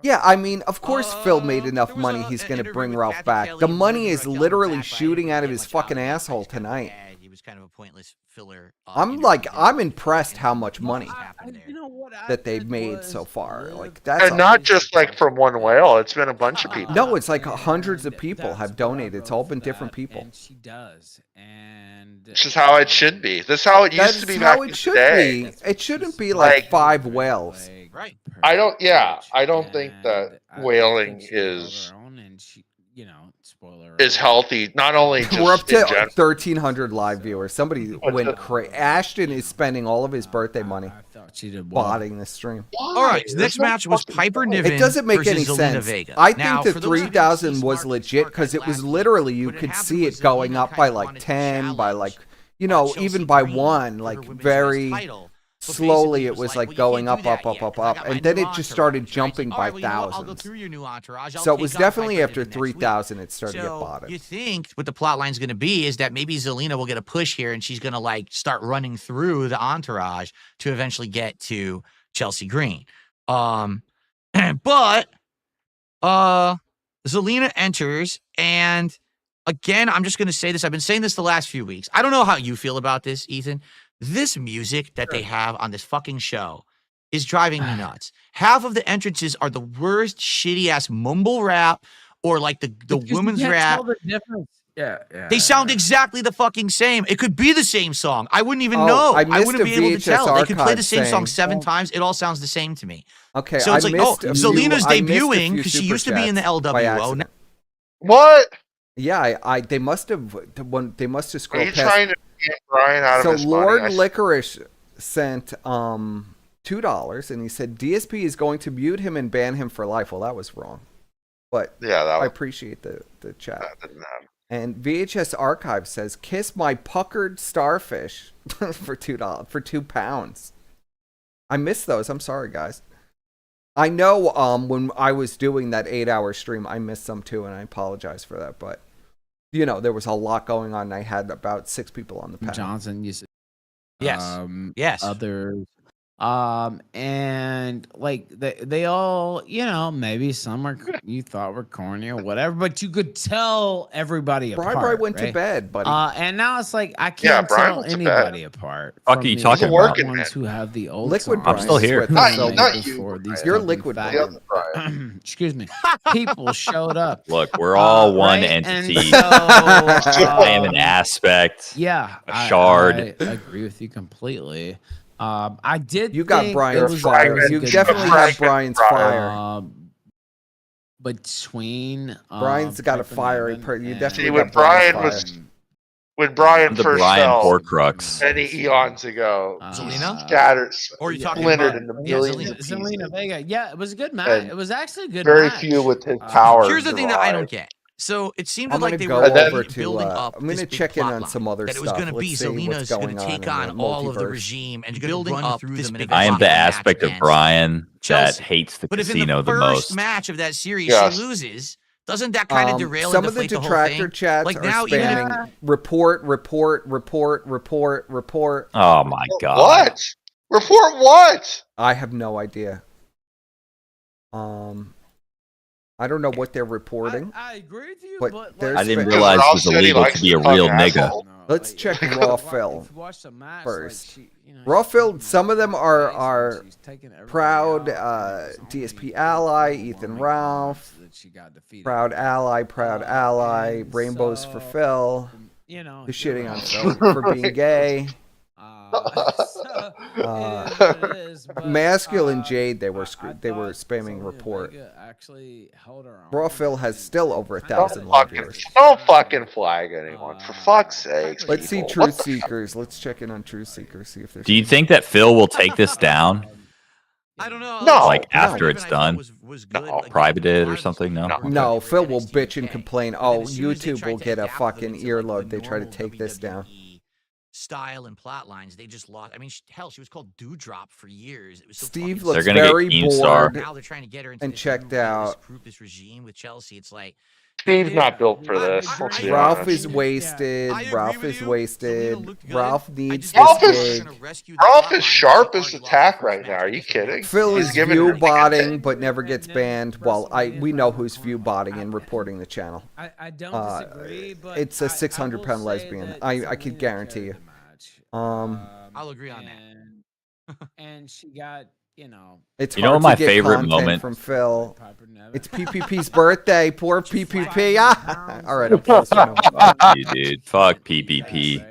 Yeah, I mean, of course Phil made enough money. He's going to bring Ralph back. The money is literally shooting out of his fucking asshole tonight. He was kind of a pointless filler. I'm impressed how much money that they've made so far. Like that's And not just like from one whale. It's been a bunch of people. No, it's like hundreds of people have donated. It's all been different people. And she does. And This is how it should be. This is how it used to be back in the day. It shouldn't be like 5 whales. Right. I don't think that whaling is healthy. Not only just We're up to in general. 1,300 live viewers. Somebody went crazy. Ashton is spending all of his birthday money botting this stream. All right, so next match was Piper Niven. It doesn't make any versus Zelina sense. Vega. I Now, think for the those of you who 3,000 see was Smart legit because it was literally you could see it going up by like 10, by like even by 1, like very slowly. It was like going up, and then it just started jumping by thousands. So it was definitely after 3,000 it started to get botted. You think what the plot line's going to be is that maybe Zelina will get a push here and she's going to like start running through the entourage to eventually get to Chelsea Green. But Zelina enters, and again, I'm just going to say this. I've been saying this the last few weeks. I don't know how you feel about this, Ethan. This music that they have on this fucking show is driving me nuts. Half of the entrances are the worst shitty ass mumble rap or like the women's rap. Yeah. They sound exactly the fucking same. It could be the same song. I wouldn't even know. I wouldn't be able to tell. They could play the same song 7 times. It all sounds the same to me. Okay, so it's like, Zelina's debuting because she used to be in the LWO. What? Yeah, they must have scrolled Are you past. trying to get Brian out of his Lord money? Licorice sent $2, and he said DSP is going to mute him and ban him for life. Well, that was wrong, but yeah, I appreciate the chat. That didn't happen. And VHS Archive says, "Kiss my puckered starfish" for £2. I missed those. I'm sorry, guys. I know when I was doing that 8-hour stream, I missed some too, and I apologize for that. But there was a lot going on. And I had about 6 people on the panel. Johnson, you said yes, yes. Others, and like they all, maybe some you thought were corny or whatever, but you could tell everybody apart. Brian went to bed, buddy. And now it's like I can't tell anybody apart. Fuck are you talking about? Ones who have the old Liquid. I'm still here. Not you. You're Liquid. Excuse me. People showed up. Look, we're all one entity. I am an aspect. Yeah, a shard. I agree with you completely. I did. You got Brian's fire. You definitely have Brian's fire. Between Brian's got a fiery. You definitely. See, when Brian first fell Horcrux many eons ago, Zelina? scattered, Or are you talking splintered about into millions of pieces. Zelina Vega? Yeah, it was a good match. And It was actually a good. Very match. few with his power. Here's the thing that I don't get. So it seemed I'm like gonna they go were over to. building up. I'm going this to big check in plot on line, some other that stuff. it was going to be Let's see what's Zelina's going to going take on on all of the multiverse. regime and building up this big. I am the match aspect of against Brian Chelsea. that hates the But if in casino the the first most. match of that series Yes. she loses, doesn't that kind of derail some and of the deflate the whole detractor thing? chats Like are now, spamming report. Oh my god. What? Report what? I have no idea. I don't know what they're reporting. I agree with you, but there's I didn't spa- realize it Ralph was said he illegal likes to be a to real fuck nigga. asshole. Let's check Raw Phil first. Like Raw Phil, some of them are proud DSP ally, Ethan Ralph, proud ally, Rainbows for Phil, who's shitting on Phil for being gay. Masculine Jade, they were spamming report. Raw Phil has still over 1,000 viewers. Don't fucking flag anyone, for fuck's sake. Let's see people. Truth Seekers. Let's check in on Truth Seekers. See if there's. Do you think that Phil will take this down? I don't know. No. Like after No. it's done? Was good. No. Like, Privated or something? No. No, Phil will bitch and complain. Oh, as soon as they YouTube tried will to get a adapt fucking them into, like, earload. the They try to normal take this down. WWE style and plot lines, they just lost. I mean, hell, she was called Dewdrop for years. It was so Steve fucking looks They're gonna get very Keemstar. bored now they're trying to get her into and this checked group, out. this regime with Chelsea. It's like Steve's not built for this. Let's be Ralph honest. is wasted. Ralph is wasted. Ralph needs Ralph this is gig. Ralph is sharpest attack right now. Are you kidding? Phil He's is giving view everything a botting, take. but never gets banned. Well, we know who's view botting and reporting the channel. I don't disagree, but it's a 600-pound lesbian. I can guarantee you. I'll agree on that. And she got, you know. It's You know hard my to get favorite content moment? from Phil. It's PPP's birthday. Poor PPP. Ah! All right, I'm posting him. Fuck you, dude. Fuck PPP.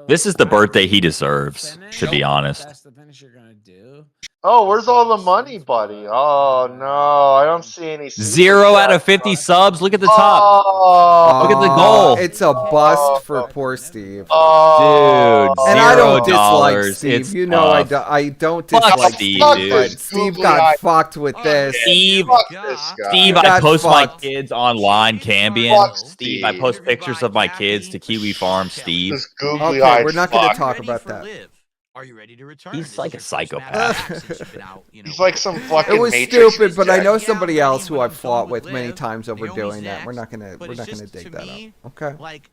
This is the birthday he deserves, to be honest. That's the finish you're gonna do. Oh, where's all the money, buddy? Oh no, I don't see any. 0 out of 50 subs. Look at the top. Oh, Look at the goal. It's a bust for poor Steve. Oh, Dude, And I don't dislike $0. Steve. It's You know I tough. don't Fuck dislike Steve, Steve, dude. but Steve got fucked with this. Steve, Fuck this guy. Steve, You I got post my fucked. kids online, Cambion. Fuck Steve, I Steve. post pictures of my kids to Kiwi Farm, Steve. This googly Okay, eyed we're not going to fuck. talk about that. Are you ready to return? He's This like is a your first match psychopath. back since you've been out, you know, He's like some fucking It was Matrix stupid, but I reject. know somebody Yeah, else who when I've I'm fought done with with many Liv, times over Naomi's doing that. next, We're not gonna but we're it's not gonna just, dig to that me, up. Okay. Like,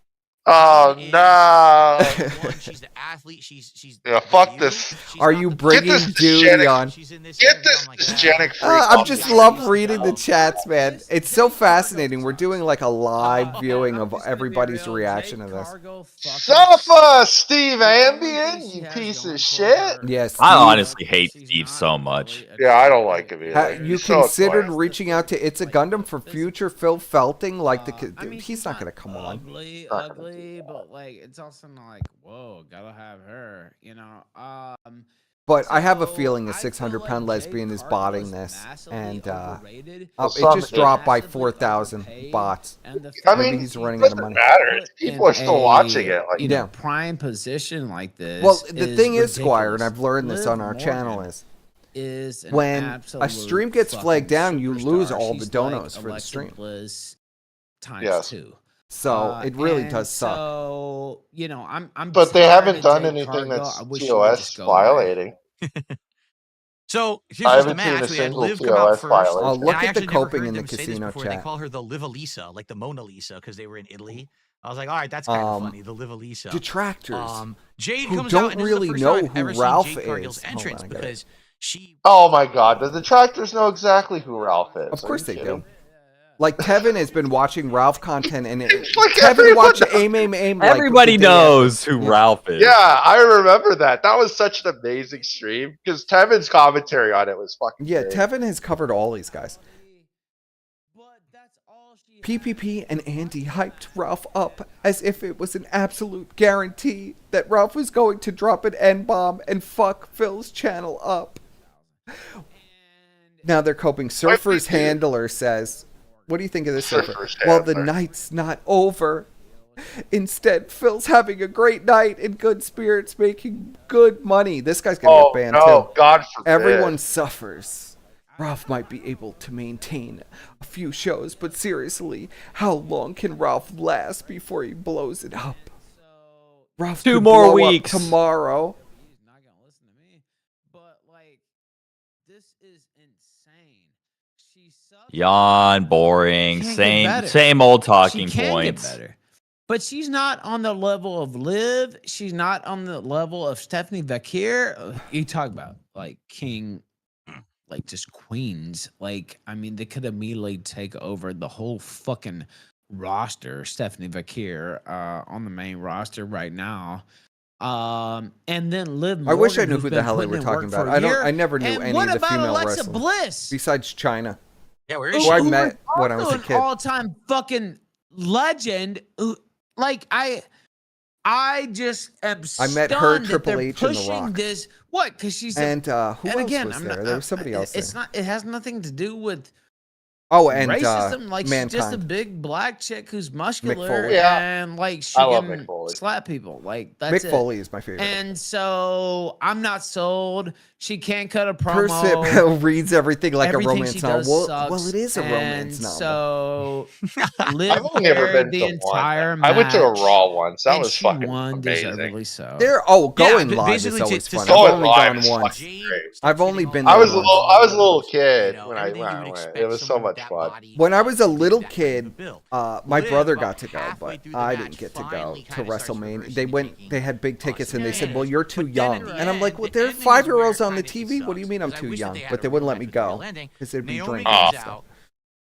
Oh is no! one, she's the athlete. She's Yeah, fuck you. this. She's Are not you the bringing this duty dysgenic- on? She's in this Get area, this I'm like, dysgenic freak. I off just the love screen. reading the chats, man. It's so fascinating. We're doing like a live viewing of everybody's reaction to this. Suffer, Steve Ambien, you piece of shit. Yes, I honestly hate Steve so much. Yeah, I don't like him either. You He's so considered annoying. reaching out to It's a Gundam for future Phil Felting? Like he's not gonna come on. Ugly, but like it's also not like, whoa, gotta have her, you know. But I have a feeling a 600-pound lesbian is botting this, and it just dropped by 4,000 bots. I Maybe mean, he's running it out of doesn't money. matter. People are still watching it. Like, you know, prime position like this. Well, the thing is, Squire, and ridiculous. I've learned this Liv on our channel Morgan is an when a absolute stream gets fucking flagged down, you lose superstar. all the She's donos like for the Alexa stream. Bliss times Yes. 2. So it really and does suck. So you know, I'm. but they tired haven't of done Jade anything Cargill. that's I wish she would TOS just go away. violating. So here's I just the haven't seen a match. We had single Liv come out TOS first. violation. Oh, and look I at the actually never coping heard in the them say this casino before. They chat. call her the Liv Elisa, like the Mona Lisa, because they were in Italy. I was like, all right, that's kind of funny, the Liv Elisa. Detractors Jade who comes don't out, and really this is the know first time I've who ever seen Ralph Jade Cargill's is. Hold on, entrance I got it. because she. Oh my god, the detractors know exactly who Ralph is. Of course Are they you do. kidding? Like Kevin has been watching Ralph content, and Like Kevin everyone watched aim. Like, Everybody the day knows after. who Ralph is. Yeah, I remember that. That was such an amazing stream because Tevin's commentary on it was fucking. Yeah, great. Tevin has covered all these guys. PPP and Andy hyped Ralph up as if it was an absolute guarantee that Ralph was going to drop an N-bomb and fuck Phil's channel up. Now they're coping. Surfer's handler says, what do you think of this, Surfer? Well, the night's not over. Instead, Phil's having a great night in good spirits, making good money. This guy's going to get banned too. God forbid. Everyone suffers. Ralph might be able to maintain a few shows, but seriously, how long can Ralph last before he blows it up? Ralph 2 could more blow up weeks. tomorrow. He's not gonna listen to me, but like, this is insane. She sucks. Yawn, boring, Can't get better. same old talking She can points. get better. But she's not on the level of Liv. She's not on the level of Stephanie Vakir. You talk about like King, like just queens. Like, I mean, they could immediately take over the whole fucking roster. Stephanie Vakir on the main roster right now. And then Liv Morgan, I wish I knew who's who the been hell they putting were in talking work for about. a year. I never knew And any what of the about female Alexa wrestlers Bliss? besides China, Yeah, where who is she? I met when I was a an kid. all-time fucking legend. Who, like I just am. I met her, stunned that Triple they're H, and The pushing Rock. This what? Because she's And who else again, was I'm there? not, There was somebody else It's there. not. It has nothing to do with Oh, and racism. Like she's just a Mankind. big black chick who's muscular Foley. Yeah. and like she I love Mick can Foley. slap people. Like that's Mick it. Foley is my favorite. And so I'm not sold. She can't cut a promo. Persip reads everything like Everything a romance she novel. does Well, sucks, it is a romance and novel. So Liv I've only ever carried been the to one. entire I went to a match, Raw once. That and was she fucking won amazing. deservedly so. Going Yeah, live is basically always to fun. sum I've it only up, gone is once. fucking great. I've only been I there was once. I was a little kid when I went. It was so much fun. When I was a little kid, my brother got to go, but I didn't get to go to WrestleMania. They had big tickets, and they said, "Well, you're too young." And I'm like, "Well, there are 5-year-olds on the TV. What do you mean I'm too young?" But they wouldn't let me go because they'd be drinking.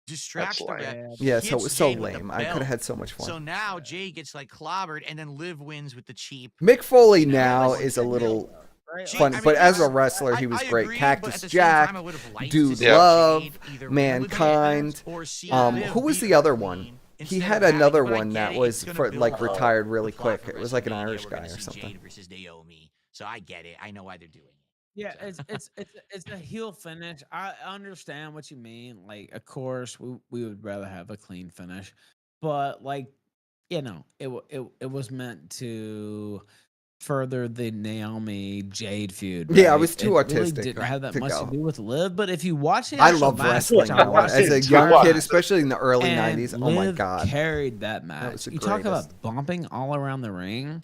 Distracts the ref. Yeah, so it was so Jay with the lame. I could have belt. had so much fun. So now Jay gets like clobbered, and then Liv wins with the cheap. Mick Foley now is a little fun, but as a wrestler, he was I great. agree, Cactus but at the same time, I Jack, would've liked Dude to see Love, Jade either win with the Mankind. or see Who was the other one? He had another one that was for like retired really quick. It was like an Irish guy or something. Jade versus Naomi. So I get it. I know why they're doing it. Yeah, it's a heel finish. I understand what you mean. Like, of course, we would rather have a clean finish, but like, you know, it was meant to further the Naomi Jade feud. Yeah, I right? was too It really autistic didn't have that to much go. to do with Liv, but if you watch the I actual love match, wrestling which I now. watched As a it young twice, kid, especially in the early and 90s, oh my Liv God. carried that match. was the You talk about greatest. bumping all around the ring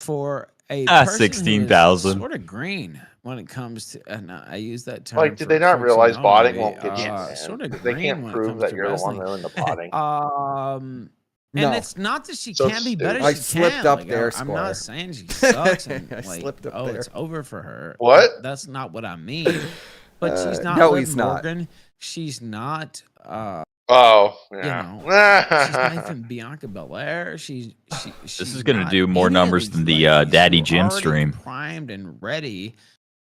for a Ah, person 16,000. sort of green when it comes to, and I use that term. Like, did they for not folks who realize know botting me, won't get you, man? sort of They green can't when it prove comes that to you're the one wrestling. doing the potting. No. And it's not that she So can't be better. stupid. I She slipped can. up Like, there, I'm Squire. not saying she sucks. And, I like, slipped up oh, there. it's over for her. What? That's not what I mean. But she's not. no, Liv he's not. Morgan. She's not. Oh, You yeah. know, she's not even Bianca Belair. She's This is going to not do more any of numbers these than the ladies Daddy who are Jim already stream. primed and ready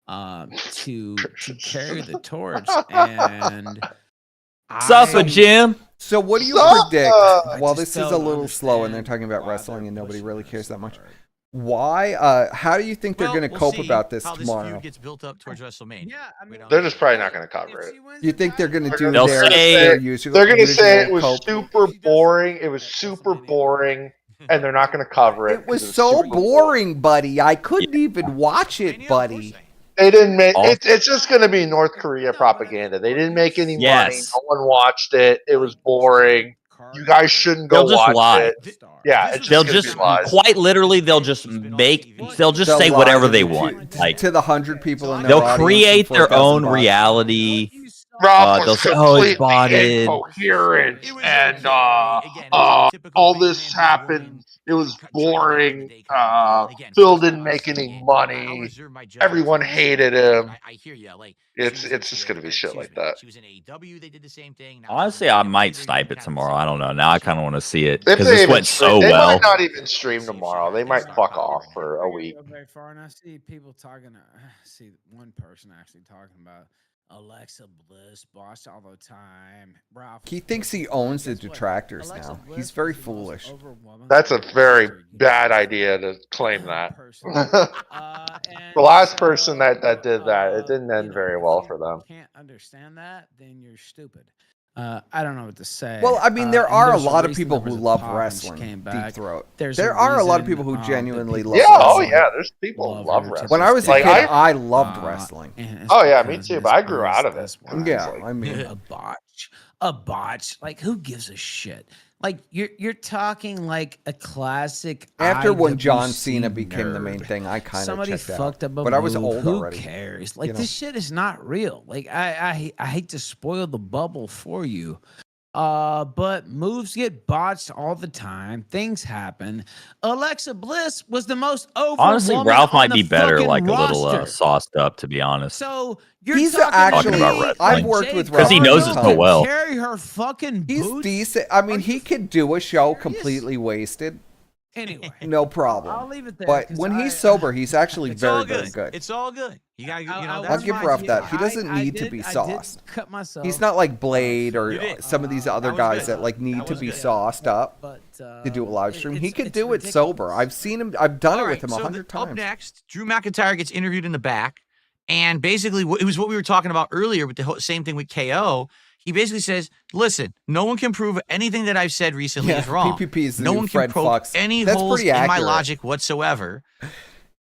to carry the torch. And Suffer, Jim. So what do you Suck! predict? I While just this is a don't little slow and they're understand talking about why wrestling they're and nobody pushing really her cares so that much. hard. Why? How do you think they're Well, going to we'll cope see about this how tomorrow? feud gets built up towards WrestleMania. Yeah, I mean, They're just probably not going to cover it. You think they're going to They're do gonna- They'll their, say- their usual? They're going to say it usual was cope? super boring. It was super boring, and they're not going to cover it. It was 'cause so super boring, buddy. I couldn't even watch it, buddy. They didn't make All- it's just going to be North Korea propaganda. They didn't make any money. Yes. No one watched it. It was boring. You guys shouldn't go They'll just watch lie. it. Yeah, it's They'll just just gonna be lies. quite literally. They'll just They'll just They'll say lie whatever to they the- want. to, Like to the 100 people in their they'll audience create and their 4,000 own bots. reality. Ralph they'll was say, "Oh, it's completely botted." incoherent, and all this happened. It was boring. Phil didn't make any money. Everyone hated him. I hear you. Like It's just gonna be shit like that. She was in AEW. They did the same thing. Now Honestly, I might snipe it tomorrow. I don't know. Now I kind of want to see it If because they this even went stream, so they well. might not even stream tomorrow. They might fuck off for a week. Go very far, and I see people talking. See one person actually talking about Alexa Bliss, boss all the time. Ralph, He thinks he owns the detractors Alexa now. Bliss He's very is the most foolish. overwhelming That's a very monster you bad can idea to claim that. person. The last person that did that, it didn't end very well for them. Can't understand that, then you're stupid. I don't know what to say. Well, I mean, there and are a there's lot of reason people there who was a love pop when she wrestling. came Deep back. Throat. There's There a are a lot of reason, people who that genuinely people love Yeah, oh wrestling. yeah, there's people who love her to wrestling. When I was a Like, kid, I loved wrestling. and it's Oh yeah, me because too. Miss But I grew Bliss, out of it. that's why. Yeah, Like, I mean, A botch. Like, who gives a shit? Like, you're talking like a classic. after when John IWC Cena became the main nerd. thing, I kind of Somebody checked out. fucked up a But I was move. old Who already. cares? Like, you know? this shit is not real. Like, I hate to spoil the bubble for you. But moves get botched all the time. Things happen. Alexa Bliss was the most over. Honestly, Ralph might be better, fucking like a little roster. sauced up, to be honest. So you're He's talking actually. about wrestling. I've worked with Because he Ralph knows many it so times. well. Carry her fucking He's boots. decent. I mean, he could do a show completely wasted. Anyway, No problem. I'll leave it there. But 'cause when he's I- sober, he's actually It's all very, very good. It's all good. You got, you know, I that's I'll give fine. Ralph that. He I- doesn't I need to did- be I did sauced. cut myself. He's not like Blade You or did. some of these other was guys good. that like need That to was be good. sauced up But, to do a live stream. He it's- could it's do it ridiculous. sober. I've seen him. I've done All it right, with him so 100 Up times. next, Drew McIntyre gets interviewed in the back, and basically it was what we were talking about earlier with the same thing with KO. He basically says, "Listen, no one can prove anything that I've said recently Yeah, is wrong. PPP is the no new one Fred can probe Fox. any That's holes pretty in my accurate. logic whatsoever."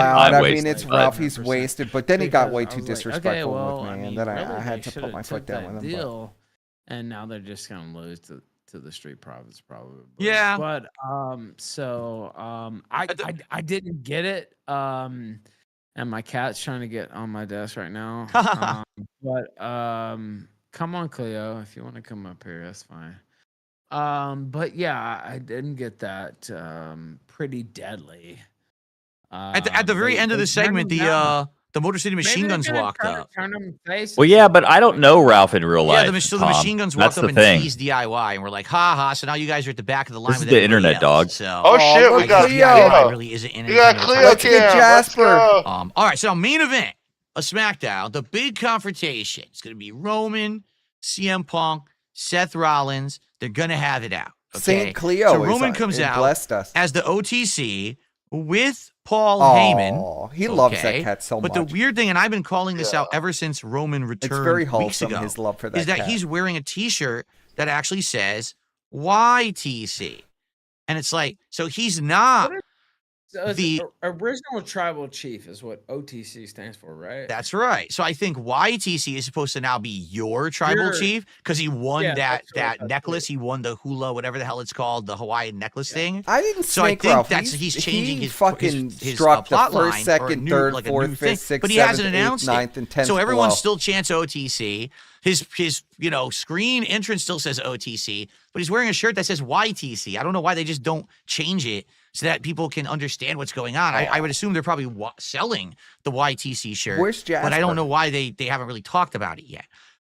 loud. I mean, wasted, it's but- rough. He's wasted, but then he got way too I was like, disrespectful okay, well, with me, I mean, and then really, I had they to put should've my foot took down that with him. deal, and now they're just gonna lose to the Street Profits probably. Yeah. But I didn't get it. And my cat's trying to get on my desk right now. But come on, Cleo, if you want to come up here, that's fine. But yeah, I didn't get that. Pretty deadly. At the very end of the segment, the Motor City Machine Guns walked up. Well, yeah, but I don't know Ralph in real life. Yeah, the Tom. Machine Guns That's walked up the and thing. teased DIY, and we're like, ha. So now you guys are at the back of the line This with is the everybody internet, else, dog. So, Oh shit, we I got guess DIY Cleo. really isn't in We got any kind of Cleo time. Let's get here. Let's Jasper. go. All right, so main event of SmackDown, the big confrontation. It's going to be Roman, CM Punk, Seth Rollins. They're going to have it out. Saint Cleo So Roman is, comes it out blessed us. as the OTC with Paul Oh, Heyman. he loves that cat so But much. the weird thing, and I've been calling this out ever since Roman returned It's very weeks wholesome, ago, his love for that is that cat. he's wearing a T-shirt that actually says YTC. And it's like, so he's not the original tribal chief is what OTC stands for, right? That's right. So I think YTC is supposed to now be your tribal chief because he won that necklace. He won the hula, whatever the hell it's called, the Hawaiian necklace thing. I didn't So I snake think Ralph. that's he's changing he his fucking his struck the plot first, line, second, or third, like a fourth, new fifth, thing, sixth, but he seventh, hasn't eighth, announced ninth, it. and 10th So everyone below. still chants OTC. His screen entrance still says OTC, but he's wearing a shirt that says YTC. I don't know why they just don't change it so that people can understand what's going on. I would assume they're probably selling the YTC shirt, Where's but I Jasper? don't know why they haven't really talked about it yet.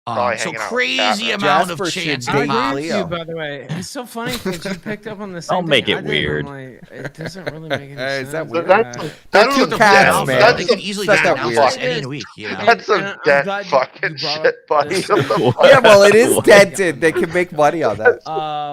Probably So hanging out with crazy Jasper. amount Jasper of should chants. date in the box. Cleo. By the way, it's so funny because you picked up on the same Don't make thing it I did, weird. and I'm like, it doesn't really make any Is sense. that weird? They're two some cats, dead- man. that's They some- could easily that's just not announce weird. this any in a week. You know? That's some I'm dead glad you fucking brought shit, up buddy. this. Yeah, well, it is dented. They can make money on that.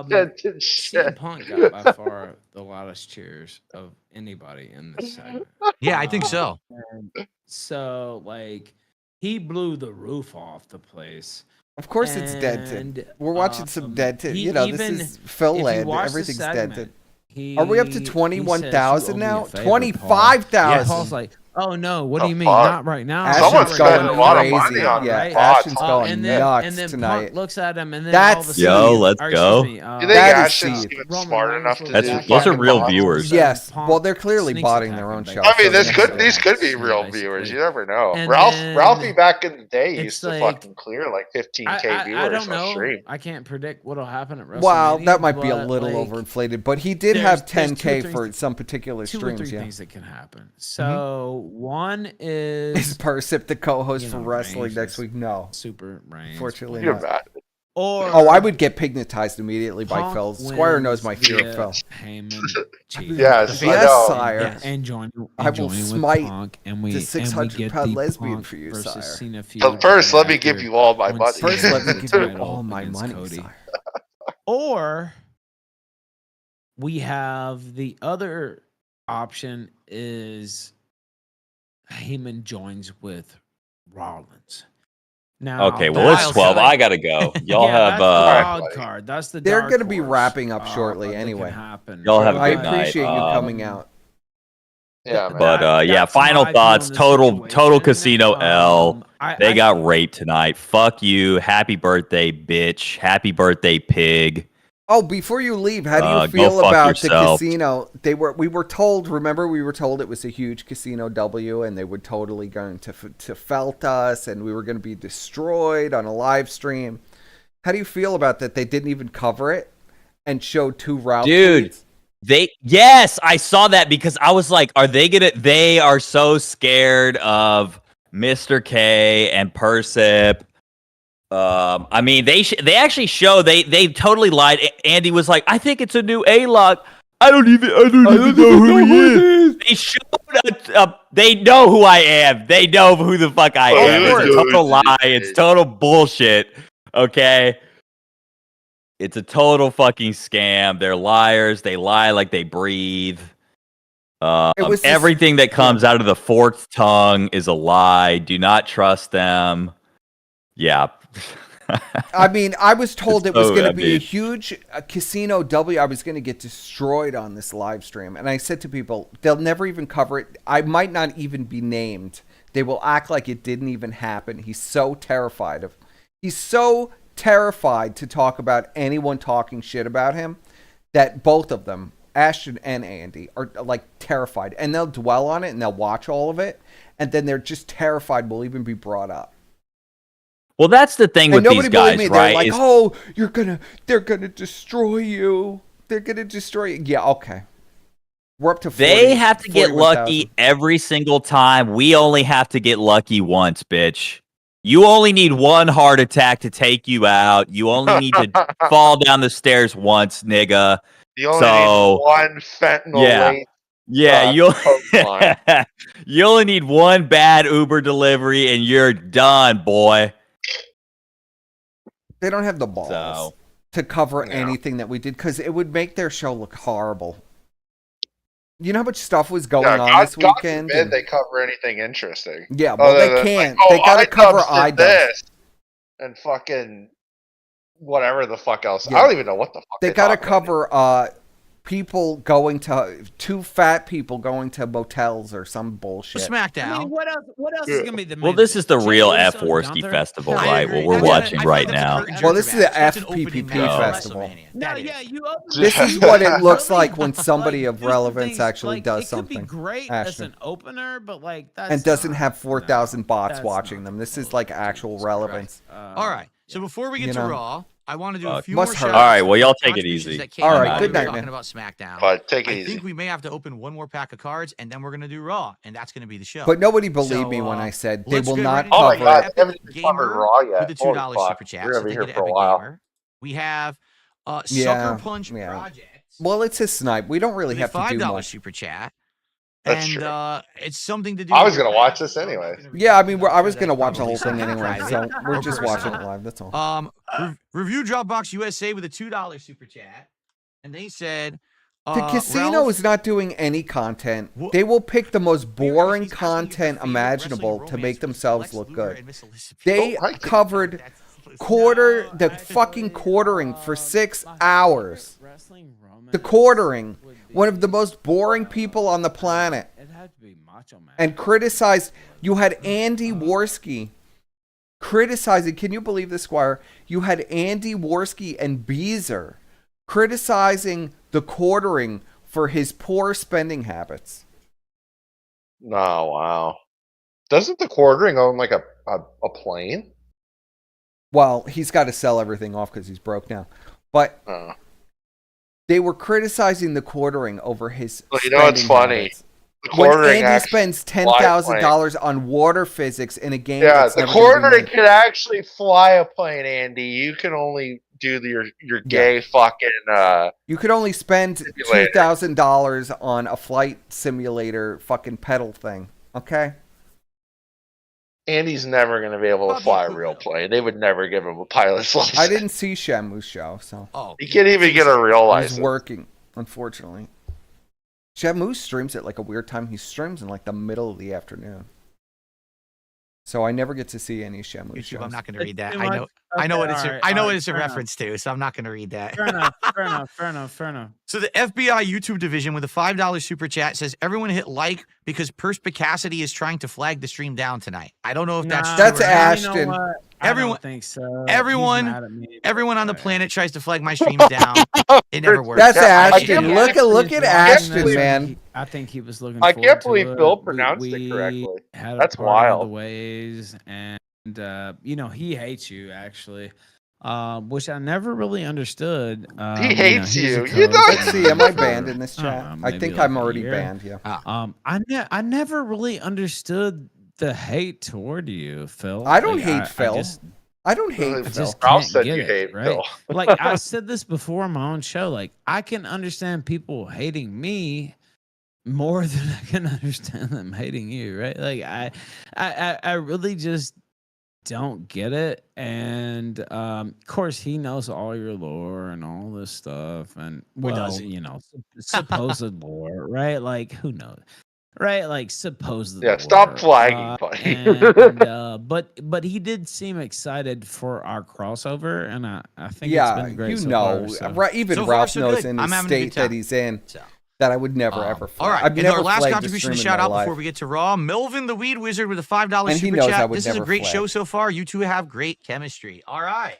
Dented CM shit. Punk got by far the loudest cheers of anybody in this segment. Yeah, I think so. And so, like, he blew the roof off the place. Of course it's dented. And, We're watching some dented. he You know, even- this is Phil if you land. watch the Everything's segment, dented. he- Are we up to he says, "You 21,000 owe me now? a favor, Paul." 25,000. Yeah, Paul's like, oh no, what The do you mean? fuck? Not right now. Ashton's Someone's Not spending right a lot of now." money on yeah, that. Ashton's Oh, going and then, nuts and then tonight. Punk looks at him, and then That's all of a Steve. sudden, let's or go. excuse me, You think That is Ashton's Steve. even Roman smart Reigns enough to was do back those are there, real and all of a viewers. sudden, Yes. Punk Well, they're clearly sneaks botting attack their him own back. show. I mean, so this they could have these to- could be real basically. viewers. You never know. And Ralphie then back in the day it's used to like- fucking clear like 15K viewers I don't on know. stream. I can't predict what'll happen at WrestleMania. Wow, that might be a but, little like, overinflated, but he did there's- have there's 10K two or for three- some particular two or streams. three Yeah. things that can happen. So one is Is Persip the co-host you for know, wrestling Reigns next is week? No, Super Reigns. fortunately You're not. bad. Or Oh, I would get pignatized immediately by Punk Phil. Squire knows my wins fear of via Phil. Heyman Chief. Yes, I Yes, know. sire. Yeah, and join I will with smite Punk, and we the and we 600-pound get the lesbian Punk for you, versus sire. Cena feud But first, let me after give you all my when money. Cena First, let me wins give the you title all my against money, Cody. sire. Or we have the other option is Heyman joins with Rollins. Now, Okay, well it's Wild 12. card. I gotta go. Y'all yeah, have that's the wild buddy. card. That's the They're dark gonna be horse, wrapping up shortly that can anyway. happen. Y'all have a I good night. appreciate you coming out. Yeah, man. But yeah, That's my final view thoughts. on the Total situation. casino L. They I got raped tonight. Fuck you. Happy birthday, bitch. Happy birthday, pig. Oh, before you leave, how do you Go feel fuck about yourself. the casino? We were told. Remember, we were told it was a huge casino W, and they were totally going to felt us, and we were going to be destroyed on a live stream. How do you feel about that? They didn't even cover it and showed two Ralph Dude. tweets? Yes, I saw that because I was like, are they gonna? They are so scared of Mr. K and Persip. I mean, they actually show they totally lied. Andy was like, I think it's a new A-Lock. I don't even know who he is. They showed they know who I am. They know who the fuck I am. It's a total lie. It's total bullshit. Okay. It's a total fucking scam. They're liars. They lie like they breathe. Everything that comes out of the fourth tongue is a lie. Do not trust them. Yeah. I mean, I was told it was So, going I to be a mean- huge casino W. I was going to get destroyed on this live stream. And I said to people, they'll never even cover it. I might not even be named. They will act like it didn't even happen. He's so terrified to talk about anyone talking shit about him that both of them, Ashton and Andy, are like terrified. And they'll dwell on it and they'll watch all of it. And then they're just terrified will even be brought up. Well, that's the thing with And these nobody believed guys, me. They're right? like, is- oh, they're gonna destroy you. They're gonna destroy you. Yeah, okay. We're up to 40, They have to get 41,000. lucky every single time. We only have to get lucky once, bitch. You only need one heart attack to take you out. You only need to fall down the stairs once, nigga. You only So- need one fentanyl Yeah. weight. Yeah, Pokemon. you only need one bad Uber delivery and you're done, boy. They don't have the balls. So to cover anything that we did because it would make their show look horrible. You know how much stuff was going on this weekend? God forbid they cover anything interesting. Yeah, well, they can't. They gotta cover this and fucking whatever the fuck else. Yeah. I don't even know what the fuck they gotta cover. People going to two fat people going to motels or some bullshit. SmackDown. I mean, what else is gonna be the main Well, this thing? is the real Jay F Uso, Worsky Gunther? festival, I right? agree. What we're That's watching I right thought that's a now. curtain Well, this is jerker the match. That's an opening FPPP match for festival. WrestleMania. No, That is. yeah, you open This the- is what it looks Really? like when somebody Like, of here's the relevance thing, actually like, does it something. could be great Ashley. as an opener, but like that's And doesn't not- have 4,000 bots that's watching not them. This is like actual relevance. All right. So before we get You to know. Raw, I want to do a Fuck. few Must more hurt. shout All right, well, y'all take it easy. All right, while good we were night, talking man. about SmackDown. But take it I easy. think we may have to open one more pack of cards, and then we're going to do Raw, and that's going to be the show. But nobody believed So, me when I said they let's will get not ready to Oh my do cover. god, Epic they haven't even Gamer covered Raw yet. with the Holy $2 fuck. super chat. We're So gonna be thank you here to for a Epic while. Gamer. We have Yeah, Sucker Punch yeah. Project. Well, it's a snipe. We don't really The have to do $5 much. super chat. That's And true. it's something to do. I was with gonna watch this anyway. Yeah, I mean, I was gonna watch the whole thing anyway, Private so we're or just watching personal. it live. That's all. Review Dropbox USA with a $2 super chat, and they said The casino Ralph, is not doing any content. They will pick the most boring content imaginable to make themselves look good. They covered the fucking quartering for 6 hours. The quartering, one of the most boring people on the planet. And criticized, you had Andy Worski criticizing, can you believe this, Squire? You had Andy Worski and Beezer criticizing the quartering for his poor spending habits. Oh, wow. Doesn't the quartering own like a plane? Well, he's got to sell everything off because he's broke now. But they were criticizing the quartering over his Well, you know what's funny? habits. The When quartering Andy actually spends $10,000 on water physics in a game that's the never gonna be quartering made. can actually fly a plane, Andy. You can only do your gay fucking You could only spend simulator. $2,000 on a flight simulator fucking pedal thing. Okay? Andy's never going to be able to fly a real plane. They would never give him a pilot's license. I didn't see Shamu's show, so. He can't even get a real license. He's working, unfortunately. Shamu streams at like a weird time. He streams in like the middle of the afternoon. So I never get to see any Shamu YouTube, shows. I'm not going to read that. too I know. much. I know what Okay, it's. all right, I know all what right, it's a fair reference to, so I'm not going to read that. Fair enough. Fair enough. So the FBI YouTube division with a $5 super chat says everyone hit like because Perspicacity is trying to flag the stream down tonight. I don't know if that's true That's or not. Ashton. You know what? Everyone- I don't think so. Everyone, He's mad at me, but everyone on the whatever. planet tries to flag my streams down. It never works. That's I Ashton. can't Look at Ashton, This, man. I think he was looking. I forward can't to believe it. Bill pronounced it We correctly. had a That's party of wild. The ways, and you know he hates you actually, which I never really understood. He hates he's a you. You coach know- Let's see. Am I for, banned in this I don't chat? know, I maybe think like I'm a already year. banned, yeah. I never really understood the hate toward you, Phil. I don't Like, hate Phil. I don't hate I Phil. just Ralph can't said get you it, hate right? Phil. Like I said this before on my own show. Like I can understand people hating me more than I can understand them hating you, right? Like I really just don't get it. And of course he knows all your lore and all this stuff. And well, doesn't? you know, supposed lore, right? Like who knows? Right, like supposedly. Yeah, stop flagging, buddy. But he did seem excited for our crossover, and I think it's Yeah, been great. you so know, far, so. right? Even So far, Ralph so knows good. in I'm the having a good state that time. he's in So. that I would never ever. All right, I've and never our last flagged a contribution to stream in shout my out life. before we get to Raw, Melvin the Weed Wizard with a $5 And he super knows I chat. would This is a never great flag. show so far. You two have great chemistry. All right.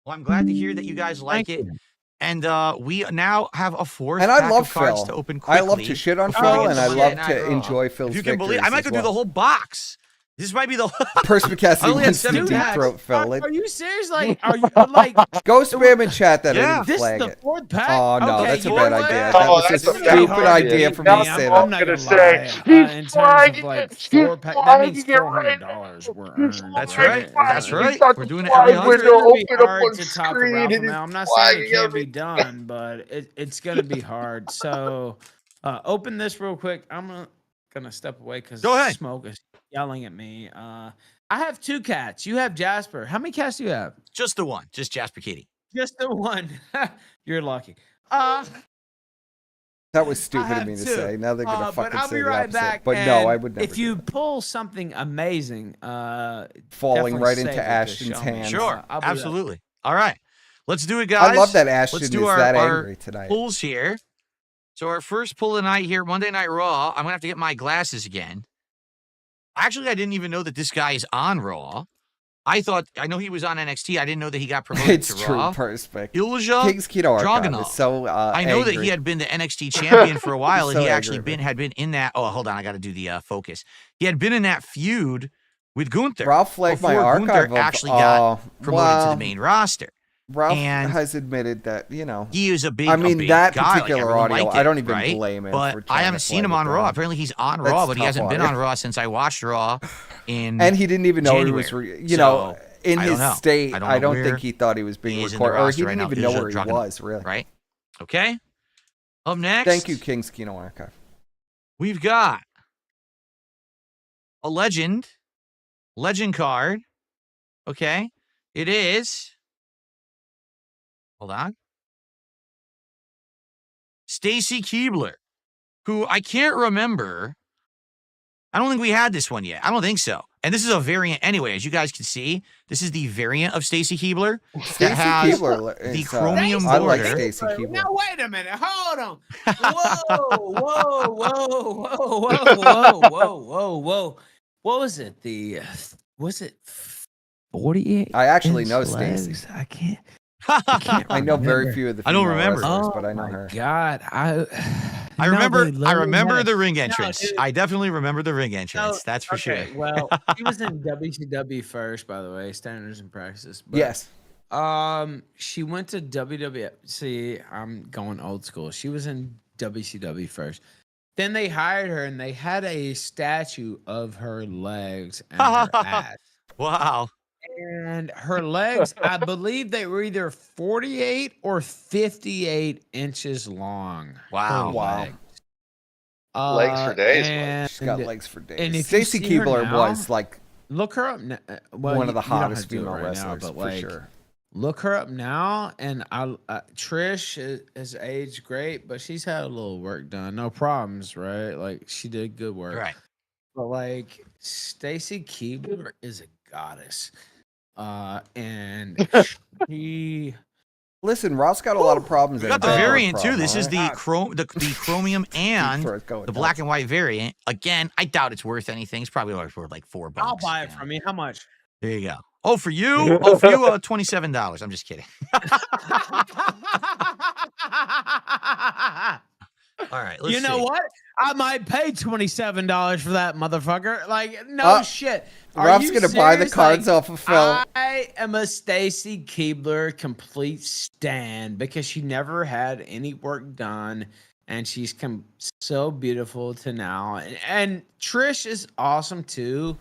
Well, I'm glad to hear that you guys like Thank it. you. And we now have a fourth And I pack love of cards Phil. to open I quickly. love to shit on before we Phil, get and to I Monday love Night to Raw. enjoy Phil's If you can believe, I victories might as go do well. the whole box. This might be the Perspicacity I only had wants to 7 deep packs. throat Phil. Are you serious? Like, are you like? Go spam in chat that I Yeah. didn't This is flag the it. fourth pack. Oh no, Okay, that's a you bad know what? idea. Oh, That was a that's a bad stupid idea. idea for me to I'm say not that. gonna say in terms of flagging like it. four He's pack. That means flagging it right $400 were He's earned. That's flagging right. it. That's He's right. got We're the doing it flag every window It's gonna be open up hard on to top the screen raffle and now. I'm he's not saying it flagging can't be everything. done, but it's gonna be hard. So open this real quick. I'm gonna step away because Go ahead. Smoke is yelling at me. I have 2 cats. You have Jasper. How many cats do you have? Just the one. Just Jasper Kitty. Just the one. You're lucky. That was stupid I of me have to two. say. Now they're gonna But fucking I'll say be the right opposite. back. But no, I and would never. If you pull something amazing, falling definitely right save into it to Ashton's show me. hands. Sure, I'll be right absolutely. All right, let's do it, guys. I love that Ashton Let's is do that our angry tonight. pulls here. So our first pull of the night here, Monday Night Raw. I'm gonna have to get my glasses again. Actually, I didn't even know that this guy is on Raw. I know he was on NXT. I didn't know that he got promoted It's to true, Raw. Perspicacity. Ilja King's Keto Archive Dragunov. is so I know that angry. he had been the NXT champion for a while, He's and so he actually angry, had been in that. Oh, hold on, I got to do the focus. He had been in that feud with Gunther. Ralph flagged my before archive Gunther of, actually got promoted to well, the main roster. Ralph And has admitted that, he is a big. I mean, a big that guy. particular everyone audio, liked I it, don't even right? blame him But for I trying haven't to seen him flag on it Raw. down. Apparently, he's on That's Raw, but he tough hasn't been audio. on Raw since I watched Raw in And he didn't even know January. he was, in I his don't know. state, I don't where think he thought he was being he is in the recorded, or roster he right didn't now. even know Ilja where he Dragunov, was, really. Right? Okay. Up next. Thank you, King's Kino Archive. We've got a legend card. Okay. It is. Hold on. Stacy Keibler, who I can't remember. I don't think we had this one yet. I don't think so. And this is a variant anyway. As you guys can see, this is the variant of Stacy Keibler that has the chromium border. I like Stacy Keibler. Now wait a minute, hold on. Whoa. What was it? Was it 48? I actually know Stacy. I can't I know very few of the I don't female remember. wrestlers, but I know her. God, I remember the ring entrance. I definitely remember the ring entrance. That's for sure. Well, he was in WCW first, by the way, Standards and Practices. But, Yes. She went to WWF. See, I'm going old school. She was in WCW first. Then they hired her, and they had a statue of her legs and her ass. Wow. And her legs, I believe they were either 48 or 58 inches long. Wow. Legs. Legs for days. She's got legs for days. And if Stacy you see her Keibler now, was like look her up. Well, one of the you don't have hottest to do it female right now, wrestlers but, for like, sure. Look her up now, and Trish has aged great, but she's had a little work done. No problems, right? Like, she did good work. Right. But like, Stacy Keibler is a goddess. And he. Listen, Ross got a lot of problems. We got the variant too. This is the chromium and the black and white variant. Again, I doubt it's worth anything. It's probably worth like $4. I'll buy it from you. How much? There you go. Oh, for you? Oh, for you, $27. I'm just kidding. All right. Let's You know see. what? I might pay $27 for that motherfucker. Like, no shit. Are Ruff's you gonna buy the serious? cards Like, off of Phil. I am a Stacy Keibler complete stan because she never had any work done, and she's come so beautiful to now. And Trish is awesome too,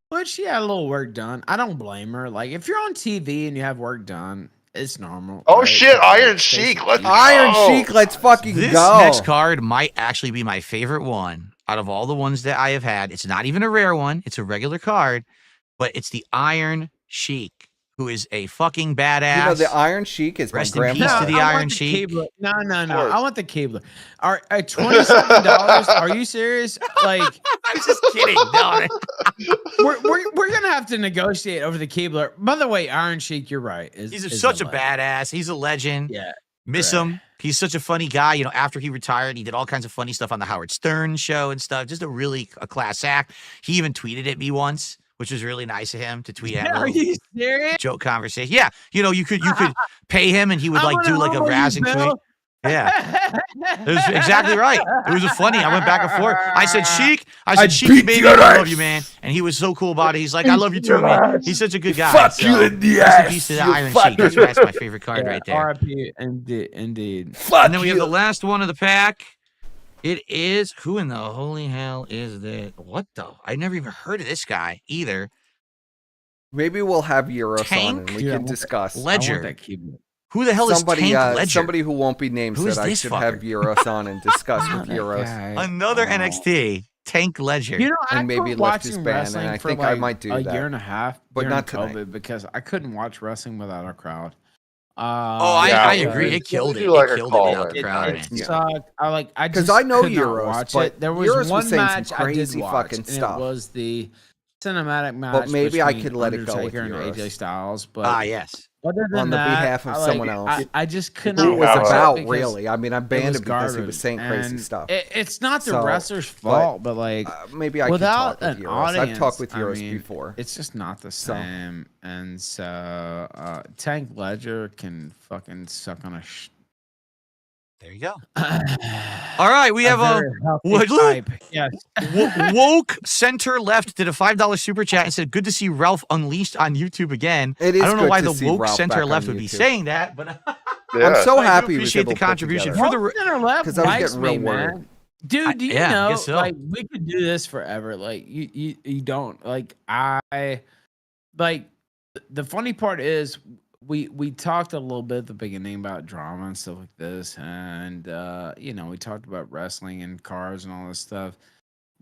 but she had a little work done. I don't blame her. Like, if you're on TV and you have work done, it's normal. Oh right? shit, But, Iron Stacey Sheik, let's Keibler- Iron go. Sheik, let's fucking This go. next card might actually be my favorite one out of all the ones that I have had. It's not even a rare one. It's a regular card, but it's the Iron Sheik, who is a fucking badass. You know, the Iron Sheik is Rest my in peace grandpa. to the I Iron want the Sheik. Keibler. No. I want the Keibler. Are $27? Are you serious? Like, I'm just kidding. No, we're gonna have to negotiate over the Keibler. By the way, Iron Sheik, you're right. he's such a badass. He's a legend. Yeah. Miss right. him. He's such a funny guy. You know, after he retired, he did all kinds of funny stuff on the Howard Stern show and stuff. Just a class act. He even tweeted at me once, which was really nice of him to tweet at Are me. you serious? Joke conversation. Yeah. You know, you could pay him and he would like do like a razzing tweet. Yeah. It was exactly right. It was a funny. I went back and forth. I said, Sheik, Sheiky baby, I love you, man. And he was so cool about it. He's like, I love you too, man. He's such a good guy. Fuck you in the rest in ass, peace to the you Iron fuck Sheik. That's why that's my favorite card right there. R.I.P. Indeed. Fuck And then we have you. the last one of the pack. It is, who in the holy hell is that? What the? I never even heard of this guy either. Maybe we'll have Euros Tank? on and we Yeah, I can want discuss. Ledger. I want that Keibler. Who the hell is Tank Ledger? Somebody who won't be named Who is said I this should fucker? have Euros on and discuss Not with that Euros. guy. Another Oh. NXT. Tank Ledger. You know, I And maybe quit lift his watching ban, and wrestling I for think I like might do a that. year and a half, But during not tonight. COVID, because I couldn't watch wrestling without a crowd. I agree. It killed it. It killed it without the crowd. It sucked. I because just I know could not Euros, watch but it. There was Euros one was saying match some crazy I did watch, fucking and stuff. it was the cinematic match. But maybe I between could let it go with Undertaker and Euros. AJ Styles. But yes. other than on the that, behalf of someone else. I just could Who not it was watch it about, because really. I mean, I banned him because he was garbage. saying crazy And stuff. It's not the So, wrestler's fault, but like maybe I could without talk with an Euros. audience, I've talked with I Euros mean, before. It's just not the same. And so Tank Ledger can fucking suck on a. There you go. All right, we have a Yes. woke center left did a $5 super chat and said, "Good to see Ralph unleashed on YouTube again." It is I don't know good why to the see woke Ralph center back on left would be YouTube. saying that, but I'm so I do happy he was appreciate able the to put contribution together. for the Center left because I was likes getting real me, worried. man. Dude, do you yeah, I know? guess so. Like we could do this forever. Like you don't like I like the funny part is we talked a little bit at the beginning about drama and stuff like this, and you know, we talked about wrestling and cars and all this stuff.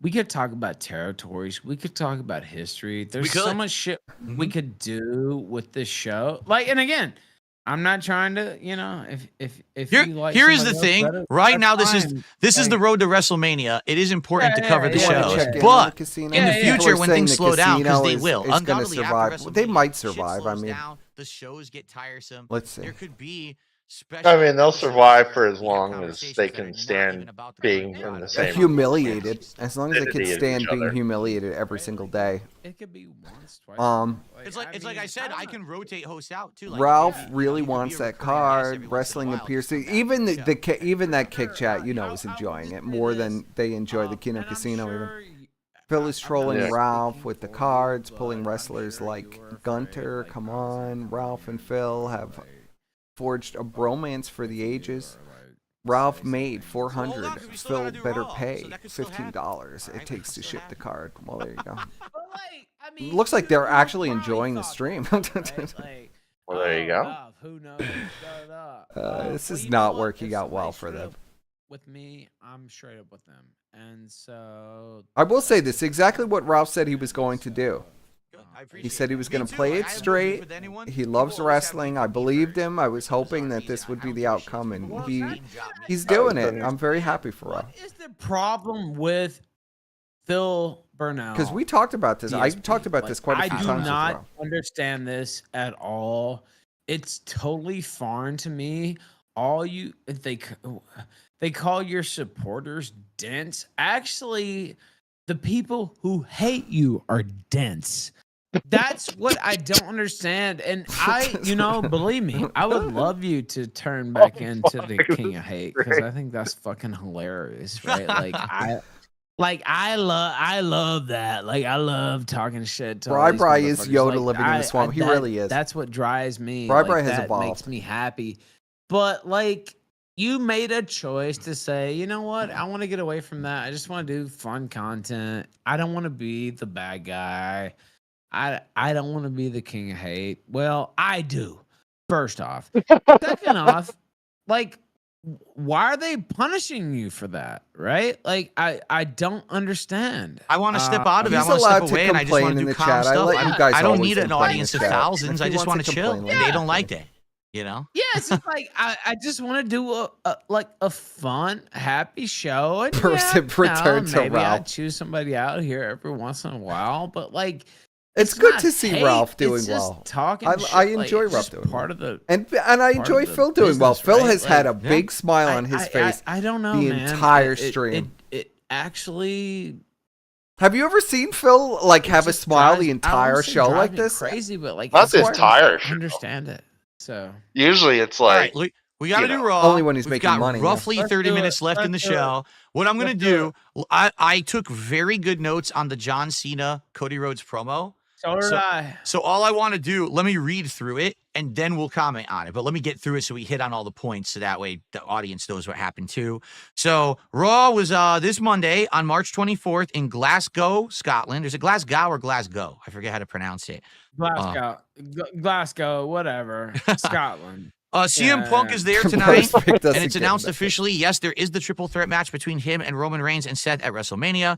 We could talk about territories. We could talk about history. There's so much shit we could do with this show. Like, and again, I'm not trying to, you know, if you like here is the somebody else thing. better, Right that's now, this fine. is the road to WrestleMania. It is important to cover the shows, check in on but the casino. in the People future, are when saying things the slow down, because casino they is- will, is gonna undoubtedly after survive. They WrestleMania, might shit survive. I slows mean, down, the shows get tiresome. let's see. There could be special. I mean, they'll survive for as long as they can stand being in the same. humiliated. As long as they can vicinity of stand each being other. humiliated every single day. It could be once, twice. It's like I said, I can rotate hosts out too. Like, Ralph maybe, really you could be wants a that recurring guest every card. once Wrestling in a while. appears to even even that kick chat, you know, is enjoying it more than they enjoy the Kino Casino. Even Phil is trolling Ralph with the cards, pulling wrestlers like Gunter. Come on, Ralph and Phil have forged a bromance for the ages. Ralph made $400. Phil better pay $15. It takes to ship the card. Well, there you go. Looks like they're actually enjoying the stream. Well, there you go. Who knows? This is not working out well for them. With me, I'm straight up with them, and so I will say this: exactly what Ralph said he was going to do. He said he was going to play it straight. He loves wrestling. I believed him. I was hoping that this would be the outcome, and he's doing it. I'm very happy for Ralph. what is the problem with Phil Burnell? Because we talked about this. I talked about this quite a few I do times with not Ralph. understand this at all. It's totally foreign to me. All you they call your supporters dense. Actually, the people who hate you are dense. That's what I don't understand. And you know, believe me, I would love you to turn back into the king of hate, because I think that's fucking hilarious, right? I love that. Like, I love talking shit to all these Bri is motherfuckers. Yoda Like, living in the swamp. He really is. That's what drives me. Bri Like, has that evolved. makes me happy. But like, you made a choice to say, you know what? I want to get away from that. I just want to do fun content. I don't want to be the bad guy. I don't want to be the king of hate. Well, I do. First off. Second off, like, why are they punishing you for that? Right? Like, I don't understand. I want to step out of it. I He's want to allowed step to away, and I just want complain to in do the calm chat. I stuff. let you guys I don't always need an complain in audience the of chat. thousands. If I he just wants want to to chill. complain, And let they him don't like that. You know? Yeah, it's just like I just want to do a fun, happy show. And Person return to maybe I Ralph. choose somebody out here every once in a while, but like, It's good not to see hate, Ralph doing it's just well. Talking I shit, enjoy like, Ralph it's doing part well. of the And I enjoy of the Phil doing well. business, Phil right? has had a Like, big smile on his face. I don't know, the man. entire stream. It actually. Have you ever seen Phil like have a just smile drives- the I entire won't say show drive like me this? Crazy, but like That's it's his hard to tire show. understand it. So Usually it's All like, right, we got to you do know, Raw. only when he's We've making got money, yeah. roughly Let's 30 do minutes it. left in the Let's do it. show. What I'm going to Let's do do, I took very good notes on the John Cena, Cody Rhodes promo. So did I. So all I want to do, let me read through it, and then we'll comment on it. But let me get through it so we hit on all the points, so that way the audience knows what happened too. So Raw was this Monday on March 24th in Glasgow, Scotland. Is it Glasgow or Glasgow? I forget how to pronounce it. Glasgow, whatever. Scotland. CM Punk Yeah. is there tonight, Perspicacity and doesn't it's get announced that. officially. Yes, there is the triple threat match between him and Roman Reigns and Seth at WrestleMania.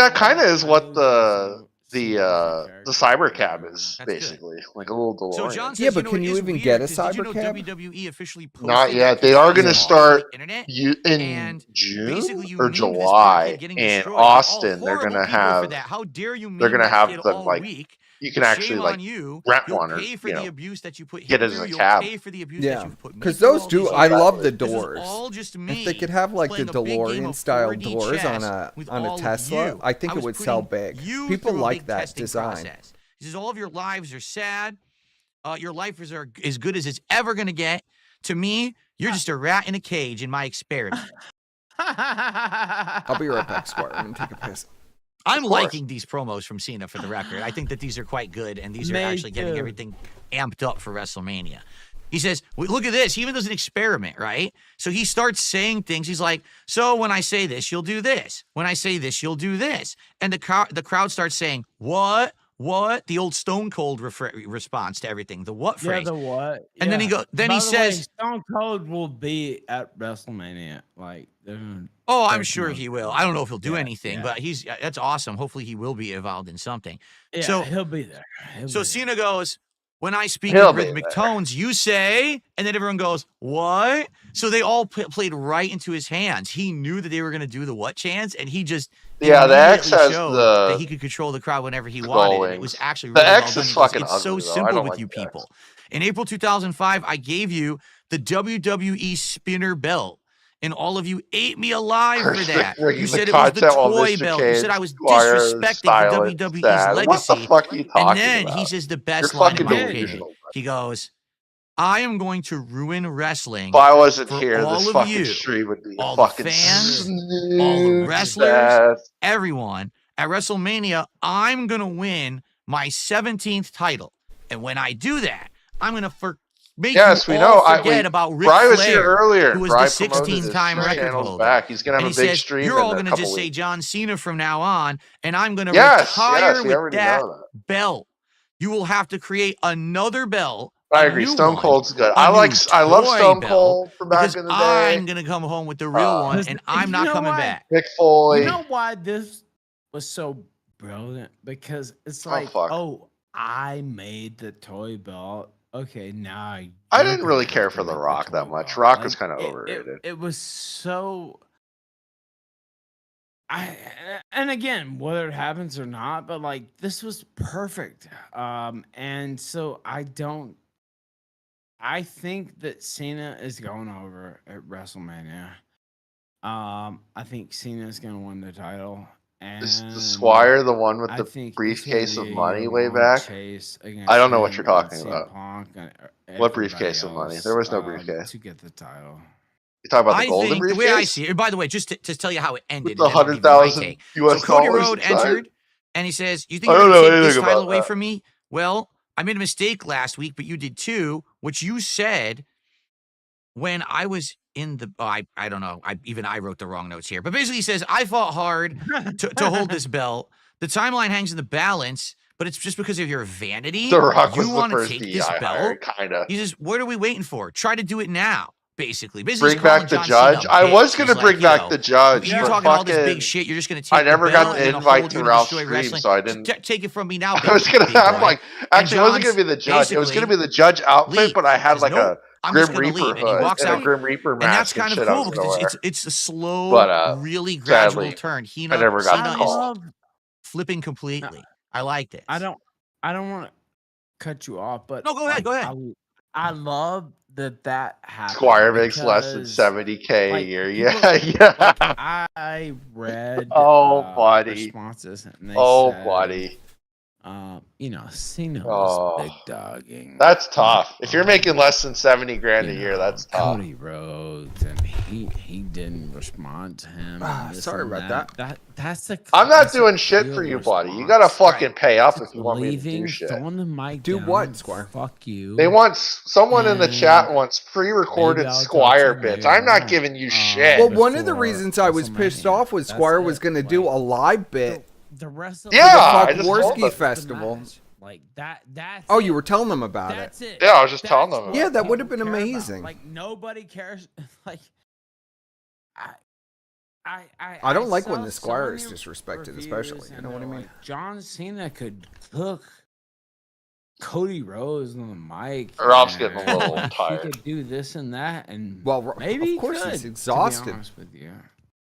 that kind of is what the the cyber cab is basically like a little DeLorean. So John says, Yeah, but can you even get a cyber cab? WWE officially posted Not yet. They are going to start in June or July in Austin. They're going to have. How dare you? They're going to have them like week. you can actually like rent one or get it as a cab. Yeah, because those do. I love the doors. If they could have like the DeLorean style doors on a Tesla, I think it would sell big. People like that design. He says all of your lives are sad. Your life is as good as it's ever going to get. To me, you're just a rat in a cage in my experiment. I'll be right back, Squire. I'm gonna take a piss. I'm liking these promos from Cena for the record. I think that these are quite good, and these are actually getting everything amped up for WrestleMania. He says, look at this. He even does an experiment, right? So he starts saying things. He's like, so when I say this, you'll do this. When I say this, you'll do this. And the crowd starts saying, what? What? The old Stone Cold response to everything. The what phrase? Yeah, the what? And then he says, Stone Cold will be at WrestleMania. I'm sure he will. I don't know if he'll do anything, but that's awesome. Hopefully he will be involved in something. Yeah, so he'll be there. Cena goes, when I speak in rhythmic tones, you say, and then everyone goes, what? So they all played right into his hands. He knew that they were going to do the what chants, and he just the X has that he could control the crowd whenever he wanted. And it was actually really the X well is done. fucking It's so ugly, simple with you people. In April 2005, I gave you the WWE spinner belt. And all of you ate me alive for that. You said it was the toy belt. You said I was disrespecting the WWE's legacy. What the fuck are you talking and then about? he says the best line in my opinion. He goes, I am going to ruin wrestling. If I wasn't for here, all this of fucking you, stream would be all fucking the fans, all the wrestlers, everyone. At WrestleMania, I'm going to win my 17th title. And when I do that, I'm going to make you all forget about Ric Flair, was here earlier. who was the 16-time record holder. Back. He's going to have a big says, stream. You're all going to just say John Cena from now on, and I'm going to retire with that belt. You will have to create another belt. I agree. Stone Cold's good. I love Stone Cold from back in the day. I'm going to come home with the real one, and I'm not coming back. Mick Foley. You know why this was so brilliant? Because it's like, I made the toy belt. Okay, now I didn't really care for The Rock that much. Rock was kind of overrated. It was so. And again, whether it happens or not, but like this was perfect. And so I think that Cena is going over at WrestleMania. I think Cena is going to win the title. And is the Squire the one with the briefcase of money way back? I don't know what you're talking about. What briefcase of money? There was no briefcase. To get the title. You talking about the golden briefcase? The way I see it, by the way, just to tell you how it ended. With the 100,000 US so Cody dollars Rhodes inside? entered, and he says, you think you're going to take this title away from me? Well, I made a mistake last week, but you did too, which you said when I was in the, I don't know, I wrote the wrong notes here, but basically he says, I fought hard to hold this belt. The timeline hangs in the balance, but it's just because of your vanity. The Rock you was want the to first take DI this belt? Kinda. He says, what are we waiting for? Try to do it now. Basically bring back the judge. I was going to bring back the judge. You're talking all this big shit. You're just going to take. I never got the invite to Ralph's stream, so I didn't take it from me now. I was going to. I'm like, actually, it wasn't going to be the judge. It was going to be the judge outfit, but I had like a Grim Reaper hood and a Grim Reaper mask. And that's kind of cool because it's a slow, really gradual turn. I never got the call. Flipping completely. I liked it. I don't want to cut you off, but no, go ahead. Go ahead. I love that happened. Squire makes less than $70K a year. Like, I read buddy. Responses and they said, buddy. Cena was big dogging. That's tough. If you're making less than $70,000 a year, that's tough. Cody Rhodes, and he didn't respond to him. Sorry about that. That's the. I'm not doing shit for you, buddy. You gotta fucking pay up if you want me to do shit. The mic do down, what, Squire? Fuck you. They want someone in the chat wants pre-recorded Squire bits. I'm not giving you shit. Well, one of the reasons I was pissed off was Squire was going to do a live bit. The rest of the Fuckworski Festival. Like that's oh, you were telling them about that's it. Yeah, I was just telling them. Yeah, that would have been amazing. Like nobody cares. Like I don't like when saw the Squire is so many disrespected, reviews, especially. You know what I and mean? like, John Cena could cook Cody Rhodes on the mic. Ralph's getting a and little he tired. could do this and that, and Well, maybe of course he he's could, exhausted. To be honest with you.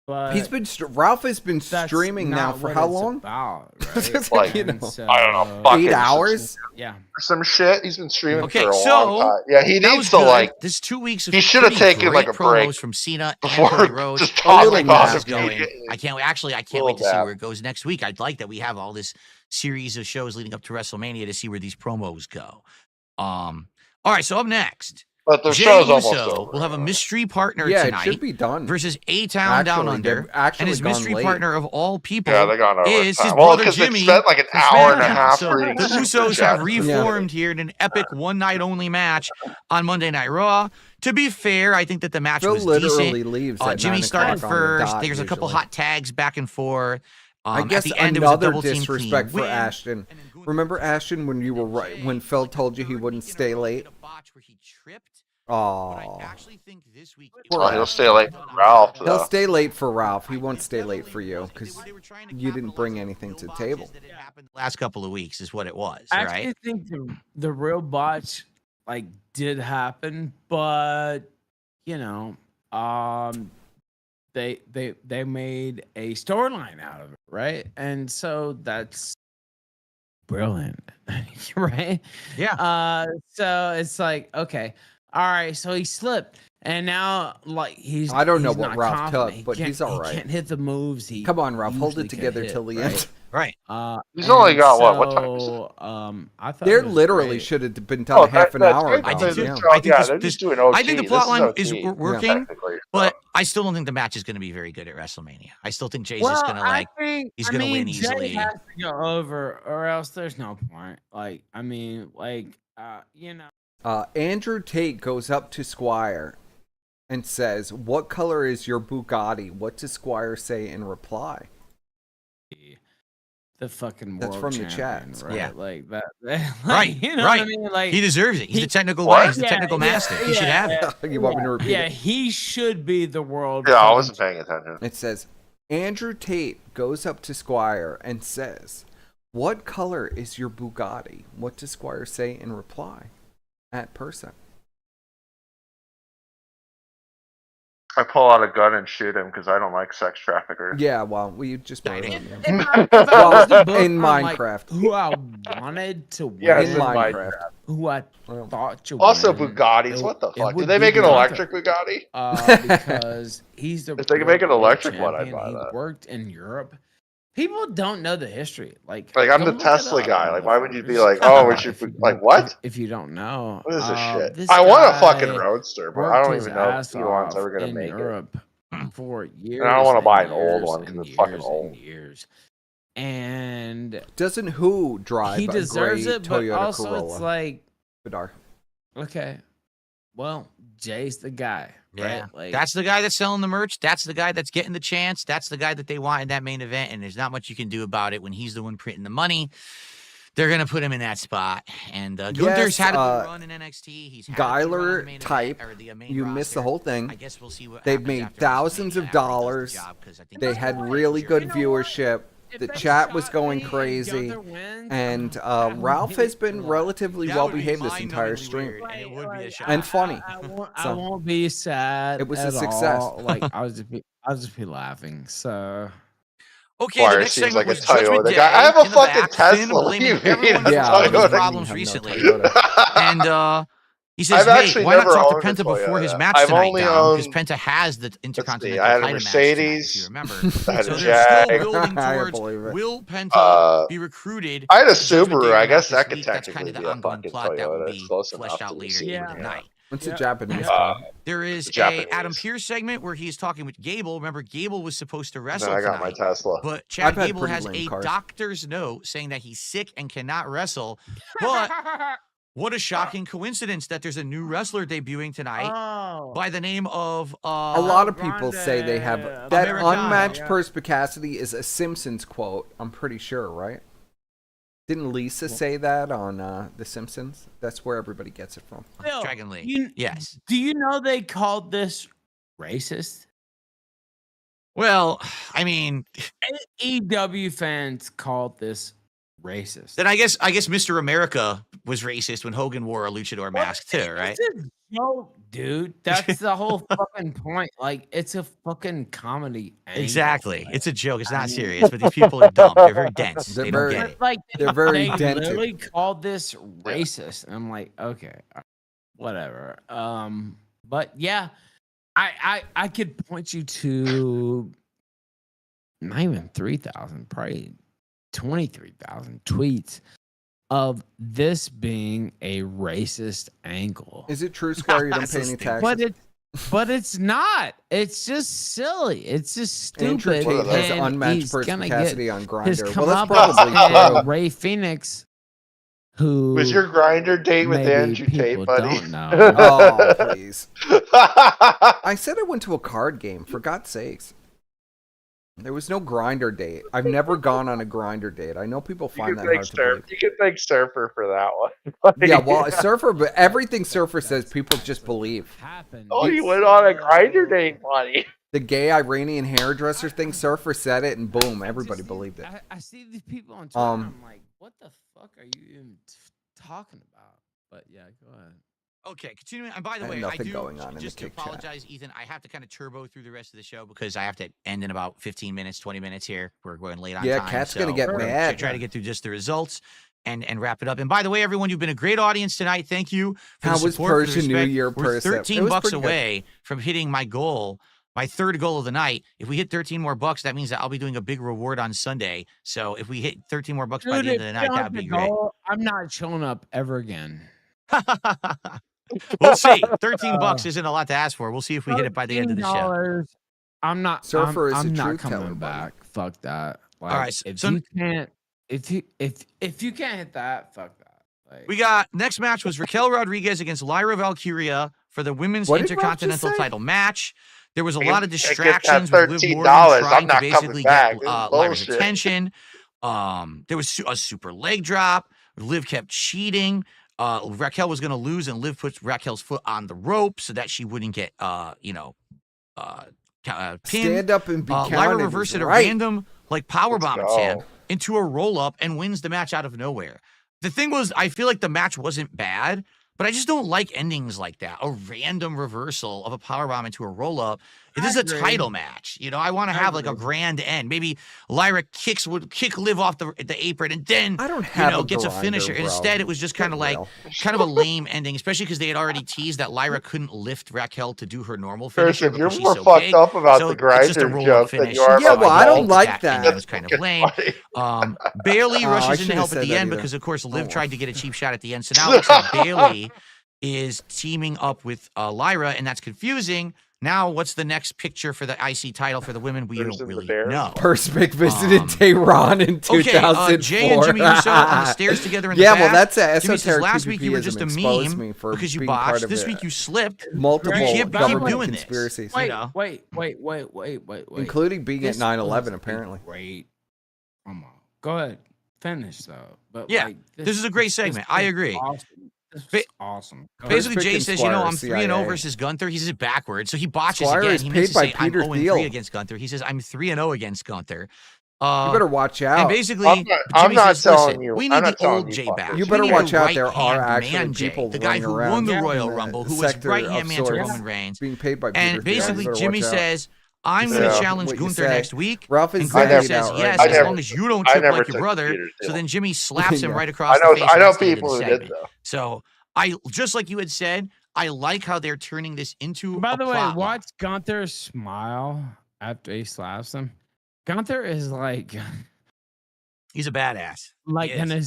But He's been Ralph has been that's streaming now not for what how it's long? about, It's right? like, you And know, so, I don't know, fucking 8 hours. yeah. or some shit. He's been streaming Okay, for a so long time. Yeah, he that needs was to good. like. This 2 weeks of He should have pretty taken great like a break promos from Cena and before Cody Rhodes. just A talking little I like about where nap. this is him going. getting I can't little wait to see dab. where it goes next week. I'd like that we have all this series of shows leading up to WrestleMania to see where these promos go. All right, so up next, But the Jay show's almost Uso over. will have a mystery partner Yeah, it tonight should be done. versus A-Town Down Actually, Under, they've actually and his gone mystery late. partner of all people Yeah, they gone over is his time. Well, brother because they Jimmy spent like an from hour and a SmackDown. half So reading the super Usos have chats. reformed here in an epic one-night-only match on Monday Night Raw. To be fair, I think that the match Phil was literally decent. leaves at Jimmy 9 started o'clock on the first. dot, There's a couple usually. hot tags back and forth. I guess at the end, it was a another double team disrespect clean for win. Ashton. Remember Ashton when you were right when Phil told you he wouldn't stay late? Oh, Well, he'll stay late for Ralph, he'll though. stay late for Ralph. He won't stay late for you because you didn't bring anything to the table. Last couple of weeks is what it was, I right? actually think the real botch like did happen, but you know, they made a storyline out of it, right? And so that's brilliant, right? Yeah. So it's like, okay, all right, so he slipped, and now like he's I don't know he's what not Ralph confident. took, but he's all right. He can't hit the moves. He Come on, Ralph, hold usually it can together hit, till the right? end. Right. He's only And got what time is it? so, I thought There it was literally great. should have been done half an hour ago. I do too. Yeah. I think they're just doing OT. I think the This plot is line is OT, working, technically, so. but I still don't think the match is going to be very good at WrestleMania. I still think Jay's just going to he's going to win easily. Jay has to go over, or else there's no point. Like, I mean, like, you know. Andrew Tate goes up to Squire and says, "What color is your Bugatti?" What does Squire say in reply? The fucking That's world from the champion, chat. right? Yeah. Like that. Right, You know right. what I mean? Like He deserves it. He's the technical What? guy. He's the technical master. He should have it. You want me to repeat Yeah, it? he should be the world. Yeah, I fucking wasn't paying attention. It says, Andrew Tate goes up to Squire and says, "What color is your Bugatti?" What does Squire say in reply? At person. I pull out a gun and shoot him because I don't like sex traffickers. Yeah, well, we just brought it up. If I was the book in on, like, Minecraft. who I wanted to win, Yes, in in Minecraft. who I thought you Also, win, Bugattis. it- What the it fuck? would Did they be make an Bianca. electric Bugatti? Because he's the If they can make an world electric one, I'd champion. buy He that. worked in Europe. People don't know the history. Like I'm go the look it Tesla up, guy. Like, why would you be motherfuckers. like, oh, we should, If you like, don't- what? If you don't know, What is this shit? this I want a fucking guy roadster, but I worked don't his even know if ass Elon's off ever gonna in make Europe for years. And I don't want to and buy an old years one because and it's fucking years old. and years. And Doesn't who drive he deserves a it, great but Toyota also Corolla? it's like, Vidar. okay, well, Jay's the guy, right? Yeah. Like That's the guy that's selling the merch. That's the guy that's getting the chance. That's the guy that they want in that main event. And there's not much you can do about it when he's the one printing the money. They're going to put him in that spot. And Gunther's had a good run in NXT. He's had a good run in the Geiler main type. event, or the main You missed the roster. whole thing. I guess we'll see what They've happens made after thousands of WrestleMania after he does the dollars. job, 'cause I think They that's had what really sure. good viewership. The chat was going crazy. And Ralph has been relatively well behaved this entire stream. And it would be a shock. And funny. I won't be sad. It was a at success. all. Like I'll just be laughing. So Okay, the Squire next seems segment like a was Judgment Toyota Day guy. I have a in the fucking back, Tesla. Finn What do blaming you mean? everyone Yeah, for all of his Toyota. problems No recently. Toyota. And he says, I've hey, actually why not never talk to owned a Penta before his Toyota. match I've tonight, only Dom? Because owned- Penta has the I Intercontinental had a title match tonight, if you Mercedes. remember. I had So a they're still Jag. building I towards, believe it. will Penta be recruited? I had a to Judgment Day Subaru. I or guess not that this could week? That's kind technically of be the a ongoing fucking plot that will Toyota. be It's close fleshed enough out to the later Subaru. tonight. What's a Japanese car? There is Japanese. a Adam Pearce segment where he's talking with Gable. Remember, Gable was supposed to wrestle No, I got my tonight, Tesla. but I've Chad had Gable pretty has lame a cars. doctor's note saying that he's sick and cannot wrestle. But what a shocking coincidence that there's a new wrestler debuting tonight by the name of A lot of people say they have that Americano. unmatched perspicacity is a Simpsons quote. I'm pretty sure, right? Didn't Lisa say that on The Simpsons? That's where everybody gets it from. Phil, Dragon Lee. Yes. Do you know they called this racist? Well, I mean, EW fans called this racist. Then I guess Mr. America was racist when Hogan wore a luchador mask too, right? No, dude, that's the whole fucking point. Like, it's a fucking comedy. Exactly. It's a joke. It's not serious, but these people are dumb. They're very dense. They don't get it. Like, they're very they dented. literally called this racist. And I'm like, okay, whatever. But yeah, I could point you to not even 3,000, probably 23,000 tweets of this being a racist angle. Is it true, Squire? You don't pay any taxes. But it's not. It's just silly. It's just stupid. Andrew Tate has and unmatched he's gonna perspicacity get on his Grindr. Well, that's probably true. Ray Phoenix, who was your Grindr date with Andrew Tate, buddy? Don't know. Oh, please. I said I went to a card game, for God's sakes. There was no Grindr date. I've never gone on a Grindr date. I know people find that hard to believe. You can thank Surfer for that one. Yeah, well, Surfer, but everything Surfer says, people just believe. Oh, he went on a Grindr date, buddy. The gay Iranian hairdresser thing, Surfer said it, and boom, everybody believed it. I see these people on Twitter. I'm like, what the fuck are you even talking about? But yeah, go ahead. Okay, continuing. And by the way, I do just to apologize, Ethan. I have to kind of turbo through the rest of the show because I have to end in about 15 minutes, 20 minutes here. We're going late on time. Yeah, Cat's gonna get mad. Try to get through just the results and wrap it up. And by the way, everyone, you've been a great audience tonight. Thank you for the support. How was Persian New Year? We're 13 bucks away from hitting my goal. My third goal of the night. If we hit 13 more bucks, that means that I'll be doing a big reward on Sunday. So if we hit 13 more bucks by the end of the night, that'd be great. I'm not showing up ever again. We'll see. 13 bucks isn't a lot to ask for. We'll see if we hit it by the end of the show. I'm not. Surfer is I'm a not truth coming teller, back. Fuck that. Like, all right. If you can't, if you can't hit that, fuck that. Like, we got next match was Raquel Rodriguez against Lyra Valkyria for the women's Intercontinental title match. There was a lot of distractions with Liv Morgan trying to basically get Lyra's attention. There was a super leg drop. Liv kept cheating. Raquel was going to lose, and Liv put Raquel's foot on the rope so that she wouldn't get, pinned. Stand up and be counted. Lyra reversed a random powerbomb attempt into a roll up and wins the match out of nowhere. The thing was, I feel like the match wasn't bad, but I just don't like endings like that. A random reversal of a powerbomb into a roll up. This is a title match. You know, I want to have like a grand end. Maybe Lyra would kick Liv off the apron and then gets a finisher. Instead, it was just kind of a lame ending, especially because they had already teased that Lyra couldn't lift Raquel to do her normal finisher. You're more fucked up about the Grindr joke than you are. Yeah, well, I don't like that. That was kind of lame. Bailey rushes in to help at the end because, of course, Liv tried to get a cheap shot at the end. So now it looks like Bailey is teaming up with Lyra, and that's confusing. Now, what's the next picture for the IC title for the women? We don't really know. Perspic visited Tehran in 2004. Okay, Jay and Jimmy Uso on the stairs together in the back. Well, that's a Jimmy says, esoteric last week you were just a meme because you botched. This week you slipped. Multiple you can't keep government doing conspiracies. Wait. Including being at 9/11, apparently. Great. Come on. Go ahead. Finish, though. But yeah, this is a great segment. I agree. Awesome. Awesome. Basically, Jay says, I'm 3-0 versus Gunther. He says it backwards, so he botches Squire again. is He paid means to by say, I'm Peter 0-3 Thiel. against Gunther. He says, I'm 3-0 against Gunther. You better watch out. And basically, I'm Jimmy not says, telling listen, you. we need the old Jay back. You better watch out. There right-hand are actually man people Jay, the guy who won the Royal Rumble, who was right-hand man to Roman Reigns. Being paid by Peter And basically, Thiel. Jimmy says, I'm going to challenge Gunther next week. Ralph and is Gunther laid says, out, yes, right? as long as you don't trip like your brother. So then Jimmy slaps him right across the face. I know at the end of people the who did segment. though. So just like you had said, I like how they're turning this into By the way, plot line. watch Gunther smile after he slaps him. Gunther is like... He's a badass.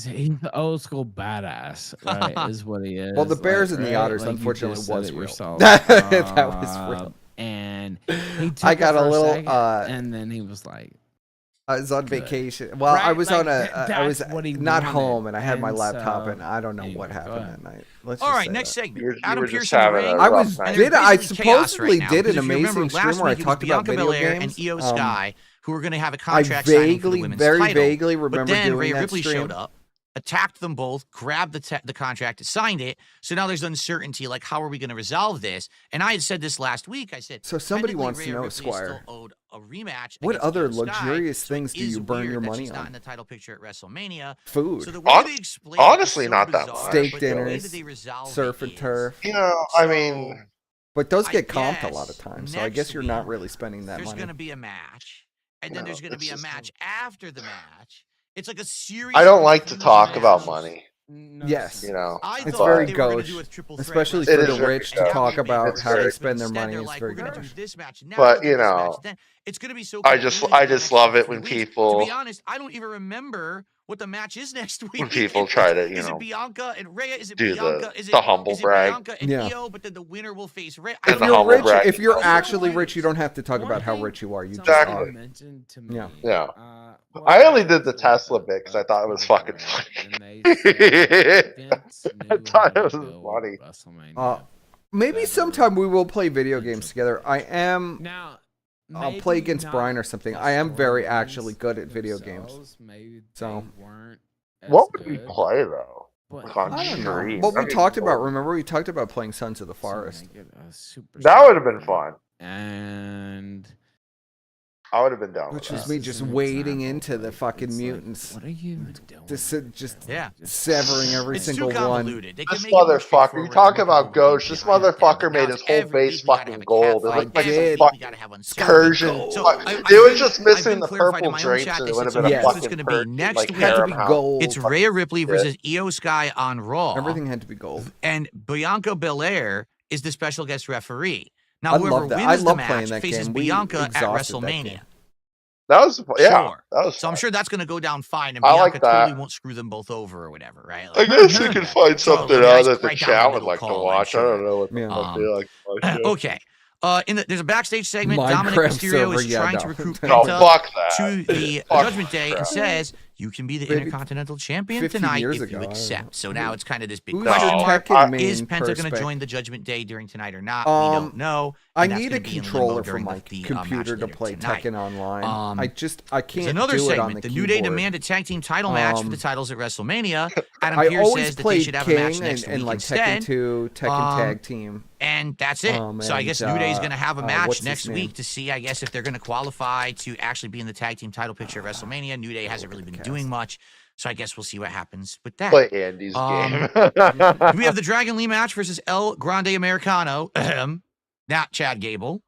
He's the old school badass, right? Is what he is. Well, the Bears like, and the right? Otters, like unfortunately, was real. yourself. That was real. And he took I got it for a little, second, and then he was like, I was on vacation. Well, Right, I was like, on I was that's what he not wanted. home, and I had my And laptop, so- and I don't know Anyway, what go happened ahead. that night. Let's All just right, say next that. segment. You Adam were just Pearce in the having ring. a I rough was night. did I Basically chaos supposedly right now, did an because if you remember, amazing last stream where I week it was talked about Bianca video Belair games. and Io Sky, who were going to have a I contract signing for the vaguely, women's very title. vaguely But remember then doing Rhea that Ripley stream. showed up. attacked them both, grabbed the contract, signed it. So now there's uncertainty. Like, how are we going to resolve this? And I had said this last week. I said, so somebody wants to know, Ripley Squire, still owed a rematch. what other Io Sky, luxurious so things do you burn your money she's on? not in the title picture at WrestleMania. Food. So the way they explain honestly, it is so not that bizarre, much. Steak but the way dinners, that they resolve surf it and is- turf. You know, I mean, but those get I comped a lot of guess times, so I guess you're not really spending that There's money. going to be a match, and then there's going to be a match after the match. It's like a series. I don't of like to confusing talk about matches. money. Yes, You know, it's thought very they were gonna gauche, do a triple threat especially wrestling for It the is very rich to gauche. talk about It's how they very- spend their Instead, money. they're It's like, very we're going to gauche. do this match now. But, we'll do you this know, match then. It's going to be so. I just love it when people, To be honest, I don't even remember what the match is next week. when people try to, Is it Bianca and Rhea? Is it do Bianca? the humble brag. Bianca and Yeah. Io? But then the winner will face Rhea. And If the you're humble rich, brag. if you're actually rich, you don't have to talk about how rich you are. You just Exactly. are. mentioned to me. Yeah. Yeah. I only did the Tesla bit because I thought it was fucking funny. I thought it was funny. Maybe sometime we will play video games together. I am. Now, I'll play against Brian or something. I am very actually good at video games. So. What would we play though? I don't know. What we talked about, remember we talked about playing Sons of the Forest. That would have been fun. And I would have been down. Which with is that. me just wading into the fucking mutants. What are you doing? Just severing every single one. This motherfucker, you talk about gauche. This motherfucker made his whole base fucking gold. It looked like some fucking Persian. It was just missing the purple drapes, and it would have been a fucking Persian, next like week. harem It's Rhea Ripley versus Io Sky on Raw. Everything had to be gold. And Bianca Belair is the special guest referee. Now, I whoever love that. I wins the love playing match that faces game. We Bianca at exhausted that WrestleMania. game. That was Sure. That was so I'm fun. sure that's going to go down fine, and I Bianca like that. totally won't screw them both over or whatever, right? I guess we could find something out that the right down chat the would like to middle watch. I don't know what the Yeah. fuck they like to watch. Okay. There's a backstage segment. Minecraft Dominic Mysterio server, is yeah, trying no. to recruit No, Penta fuck that. to the Fuck Judgment Day crap. and says, you can be the Maybe Intercontinental Champion 15 tonight years if ago, you I don't know. accept. So now it's kind of this big Who's question your mark. Tekken main Is Penta going to Perspec? join the Judgment Day during tonight or not? We don't know. I and that's need gonna a be in limbo controller for during my the computer match to later play tonight. Tekken Online. I There's can't another do it on segment. the The New Day keyboard. demand a tag team title match for the titles at WrestleMania. Adam I Pearce always says that they played should have a match King next and week like instead. Tekken 2, Tekken Tag Team. And that's it. So I guess New Day is going to have a match what's his next name? week to see, I guess, if they're going to qualify to actually be in the tag team title picture at WrestleMania. New Day hasn't really been doing much. So I guess we'll see what happens with that. Play Andy's game. We have the Dragon Lee match versus El Grande Americano. Not Chad Gable.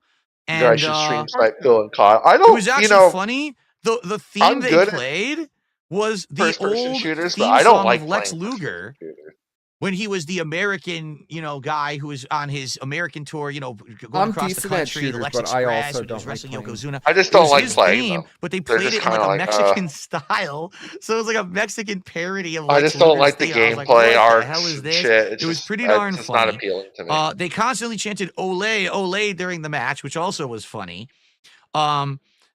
And I should stream snipe Phil and Kyle. I it don't. was actually You know, funny. The theme I'm they good at played was the first-person old shooters, theme but I don't song like of Lex playing Luger when he was the American, guy who was on his American tour, going I'm across the decent at country, the shooters, Lex but I Express, also when he don't was like wrestling playing. Yokozuna. I just It don't was like his playing theme, them. but they They're played it just in like kinda a like, Mexican style. So it was like a Mexican parody of I Lex just don't Luger's like the theme. I was like, gameplay, what the art, hell is this? shit. It's It was just, pretty darn it's funny. not appealing to me. They constantly chanted "Ole, Ole" during the match, which also was funny.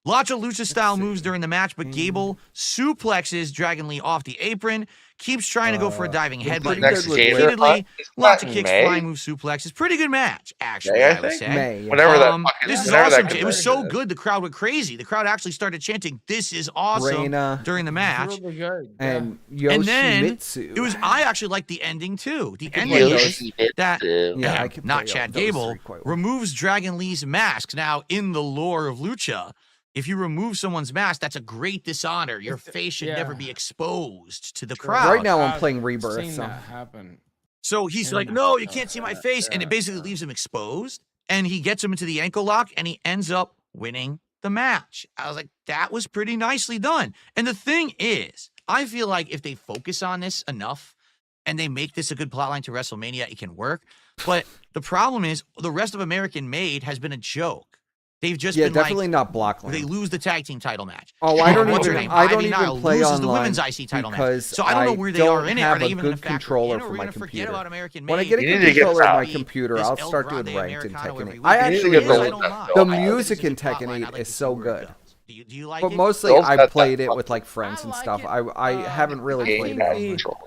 Lots of lucha-style moves during the match, but Gable suplexes Dragon Lee off the apron, keeps trying to go for a diving headbutt next game, repeatedly. Lots of in kicks, May? flying move suplexes. Pretty good match, actually, May, I I would think? say. May, yeah. Whenever that fucking, This is whenever awesome. that It was so convention is. good, the crowd went crazy. The crowd actually started chanting, "This is awesome" Reina during the match. Really good. And And then Yoshimitsu. it was. I actually liked the ending too. The ending is that Yeah, I could not play Chad those Gable three quite well. removes Dragon Lee's mask. Now, in the lore of Lucha, if you remove someone's mask, that's a great dishonor. Your face should never be exposed to the crowd. Right now I'm playing I've Rebirth. seen So. that happen. So he's like, "No, you can't see my face," and it basically leaves him exposed. And he gets him into the ankle lock, and he ends up winning the match. I was like, that was pretty nicely done. And the thing is, I feel like if they focus on this enough and they make this a good plotline to WrestleMania, it can work. But the problem is, the rest of American Made has been a joke. They've just been definitely like, not Blockland. they lose the tag team title match. Oh, I don't What's her even. name? I don't Ivy even Nile play loses the online women's IC title match. because So I don't know where they are in it. Are have they a even good gonna factor controller in, or for we're my gonna forget computer. about American When I Made? get a You good need to get controller on my that. computer, This I'll El start doing Grande ranked in Americano every Tekken 8. week. I You need to actually get really, those that the Phil has. music in This is a plot Tekken line. 8 I'd like is to see so where it good. goes. Do you like But it? mostly Phil's I got played that it with like friends and like stuff. it. I haven't really Game played pad it. controller.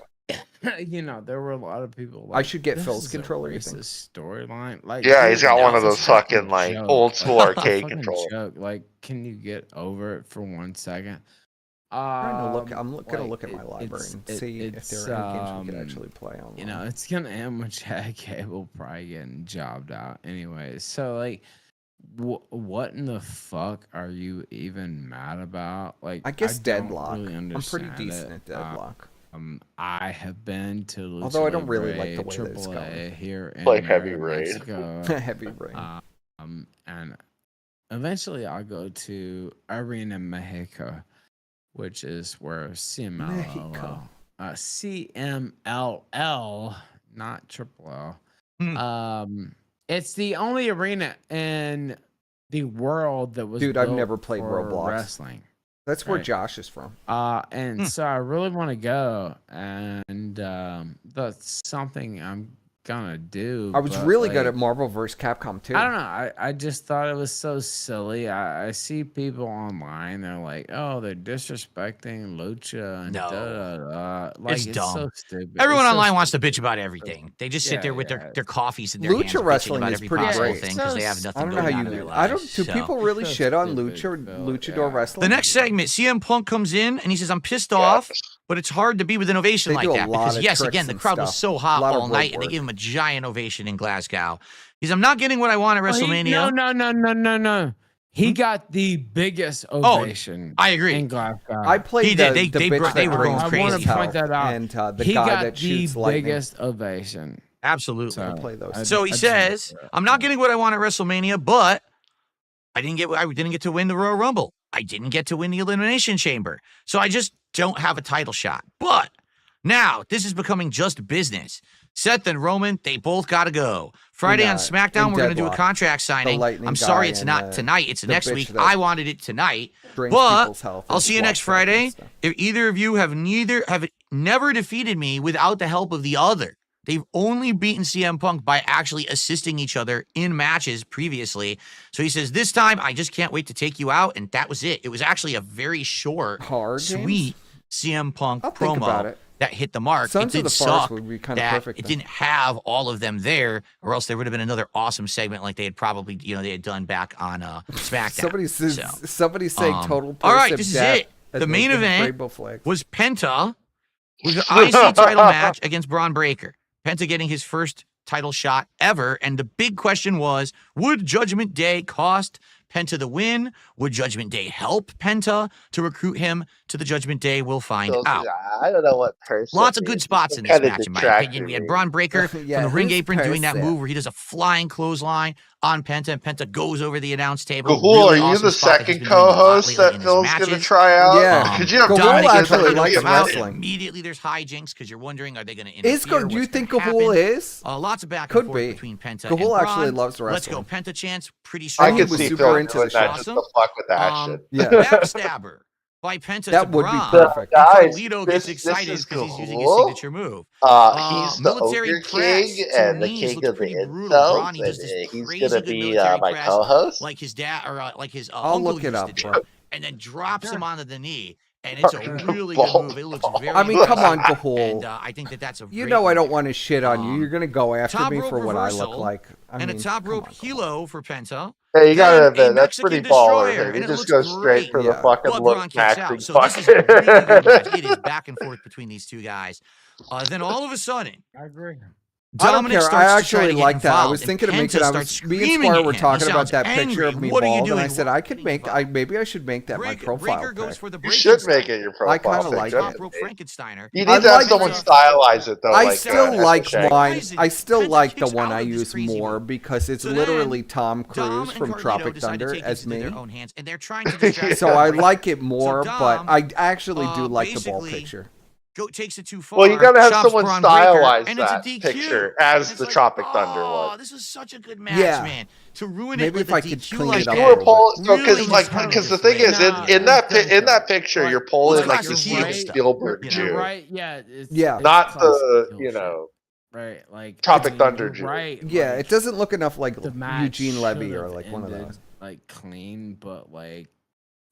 There were a lot of people. I should get this Phil's is a controller, you think? racist storyline. Like, Yeah, he's dude, got one of it's those a fucking like joke. old school Like, it's a arcade fucking controllers. joke. Like, can you get over it for 1 second? I'm gonna look at my library and see if there are any games we could actually play on. You know, it's gonna end with Chad Cable probably getting jobbed out anyways. So like, what in the fuck are you even mad about? Like, I guess Deadlock. Really I'm pretty decent at Deadlock. I have been to Lucha Although I don't really Libre, like the way that it's AAA going. here in Like Heavy Rain. Mexico. Heavy Rain. And eventually I'll go to Arena Mexico, which is where CMLL, CMLL, not Triple L. It's the only arena in the world that was Dude, I've built never played for Roblox. wrestling. That's where Josh is from. And so I really want to go, and that's something I'm gonna do. I was really good at Marvel vs. Capcom too. I don't know. I just thought it was so silly. I see people online. They're like, "Oh, they're disrespecting Lucha." And like, it's dumb. so stupid. Everyone It's so online wants to stupid. bitch about everything. They just sit there with their coffees in their Lucha hands, bitching wrestling about is every pretty possible great. thing because they have I nothing don't know going how on in you. their I lives. don't. Do people really so shit on stupid, luchador wrestling? The next segment, CM Punk comes in and he says, "I'm pissed off, but it's hard to be with an ovation They like do a that lot because of yes, tricks again, the and crowd was stuff. so hot A lot of all road night, and they work. gave him a giant ovation in Glasgow." He's, "I'm not getting what I want at Oh, WrestleMania." No. He got the biggest ovation. I agree. In Glasgow. I played He the, did. the They bitch were that going brings I crazy. want Prince to point Health that out. and the he guy got that the shoots lightning. biggest ovation. Absolutely. So, play those. So he says, "I'm not getting what I want at WrestleMania, but I didn't get to win the Royal Rumble. I didn't get to win the Elimination Chamber. So I just don't have a title shot. But now this is becoming just business. Seth and Roman, they both got to go. Friday on SmackDown, we're going to do a contract signing. I'm sorry, it's not tonight. It's next week. I wanted it tonight. But I'll see you next Friday. If either of you have never defeated me without the help of the other. They've only beaten CM Punk by actually assisting each other in matches previously. So he says, this time, I just can't wait to take you out. And that was it. It was actually a very short, sweet CM Punk promo that hit the mark. Sons it of did the Forest suck would be kind of that perfect it then. didn't have all of them there, or else there would have been another awesome segment like they had probably, they had done back on SmackDown. Somebody's saying total. All right, this is it. The main event was Penta with an IC title match against Braun Breaker. Penta getting his first title shot ever. And the big question was, would Judgment Day cost Penta the win? Would Judgment Day help Penta to recruit him to the Judgment Day? We'll find out. I don't know what person. Lots of good spots in this match, in my opinion. We had Braun Breaker from the ring apron doing that move where he does a flying clothesline on Penta, and Penta goes over the announce table. Gahul, Really are you awesome the spot that he's second been doing a lot co-host lately that in his Phil's going to matches. try out? Yeah, Could you have Gahul actually likes come out, wrestling. Immediately there's hijinks because you're wondering, are they going to interfere? Do you What's think gonna Gahul happen? is? Lots of back Could and forth be. between Penta Gahul and Braun. actually loves Let's go. wrestling. Penta chance, pretty I strong. could was see super Phil into doing the that show. just to fuck with that shit. Yeah. Backstabber by Penta That to would be Braun. perfect. Guys, Carlito this gets excited is because he's using his Gahul. signature move. He's the Military Ogre press King to and the knees King looks of the pretty brutal. Incels, Braun, he does this and he's crazy going to good be military my press, co-host. like his dad or like his I'll uncle look it used up, to do, bro. and then drops him onto the knee. And it's a really good move. It looks very I mean, come on, impressive. Gahul. And I think that's a You great know I move. don't want to shit on you. You're gonna go after Top me rope for what I look reversal like. I and mean, a top come rope on. helo for Penta. Hey, you gotta Then admit, a that's pretty Mexican baller, destroyer, man. He and it just looks goes straight great. for the Yeah. fucking But look Braun kicks out. maxing So this is a really good match. It is back and forth between these two guys. Then all of a sudden, I agree. I don't Dominic care. starts I to try actually to get like that. I involved, was and thinking of Penta making. starts Me and screaming Squire at were him. He talking about sounds that picture angry. of me What are you bald, and I doing? said What I are could you make. about? Maybe I should make that my profile Breaker goes pic. for the You should make Frankensteiner. it your I profile kinda pic. like Top it. rope Frankensteiner. You I need to have like someone it. stylize it though. I like still that. like That's a shame. mine. I still Penta like the kicks one out I of this use crazy more move. because it's So literally then, Tom Dom Cruise and from Carlito Tropic decide to Thunder take as this into me. their own hands, and they're trying to distract So I Braun. like it more, So but Dom, I actually do like the ball basically picture. takes it too far. Well, you gotta have chops someone Braun Breaker, stylize and it's a that DQ. picture as It's the like, Tropic Thunder oh, was. this is such a good match, Yeah. man. To ruin Maybe it with if a I could DQ clean like it up that. You a were little pulling Really because just hurt because the this thing way. is in that picture Like, you're pulling well, like it's the classic heel Steven stuff. Spielberg You know. Jew, You're right. Yeah. It's, Yeah. it's not classic the heel you shit. know Right. Like Tropic I mean, Thunder you're Jew. right. Yeah, like, it doesn't look enough like the match Eugene Levy should or have like one of ended, those. like clean, but like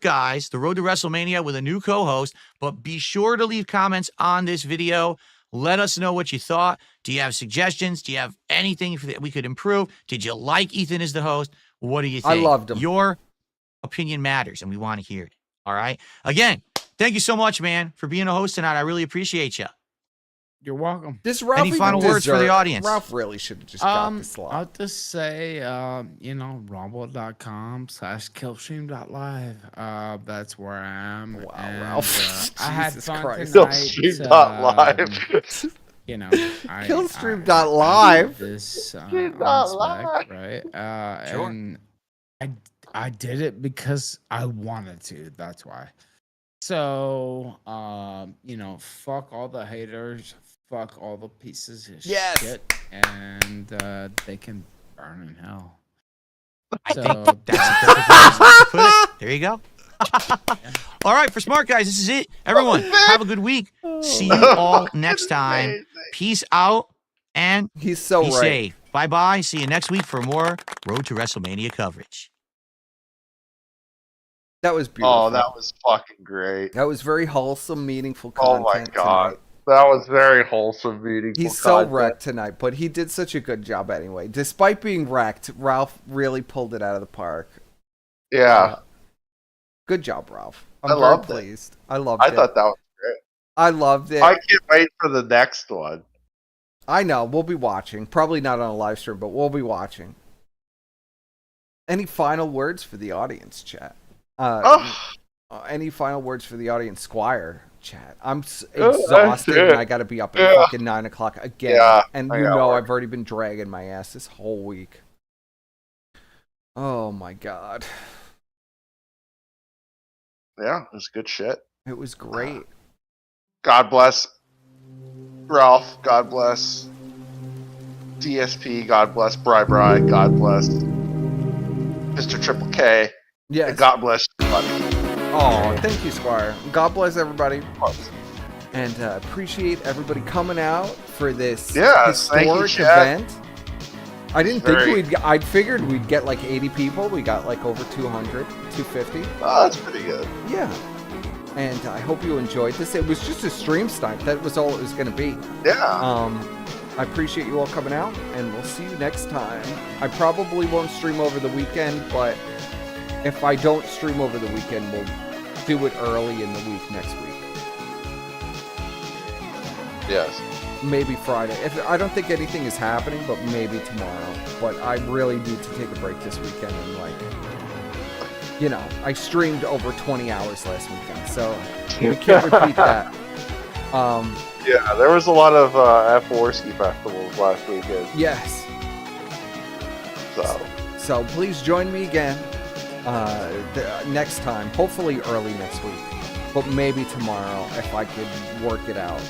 Smart Guys, The Road to WrestleMania with a new co-host. But be sure to leave comments on this video Let us know what you thought. Do you have suggestions? Do you have anything that we could improve? Did you like Ethan as the host? What do you think? I loved him. Your opinion matters, and we want to hear it. All right. Again, thank you so much, man, for being a host tonight. I really appreciate you. You're welcome. Does Ralph Any final words for the audience? Ralph really should have just got the slot. I'll just say, rumble.com/killstream.live. That's where I am. Wow, and, Ralph. I had Jesus fun Christ. tonight. Killstream.live. Killstream.live. This Killstream.live. right? Sure. And I did it because I wanted to. That's why. So, fuck all the haters. Fuck all the pieces of shit, and they can burn in hell. That's a perfect way to put it. There you go. All right, for smart guys, this is it. Everyone, have a good week. See you all next time. Peace out and He's so be right. safe. Bye bye. See you next week for more Road to WrestleMania coverage. That was beautiful. Oh, that was fucking great. That was very wholesome, meaningful Oh content. my god. Tonight. That was very wholesome, meaningful He's so content. wrecked tonight, but he did such a good job anyway. Despite being wrecked, Ralph really pulled it out of the park. Yeah. Good job, Ralph. I'm I very loved it. pleased. I loved it. I thought that was great. I loved it. I can't wait for the next one. I know. We'll be watching. Probably not on a live stream, but we'll be watching. Any final words for the audience, chat? Any final words for the audience, Squire, chat? I'm exhausted and I got to be up at fucking 9 o'clock again. Yeah, and I you got know work. I've already been dragging my ass this whole week. Oh my god. Yeah, it was good shit. It was great. God bless Ralph. God bless DSP. God bless Bri. God bless Mr. Triple K. Yes. And God bless everybody. Oh, thank you, Squire. God bless everybody. And appreciate everybody coming out for this Yes, thank you, historic chat. event. I didn't think I figured we'd get like 80 people. We got like over 200, 250. Oh, that's pretty good. Yeah. And I hope you enjoyed this. It was just a stream start. That was all it was going to be. Yeah. I appreciate you all coming out, and we'll see you next time. I probably won't stream over the weekend, but if I don't stream over the weekend, we'll do it early in the week next week. Yes. Maybe Friday. I don't think anything is happening, but maybe tomorrow. But I really need to take a break this weekend and I streamed over 20 hours last weekend, so we can't repeat that. Yeah, there was a lot of F-Warski festivals last weekend. Yes. So please join me again next time. Hopefully early next week, but maybe tomorrow if I could work it out.